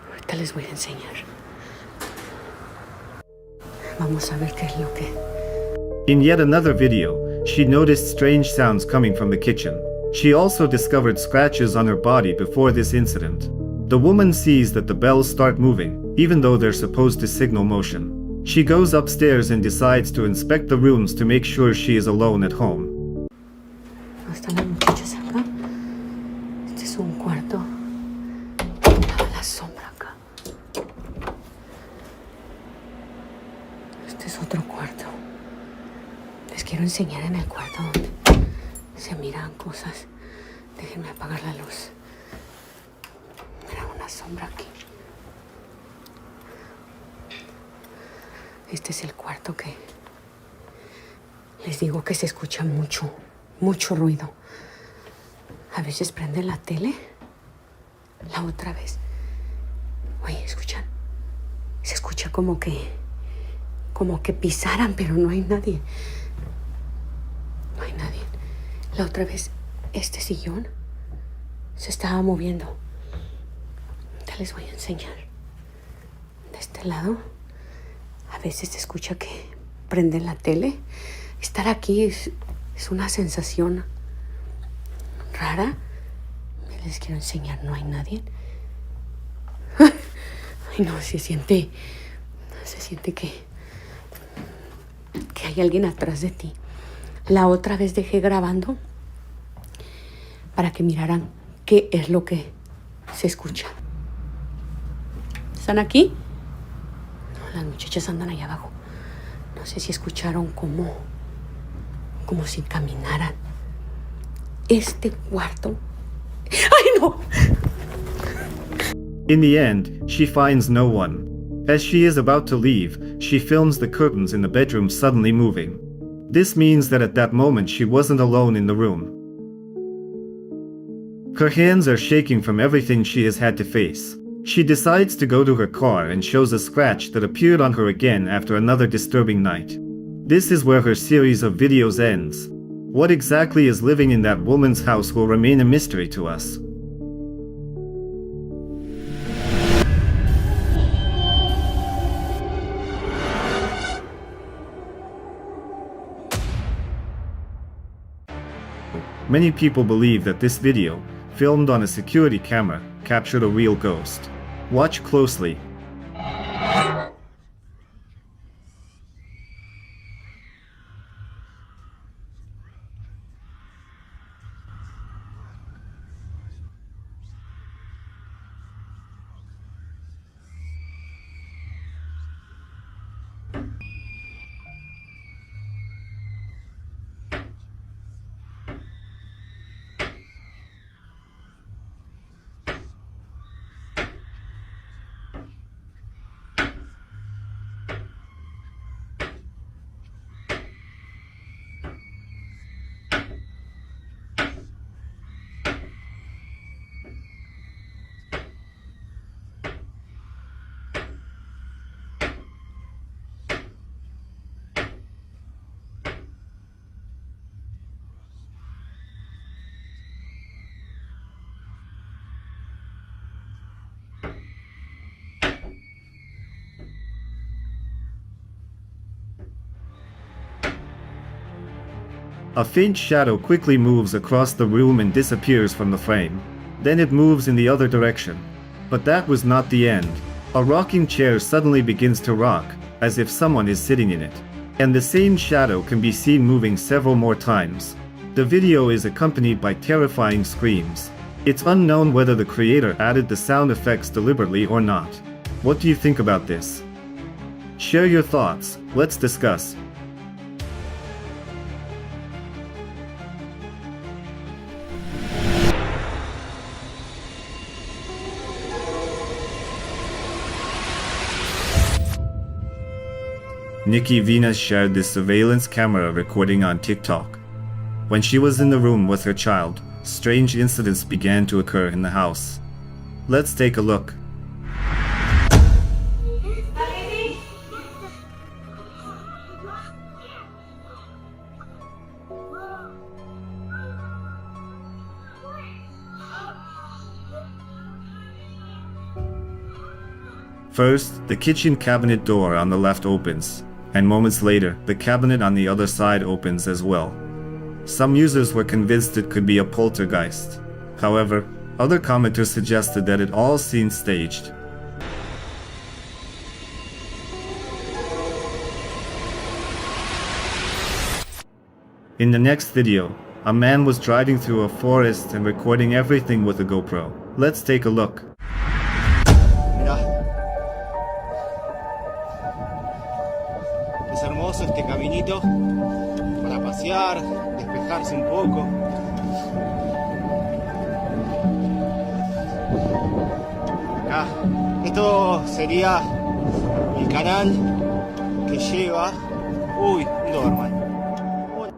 Ahorita les voy a enseñar. Vamos a ver qué es lo que... In yet another video, she noticed strange sounds coming from the kitchen. She also discovered scratches on her body before this incident. The woman sees that the bells start moving, even though they're supposed to signal motion. She goes upstairs and decides to inspect the rooms to make sure she is alone at home. ¿Están las muchachas acá? Este es un cuarto. La sombra acá. Este es otro cuarto. Les quiero enseñar en el cuarto donde se miran cosas. Déjenme apagar la luz. Mira una sombra aquí. Este es el cuarto que les digo que se escucha mucho ruido. A veces prenden la tele. La otra vez. Oye, ¿escuchan? Se escucha como que pisaran, pero no hay nadie. No hay nadie. La otra vez, este sillón se estaba moviendo. Ya les voy a enseñar. De este lado, a veces se escucha que prenden la tele. Estar aquí es una sensación rara. Les quiero enseñar, no hay nadie. Ay, no, se siente que hay alguien atrás de ti. La otra vez dejé grabando para que miraran qué es lo que se escucha. ¿Están aquí? No, las muchachas andan allá abajo. No sé si escucharon como si caminaran. Este cuarto... ¡Ay, no! In the end, she finds no one. As she is about to leave, she films the curtains in the bedroom suddenly moving. This means that at that moment she wasn't alone in the room. Her hands are shaking from everything she has had to face. She decides to go to her car and shows a scratch that appeared on her again after another disturbing night. This is where her series of videos ends. What exactly is living in that woman's house will remain a mystery to us. Many people believe that this video, filmed on a security camera, captured a real ghost. Watch closely. A faint shadow quickly moves across the room and disappears from the frame. Then it moves in the other direction. But that was not the end. A rocking chair suddenly begins to rock, as if someone is sitting in it. And the same shadow can be seen moving several more times. The video is accompanied by terrifying screams. It's unknown whether the creator added the sound effects deliberately or not. What do you think about this? Share your thoughts, let's discuss. Nikki Venus shared this surveillance camera recording on TikTok. When she was in the room with her child, strange incidents began to occur in the house. Let's take a look. First, the kitchen cabinet door on the left opens, and moments later, the cabinet on the other side opens as well. Some users were convinced it could be a poltergeist. However, other commenters suggested that it all seemed staged. In the next video, a man was driving through a forest and recording everything with a GoPro. Let's take a look. Es hermoso este caminito para pasear, despejarse un poco. Acá, esto sería el canal que lleva... Uy, un Doberman.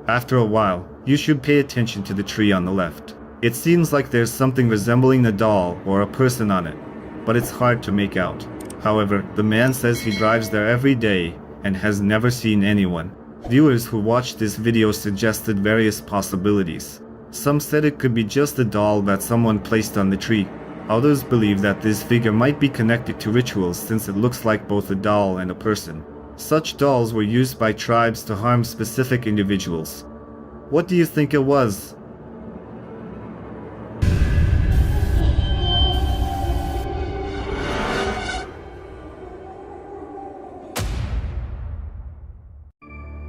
After a while, you should pay attention to the tree on the left. It seems like there's something resembling a doll or a person on it, but it's hard to make out. However, the man says he drives there every day and has never seen anyone. Viewers who watched this video suggested various possibilities. Some said it could be just a doll that someone placed on the tree. Others believe that this figure might be connected to rituals since it looks like both a doll and a person. Such dolls were used by tribes to harm specific individuals. What do you think it was?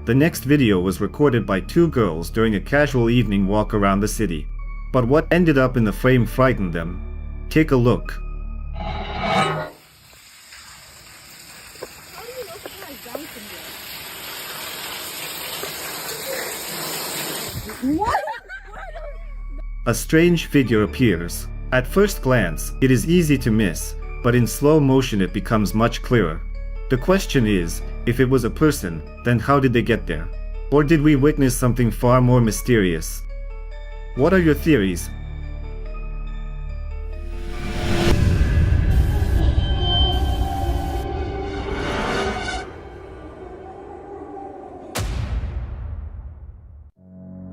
The next video was recorded by two girls during a casual evening walk around the city. But what ended up in the frame frightened them. Take a look. A strange figure appears. At first glance, it is easy to miss, but in slow motion it becomes much clearer. The question is, if it was a person, then how did they get there? Or did we witness something far more mysterious? What are your theories?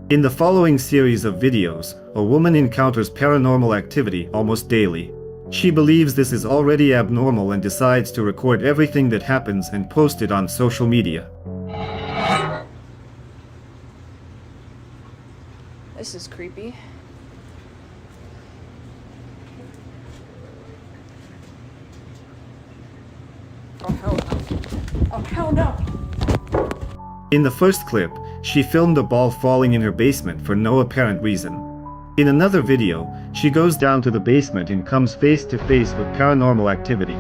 In the following series of videos, a woman encounters paranormal activity almost daily. She believes this is already abnormal and decides to record everything that happens and post it on social media. This is creepy. Oh hell no. Oh hell no! In the first clip, she filmed a ball falling in her basement for no apparent reason. In another video, she goes down to the basement and comes face to face with paranormal activity.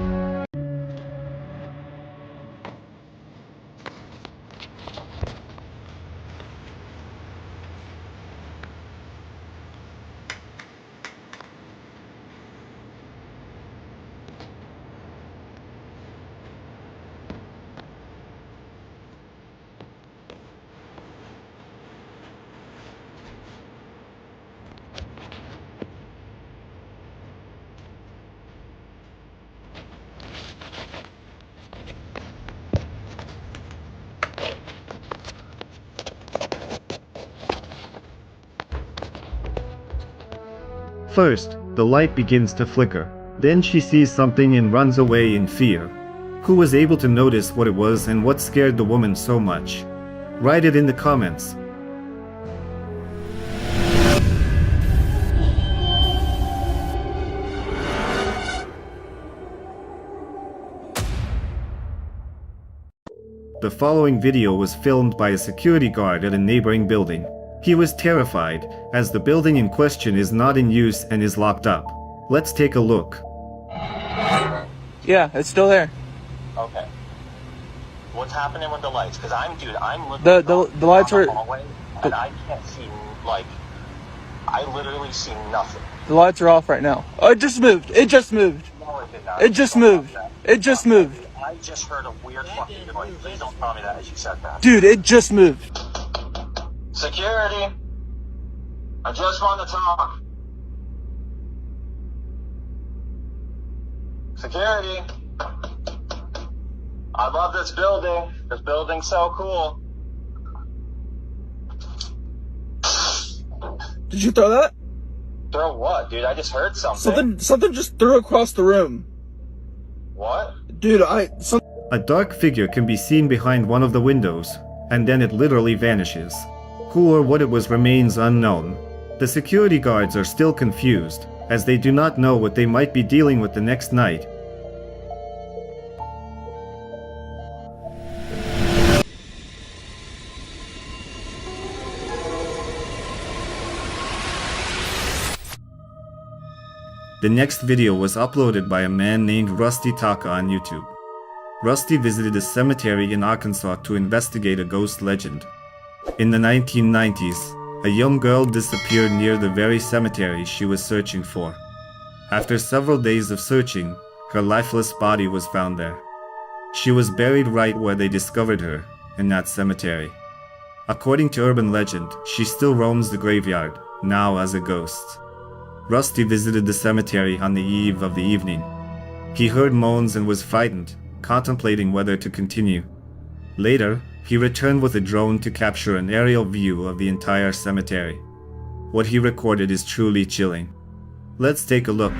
First, the light begins to flicker. Then she sees something and runs away in fear. Who was able to notice what it was and what scared the woman so much? Write it in the comments. The following video was filmed by a security guard at a neighboring building. He was terrified, as the building in question is not in use and is locked up. Let's take a look. Yeah, it's still there. Okay. What's happening with the lights? Because I'm looking The lights are. hallway, and I can't see, I literally see nothing. The lights are off right now. Oh, it just moved. It just moved. No, it did not. It just moved. It just moved. I just heard a weird fucking noise. Please don't tell me that as you said that. Dude, it just moved. Security. I just want to talk. Security. I love this building. This building's so cool. Did you throw that? Throw what, dude? I just heard something. Something just threw across the room. What? Dude, A dark figure can be seen behind one of the windows, and then it literally vanishes. Who or what it was remains unknown. The security guards are still confused, as they do not know what they might be dealing with the next night. The next video was uploaded by a man named Rusty Taka on YouTube. Rusty visited a cemetery in Arkansas to investigate a ghost legend. In the 1990s, a young girl disappeared near the very cemetery she was searching for. After several days of searching, her lifeless body was found there. She was buried right where they discovered her, in that cemetery. According to urban legend, she still roams the graveyard, now as a ghost. Rusty visited the cemetery on the eve of the evening. He heard moans and was frightened, contemplating whether to continue. Later, he returned with a drone to capture an aerial view of the entire cemetery. What he recorded is truly chilling. Let's take a look.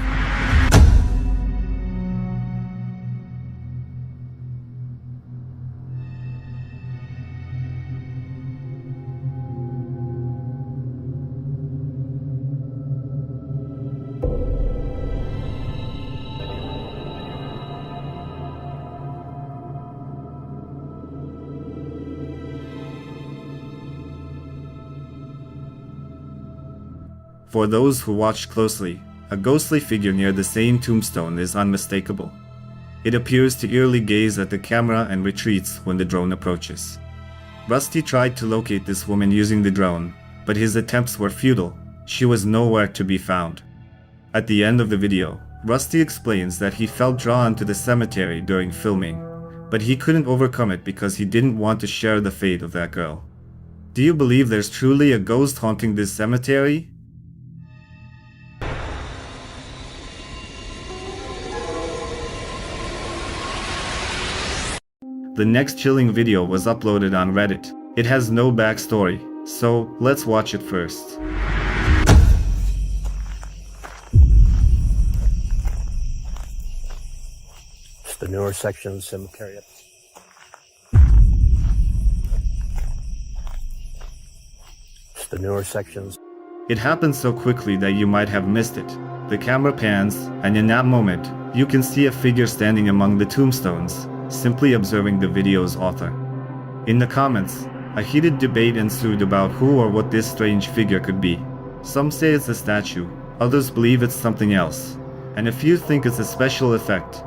For those who watched closely, a ghostly figure near the same tombstone is unmistakable. It appears to eerily gaze at the camera and retreats when the drone approaches. Rusty tried to locate this woman using the drone, but his attempts were futile. She was nowhere to be found. At the end of the video, Rusty explains that he felt drawn to the cemetery during filming, but he couldn't overcome it because he didn't want to share the fate of that girl. Do you believe there's truly a ghost haunting this cemetery? The next chilling video was uploaded on Reddit. It has no backstory, so let's watch it first. It's the newer section of the cemetery. It's the newer sections. It happened so quickly that you might have missed it. The camera pans, and in that moment, you can see a figure standing among the tombstones, simply observing the video's author. In the comments, a heated debate ensued about who or what this strange figure could be. Some say it's a statue, others believe it's something else, and a few think it's a special effect.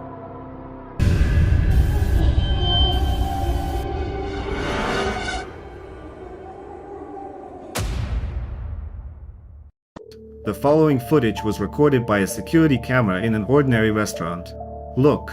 The following footage was recorded by a security camera in an ordinary restaurant. Look.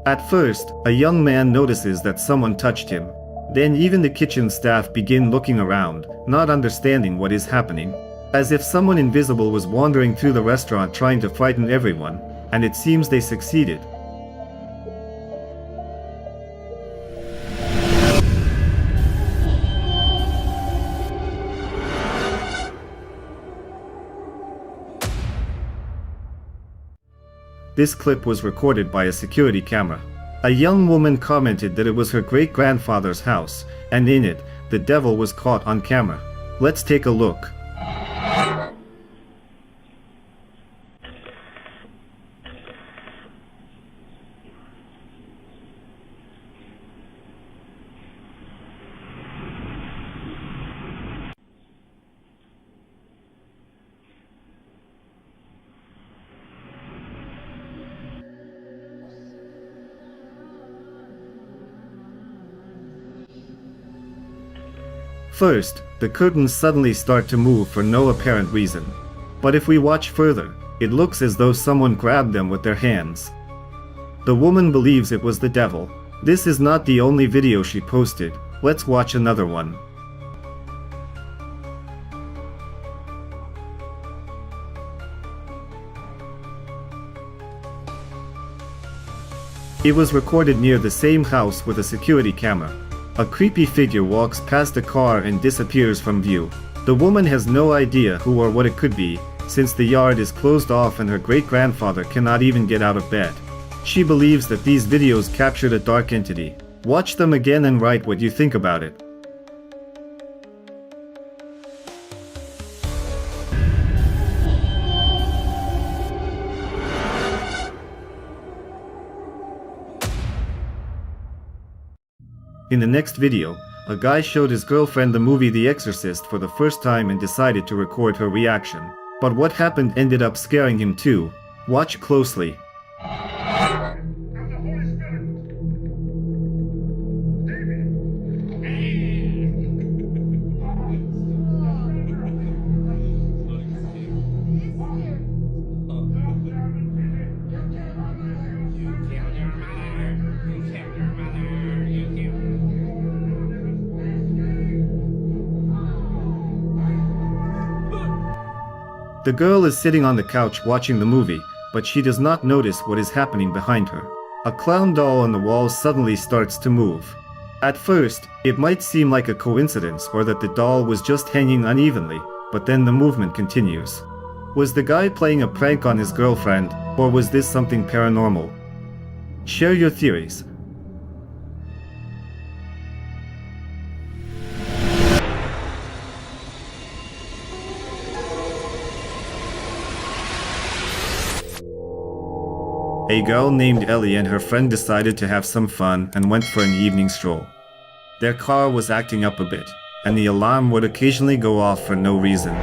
At first, a young man notices that someone touched him. Then even the kitchen staff begin looking around, not understanding what is happening. As if someone invisible was wandering through the restaurant trying to frighten everyone, and it seems they succeeded. This clip was recorded by a security camera. A young woman commented that it was her great-grandfather's house, and in it, the devil was caught on camera. Let's take a look. First, the curtains suddenly start to move for no apparent reason. But if we watch further, it looks as though someone grabbed them with their hands. The woman believes it was the devil. This is not the only video she posted. Let's watch another one. It was recorded near the same house with a security camera. A creepy figure walks past the car and disappears from view. The woman has no idea who or what it could be, since the yard is closed off and her great-grandfather cannot even get out of bed. She believes that these videos captured a dark entity. Watch them again and write what you think about it. In the next video, a guy showed his girlfriend the movie The Exorcist for the first time and decided to record her reaction. But what happened ended up scaring him too. Watch closely. The girl is sitting on the couch watching the movie, but she does not notice what is happening behind her. A clown doll on the wall suddenly starts to move. At first, it might seem like a coincidence or that the doll was just hanging unevenly, but then the movement continues. Was the guy playing a prank on his girlfriend, or was this something paranormal? Share your theories. A girl named Ellie and her friend decided to have some fun and went for an evening stroll. Their car was acting up a bit, and the alarm would occasionally go off for no reason.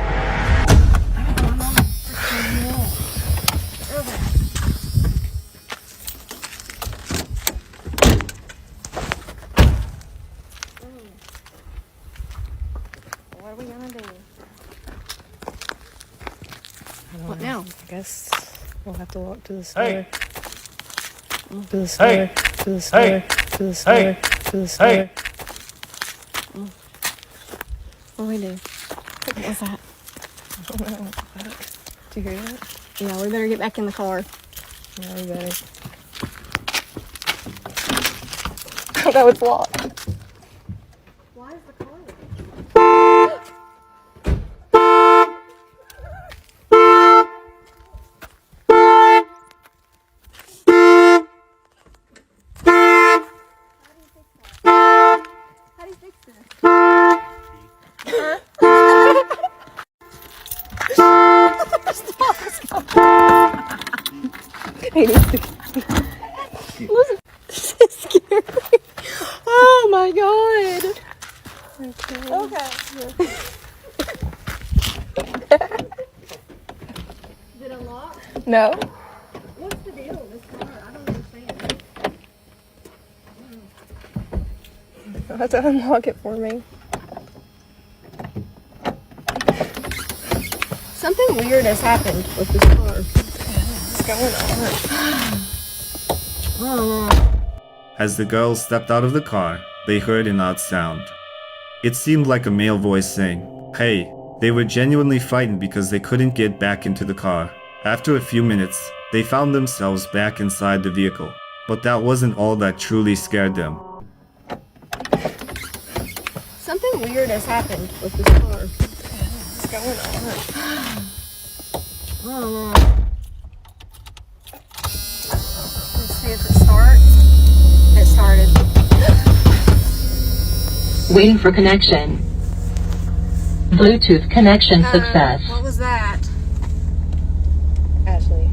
What are we gonna do? What now? I guess we'll have to walk to the store. Hey. To the store. Hey. To the store. Hey. To the store. Hey. To the store. Hey. What do we do? What was that? I don't know. Did you hear that? Yeah, we better get back in the car. Yeah, we better. Oh, that was locked. Why is the car locked? Listen, this is scary. Oh my god. Okay. Is it unlocked? No. What's the deal with this car? I don't understand. You'll have to unlock it for me. Something weird has happened with this car. What's going on? As the girls stepped out of the car, they heard an odd sound. It seemed like a male voice saying, "Hey." They were genuinely frightened because they couldn't get back into the car. After a few minutes, they found themselves back inside the vehicle. But that wasn't all that truly scared them. Something weird has happened with this car. What's going on? See if it starts. It started. Waiting for connection. Bluetooth connection success. What was that? Ashley,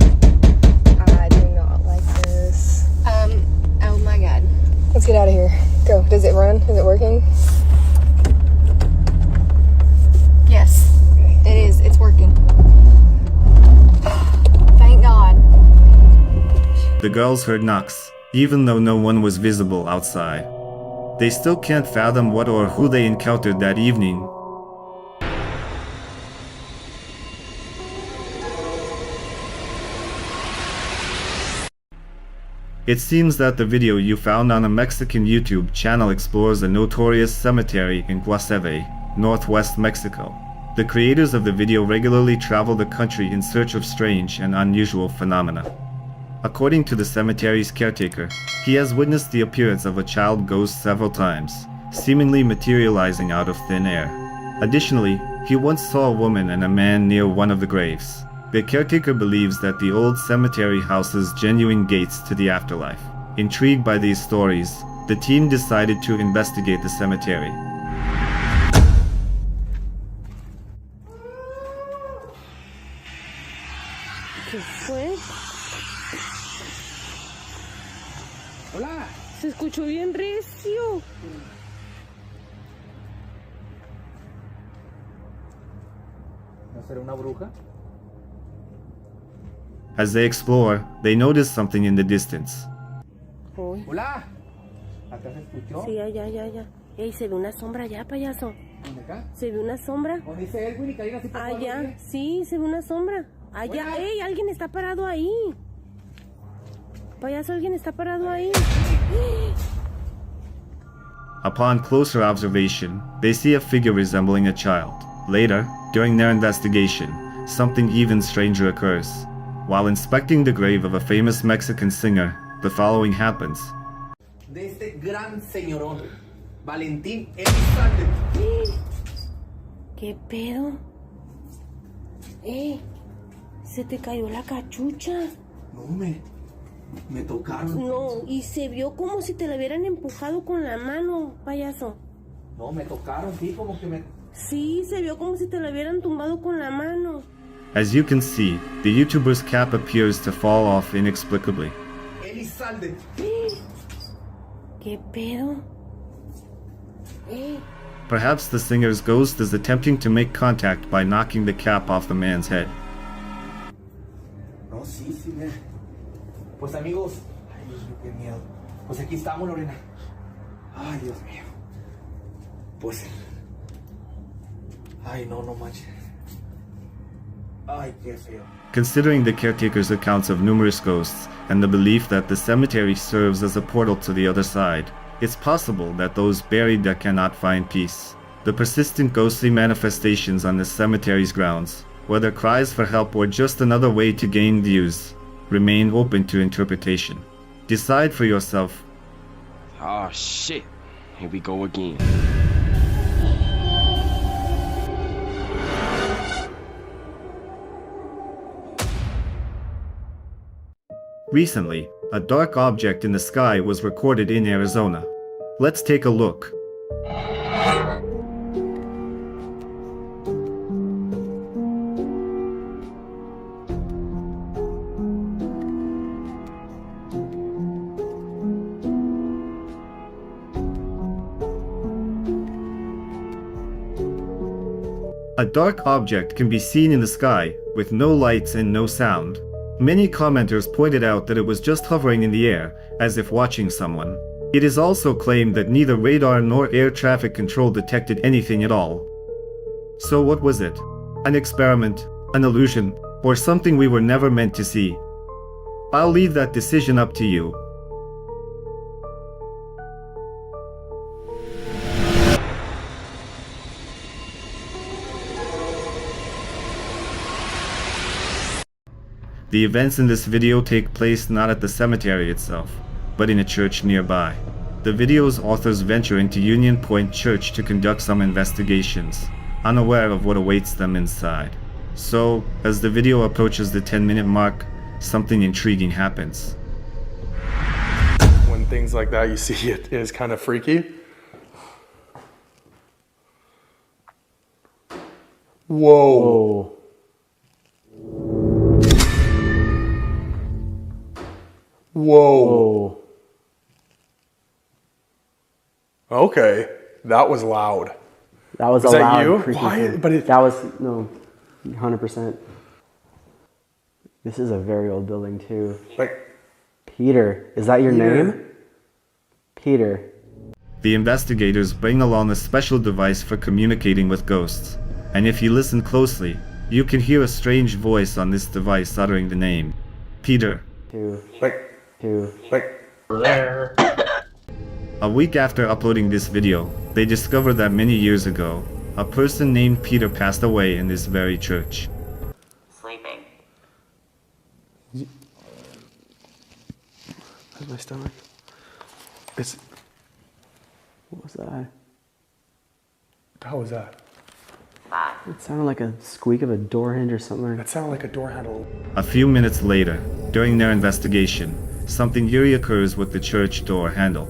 I do not like this. Oh my god. Let's get out of here. Go. Does it run? Is it working? Yes, it is. It's working. Thank God. The girls heard knocks, even though no one was visible outside. They still can't fathom what or who they encountered that evening. It seems that the video you found on a Mexican YouTube channel explores a notorious cemetery in Guasave, northwest Mexico. The creators of the video regularly travel the country in search of strange and unusual phenomena. According to the cemetery's caretaker, he has witnessed the appearance of a child ghost several times, seemingly materializing out of thin air. Additionally, he once saw a woman and a man near one of the graves. The caretaker believes that the old cemetery houses genuine gates to the afterlife. Intrigued by these stories, the team decided to investigate the cemetery. ¿Qué fue? Hola. Se escuchó bien recio. ¿No será una bruja? As they explore, they notice something in the distance. Hola. ¿Acá se escuchó? Sí, ya. Ey, se ve una sombra allá, payaso. ¿Dónde acá? Se ve una sombra. ¿Dónde dice Edwin y Karina? Allá, sí, se ve una sombra. Allá, Hola. ey, alguien está parado ahí. Payaso, alguien está parado ahí. Upon closer observation, they see a figure resembling a child. Later, during their investigation, something even stranger occurs. While inspecting the grave of a famous Mexican singer, the following happens. De este gran señorón, Valentín Elizalde. ¿Qué pedo? Se te cayó la cachucha. No, me tocaron. No, y se vio como si te la hubieran empujado con la mano, payaso. No, me tocaron, sí, como que me... Sí, se vio como si te la hubieran tumbado con la mano. As you can see, the YouTuber's cap appears to fall off inexplicably. Elizalde. ¿Qué pedo? Perhaps the singer's ghost is attempting to make contact by knocking the cap off the man's head. No, sí, mira. Pues amigos, ay Dios mío, qué miedo. Pues aquí estamos, Lorena. Ay, Dios mío. Pues, ay, no manches. Ay, qué feo. Considering the caretaker's accounts of numerous ghosts and the belief that the cemetery serves as a portal to the other side, it's possible that those buried there cannot find peace. The persistent ghostly manifestations on the cemetery's grounds, whether cries for help or just another way to gain views, remain open to interpretation. Decide for yourself. Oh shit. Here we go again. Recently, a dark object in the sky was recorded in Arizona. Let's take a look. A dark object can be seen in the sky, with no lights and no sound. Many commenters pointed out that it was just hovering in the air, as if watching someone. It is also claimed that neither radar nor air traffic control detected anything at all. So what was it? An experiment, an illusion, or something we were never meant to see? I'll leave that decision up to you. The events in this video take place not at the cemetery itself, but in a church nearby. The video's authors venture into Union Point Church to conduct some investigations, unaware of what awaits them inside. So, as the video approaches the 10-minute mark, something intriguing happens. things like that, you see it is kind of freaky. Whoa. Whoa. Okay, that was loud. That was Was a that loud, you? creaky Why? thing. But it, that was, no, 100%. This is a very old building too. like, Peter, is that your Peter. name? Peter. The investigators bring along a special device for communicating with ghosts, and if you listen closely, you can hear a strange voice on this device uttering the name, Peter. like, there. A week after uploading this video, they discovered that many years ago, a person named Peter passed away in this very church. Sleeping. How's my stomach? It's. What was that? How was that? It sounded like a squeak of a door hinge or something. That sounded like a door handle. A few minutes later, during their investigation, something eerie occurs with the church door handle.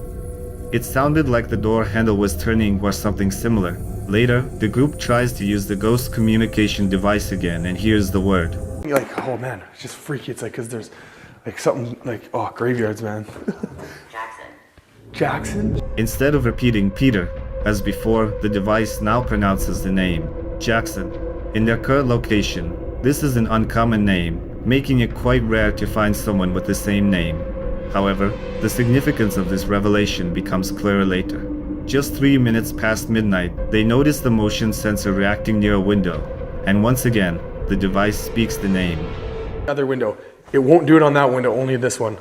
It sounded like the door handle was turning or something similar. Later, the group tries to use the ghost communication device again and hears the word. You're like, oh man, it's just freaky. It's like, cause there's like something like, oh, graveyards, man. Jackson? Instead of repeating Peter, as before, the device now pronounces the name, Jackson. In their current location, this is an uncommon name, making it quite rare to find someone with the same name. However, the significance of this revelation becomes clearer later. Just 3 minutes past midnight, they notice the motion sensor reacting near a window, and once again, the device speaks the name. Other window. It won't do it on that window, only this one.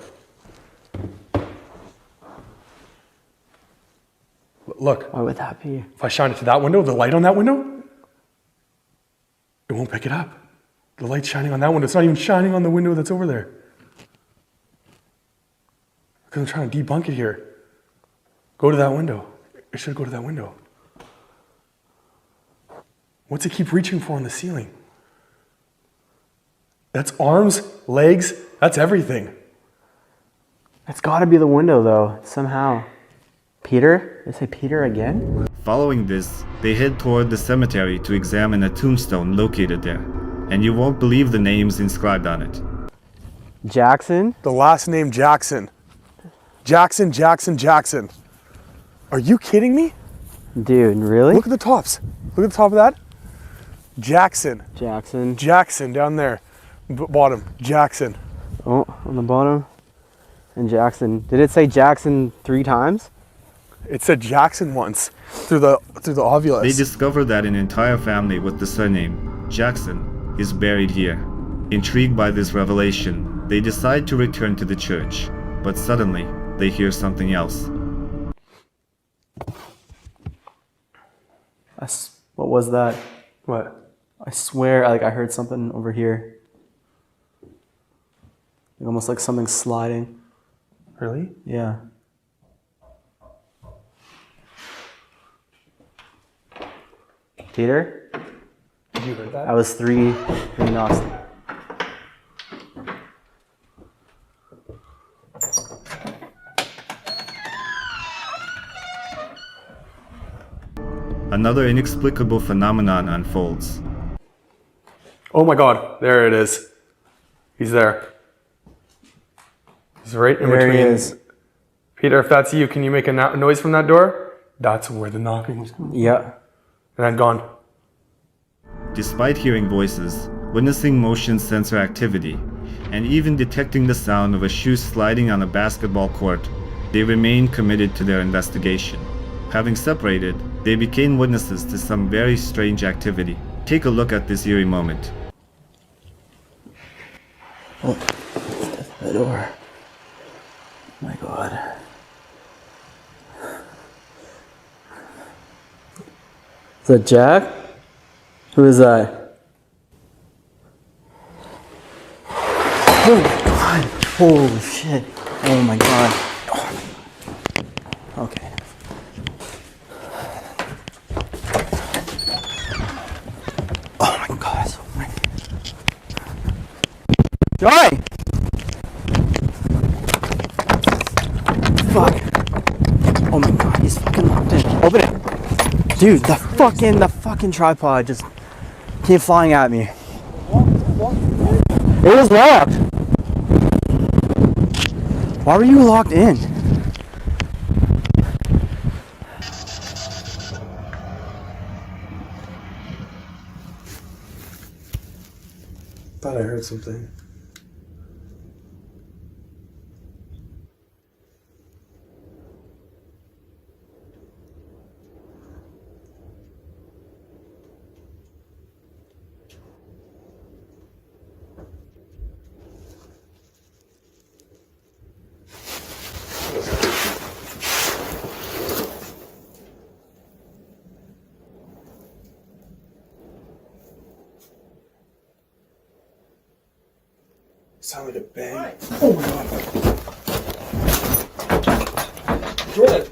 Look. Why would that be? If I shine it to that window, the light on that window, it won't pick it up. The light's shining on that window. It's not even shining on the window that's over there. Because I'm trying to debunk it here. Go to that window. It should go to that window. What's it keep reaching for on the ceiling? That's arms, legs, that's everything. It's gotta be the window though, somehow. Peter? They say Peter again? Following this, they head toward the cemetery to examine a tombstone located there, and you won't believe the names inscribed on it. Jackson? The last name Jackson. Jackson, Jackson, Jackson. Are you kidding me? Dude, really? Look at the tops. Look at the top of that. Jackson. Jackson. Jackson down there. Bottom. Jackson. Oh, on the bottom. And Jackson. Did it say Jackson 3 times? It said Jackson once through the ovulus. They discover that an entire family with the surname Jackson is buried here. Intrigued by this revelation, they decide to return to the church, but suddenly they hear something else. What was that? What? I swear, like I heard something over here. Almost like something sliding. Really? Yeah. Peter? Did you hear that? I was three knocks. Another inexplicable phenomenon unfolds. Oh my God, there it is. He's there. He's right in There between. he is. Peter, if that's you, can you make a noise from that door? That's where the knocking was coming from. Yeah. And then gone. Despite hearing voices, witnessing motion sensor activity, and even detecting the sound of a shoe sliding on a basketball court, they remain committed to their investigation. Having separated, they became witnesses to some very strange activity. Take a look at this eerie moment. Oh, the door. Oh my God. Is that Jack? Who is that? Oh my God. Holy shit. Oh my God. Okay. Oh my God. So many. Joy! Fuck. Dude, the fucking tripod just came flying at me. It was locked. Why were you locked in? Thought I heard something. Sounded like a bang. Oh my god. Jordan!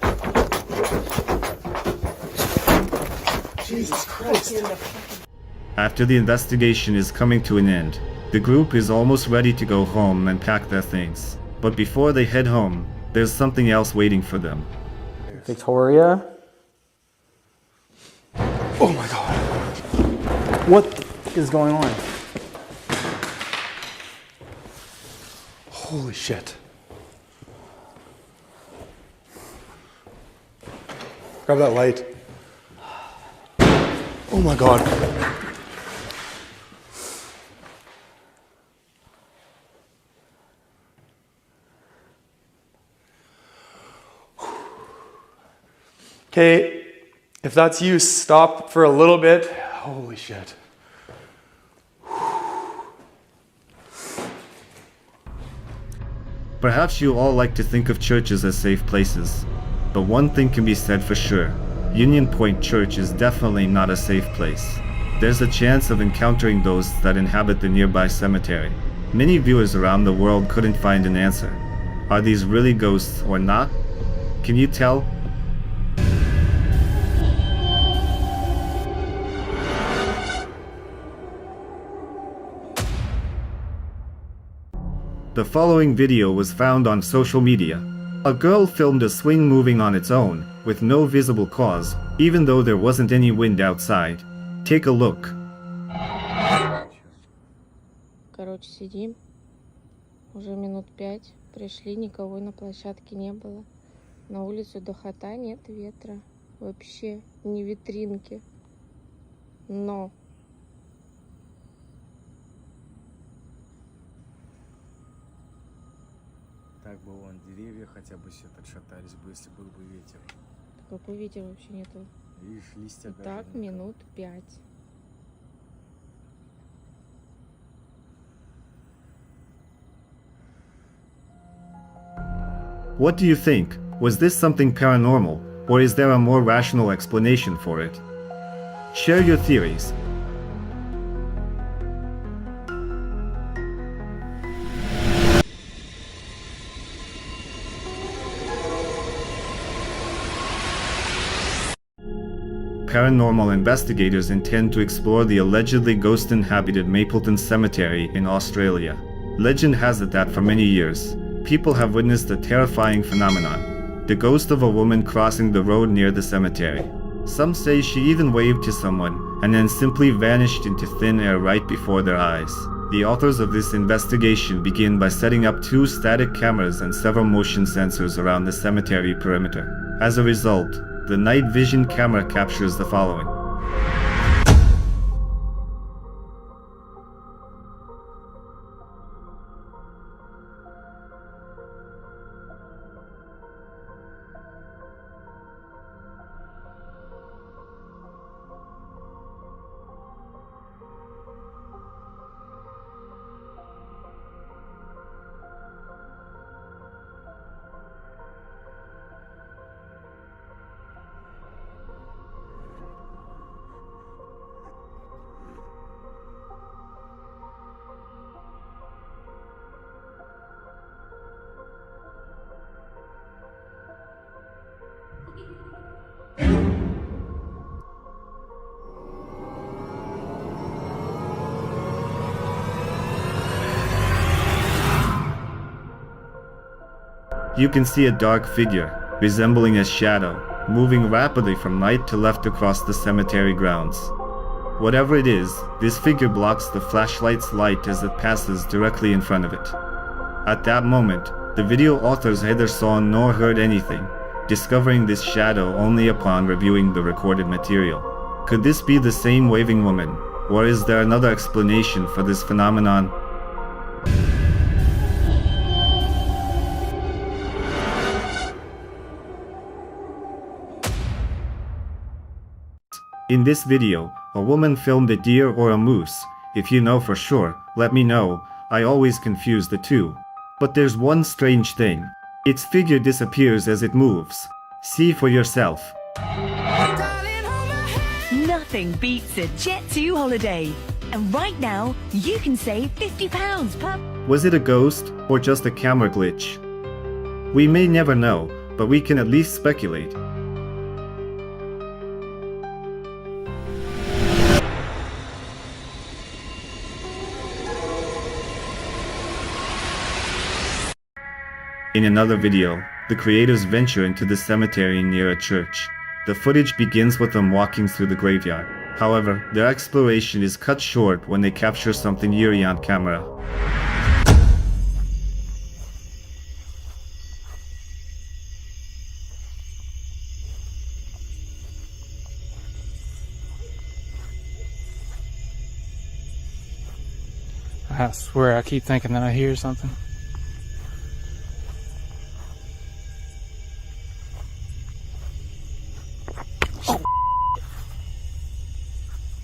Jesus Christ. After the investigation is coming to an end, the group is almost ready to go home and pack their things. But before they head home, there's something else waiting for them. Victoria? Oh my god. What is going on? Holy shit. Grab that light. Oh my god. Okay, if that's you, stop for a little bit. Holy shit. Perhaps you all like to think of churches as safe places, but one thing can be said for sure. Union Point Church is definitely not a safe place. There's a chance of encountering those that inhabit the nearby cemetery. Many viewers around the world couldn't find an answer. Are these really ghosts or not? Can you tell? The following video was found on social media. A girl filmed a swing moving on its own, with no visible cause, even though there wasn't any wind outside. Take a look. Короче, сидим. Уже минут 5. Пришли, никого на площадке не было. На улице духота, нет ветра. Вообще не витринки. Но... Так бы вон деревья хотя бы все отшатались бы, если был бы ветер. Какой ветер вообще нету? Видишь, листья Так, даже минут 5. What do you think? Was this something paranormal, or is there a more rational explanation for it? Share your theories. Paranormal investigators intend to explore the allegedly ghost-inhabited Mapleton Cemetery in Australia. Legend has it that for many years, people have witnessed a terrifying phenomenon: the ghost of a woman crossing the road near the cemetery. Some say she even waved to someone and then simply vanished into thin air right before their eyes. The authors of this investigation begin by setting up 2 static cameras and several motion sensors around the cemetery perimeter. As a result, the night vision camera captures the following. You can see a dark figure, resembling a shadow, moving rapidly from right to left across the cemetery grounds. Whatever it is, this figure blocks the flashlight's light as it passes directly in front of it. At that moment, the video authors neither saw nor heard anything, discovering this shadow only upon reviewing the recorded material. Could this be the same waving woman, or is there another explanation for this phenomenon? In this video, a woman filmed a deer or a moose. If you know for sure, let me know. I always confuse the two. But there's one strange thing. Its figure disappears as it moves. See for yourself. Nothing beats a Jet2 holiday. And right now, you can save £50 per... Was it a ghost or just a camera glitch? We may never know, but we can at least speculate. In another video, the creators venture into the cemetery near a church. The footage begins with them walking through the graveyard. However, their exploration is cut short when they capture something eerie on camera. I swear I keep thinking that I hear something.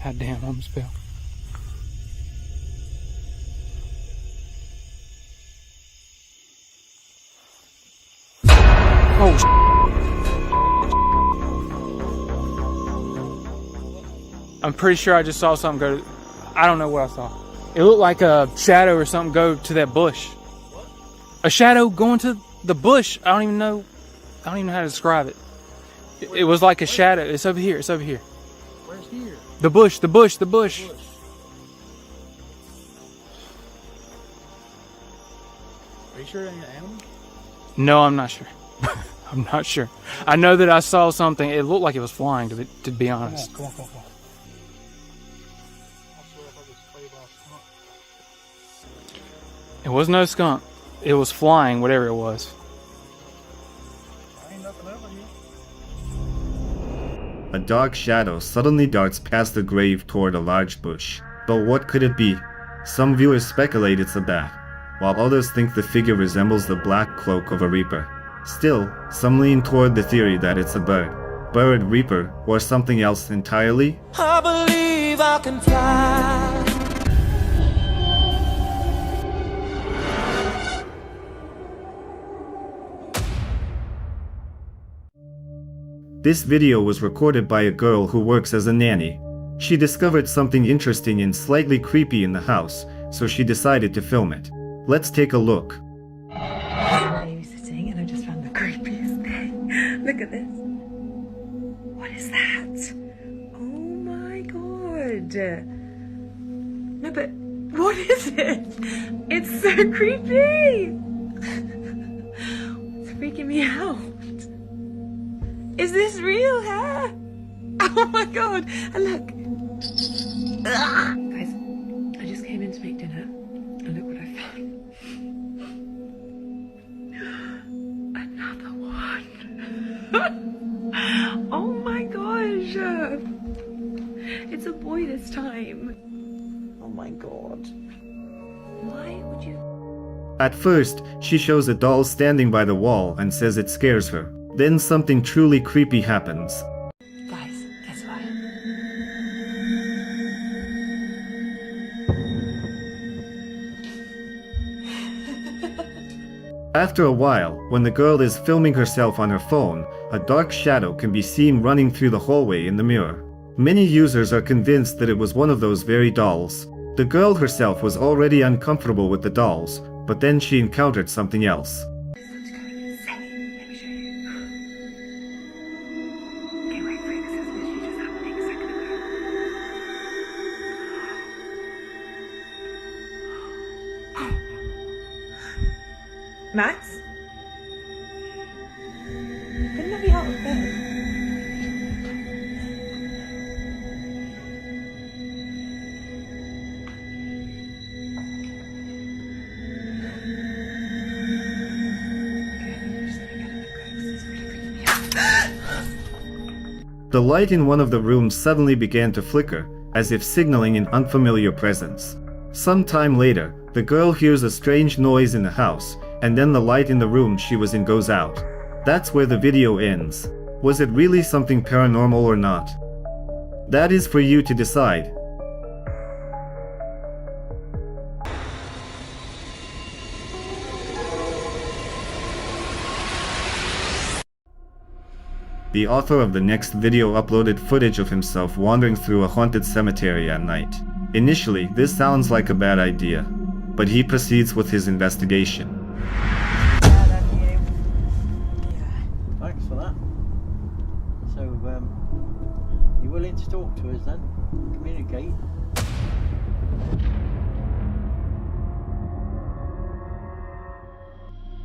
God damn, I almost fell. Oh, I'm pretty sure I just saw something go to... I don't know what I saw. It looked like a shadow or something go to that bush. A shadow going to the bush. I don't even know how to describe it. It was like a shadow. It's over here. It's over here. Where's here? The bush. The bush. The bush. Are you sure it ain't an animal? No, I'm not sure. I'm not sure. I know that I saw something. It looked like it was flying, to be honest. Come on. It was no skunk. It was flying, whatever it was. Ain't nothing over here. A dark shadow suddenly darts past the grave toward a large bush. But what could it be? Some viewers speculate it's a bat, while others think the figure resembles the black cloak of a reaper. Still, some lean toward the theory that it's a bird, reaper, or something else entirely. I believe I can fly. This video was recorded by a girl who works as a nanny. She discovered something interesting and slightly creepy in the house, so she decided to film it. Let's take a look. Babysitting, and I just found the creepiest thing. Look at this. What is that? Oh my god. No, but what is it? It's so creepy. It's freaking me out. Is this real hair? Oh my god! And look! Ugh. Guys, I just came in to make dinner, and look what I found. Another one! Oh my gosh! It's a boy this time. Oh my god. Why would you... At first, she shows a doll standing by the wall and says it scares her. Then something truly creepy happens. Guys, guess what? After a while, when the girl is filming herself on her phone, a dark shadow can be seen running through the hallway in the mirror. Many users are convinced that it was one of those very dolls. The girl herself was already uncomfortable with the dolls, but then she encountered something else. Max? Couldn't that be out of bed? The light in one of the rooms suddenly began to flicker, as if signaling an unfamiliar presence. Some time later, the girl hears a strange noise in the house, and then the light in the room she was in goes out. That's where the video ends. Was it really something paranormal or not? That is for you to decide. The author of the next video uploaded footage of himself wandering through a haunted cemetery at night. Initially, this sounds like a bad idea, but he proceeds with his investigation. Thanks for that. So, you willing to talk to us then? Communicate?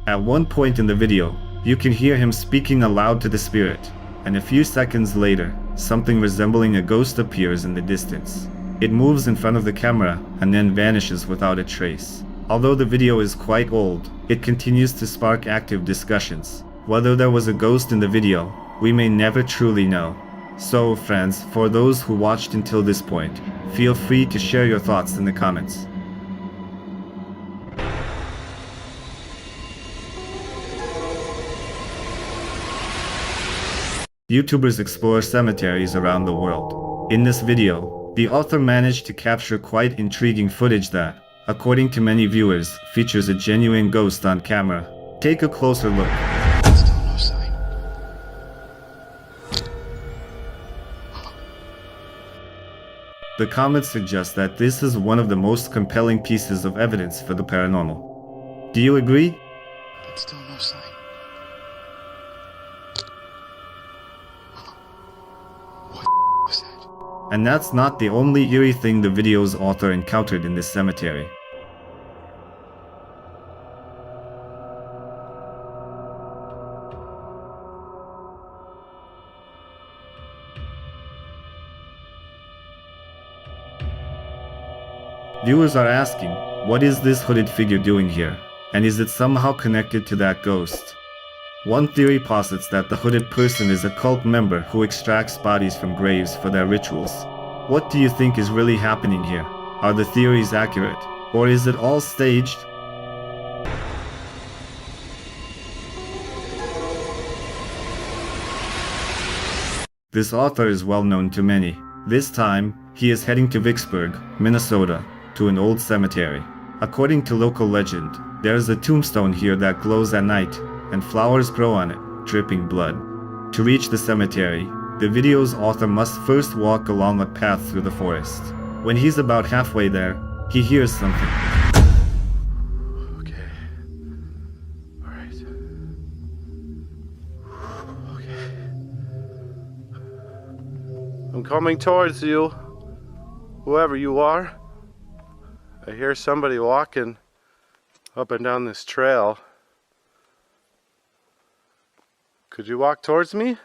At one point in the video, you can hear him speaking aloud to the spirit, and a few seconds later, something resembling a ghost appears in the distance. It moves in front of the camera and then vanishes without a trace. Although the video is quite old, it continues to spark active discussions. Whether there was a ghost in the video, we may never truly know. So, friends, for those who watched until this point, feel free to share your thoughts in the comments. YouTubers explore cemeteries around the world. In this video, the author managed to capture quite intriguing footage that, according to many viewers, features a genuine ghost on camera. Take a closer look. Still no sign. The comments suggest that this is one of the most compelling pieces of evidence for the paranormal. Do you agree? But still no sign. And that's not the only eerie thing the video's author encountered in this cemetery. Viewers are asking, what is this hooded figure doing here? And is it somehow connected to that ghost? One theory posits that the hooded person is a cult member who extracts bodies from graves for their rituals. What do you think is really happening here? Are the theories accurate? Or is it all staged? This author is well known to many. This time, he is heading to Vicksburg, Minnesota, to an old cemetery. According to local legend, there is a tombstone here that glows at night, and flowers grow on it, dripping blood. To reach the cemetery, the video's author must first walk along a path through the forest. When he's about halfway there, he hears something. Okay. Alright. Okay. I'm coming towards you, whoever you are. I hear somebody walking up and down this trail. Could you walk towards me?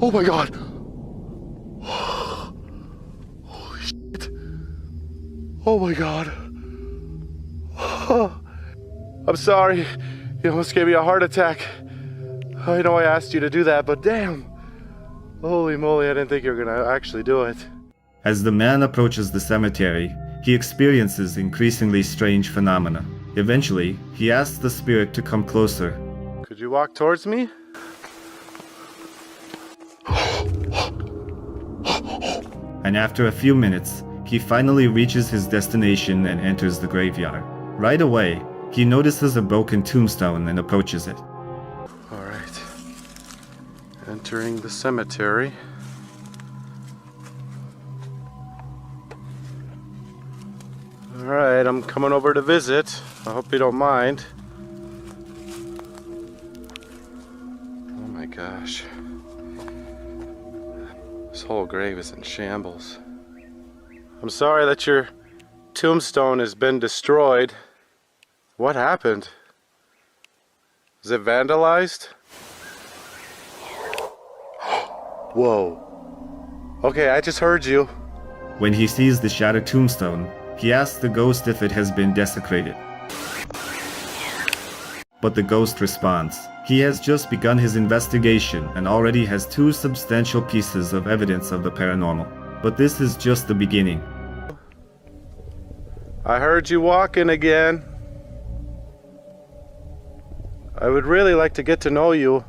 Oh my god! Holy shit! Oh my god! I'm sorry. You almost gave me a heart attack. I know I asked you to do that, but damn! Holy moly, I didn't think you were gonna actually do it. As the man approaches the cemetery, he experiences increasingly strange phenomena. Eventually, he asks the spirit to come closer. Could you walk towards me? And after a few minutes, he finally reaches his destination and enters the graveyard. Right away, he notices a broken tombstone and approaches it. Alright. Entering the cemetery. Alright, I'm coming over to visit. I hope you don't mind. Oh my gosh. This whole grave is in shambles. I'm sorry that your tombstone has been destroyed. What happened? Is it vandalized? Whoa. Okay, I just heard you. When he sees the shattered tombstone, he asks the ghost if it has been desecrated. But the ghost responds. He has just begun his investigation and already has 2 substantial pieces of evidence of the paranormal. But this is just the beginning. I heard you walking again. I would really like to get to know you.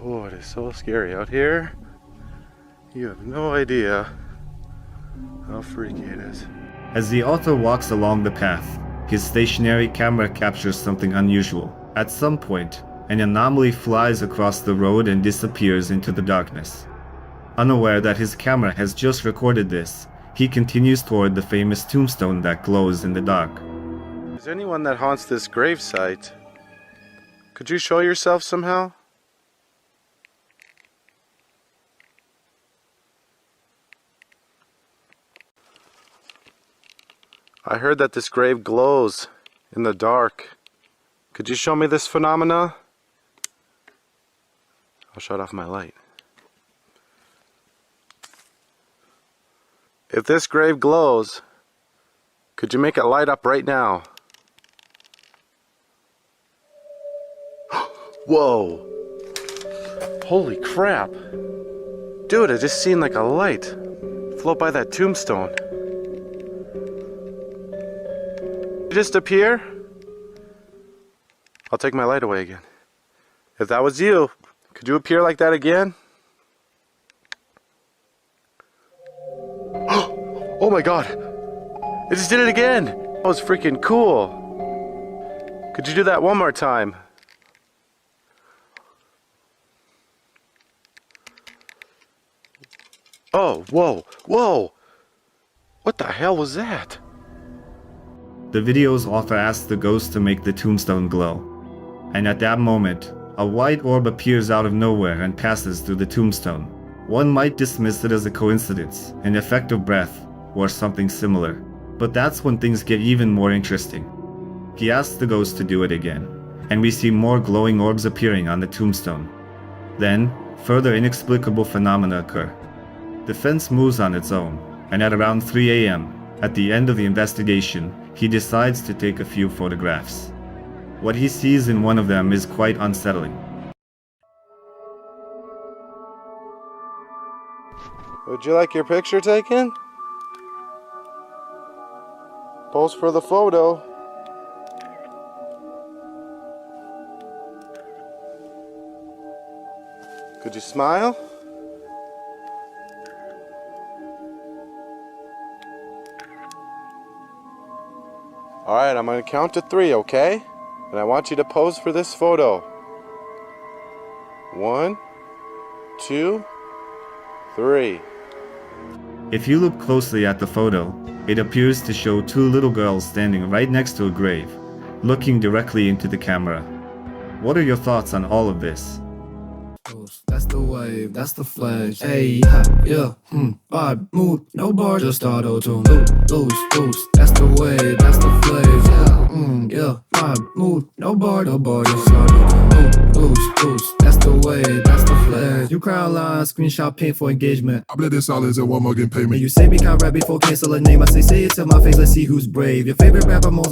Oh, it is so scary out here. You have no idea how freaky it is. As the author walks along the path, his stationary camera captures something unusual. At some point, an anomaly flies across the road and disappears into the darkness. Unaware that his camera has just recorded this, he continues toward the famous tombstone that glows in the dark. Is there anyone that haunts this gravesite? Could you show yourself somehow? I heard that this grave glows in the dark. Could you show me this phenomena? I'll shut off my light. If this grave glows, could you make it light up right now? Whoa! Holy crap! Dude, I just seen like a light float by that tombstone. Did it just appear? I'll take my light away again. If that was you, could you appear like that again? Oh my god! It just did it again! That was freaking cool! Could you do that one more time? Oh, whoa, whoa! What the hell was that? The video's author asks the ghost to make the tombstone glow. And at that moment, a white orb appears out of nowhere and passes through the tombstone. One might dismiss it as a coincidence, an effect of breath, or something similar. But that's when things get even more interesting. He asks the ghost to do it again, and we see more glowing orbs appearing on the tombstone. Then, further inexplicable phenomena occur. The fence moves on its own, and at around 3 a.m., at the end of the investigation, he decides to take a few photographs. What he sees in one of them is quite unsettling. Would you like your picture taken? Pose for the photo. Could you smile? Alright, I'm going to count to 3, okay? And I want you to pose for this photo. 1, 2, 3. If you look closely at the photo, it appears to show 2 little girls standing right next to a grave, looking directly into the camera. What are your thoughts on all of this? That's the wave, that's the flash. Hey, ha, yeah, vibe, mood, no bar, just auto-tune. Loose, that's the wave, that's the flash. Yeah, vibe, mood, no bar, just auto-tune. Loose, that's the wave, that's the flash. You crowd line, screenshot, pin for engagement. I bet this all is at Walmart getting payment. You say we can't rap before cancel a name. I say it to my face, let's see who's brave. Your favorite rapper, most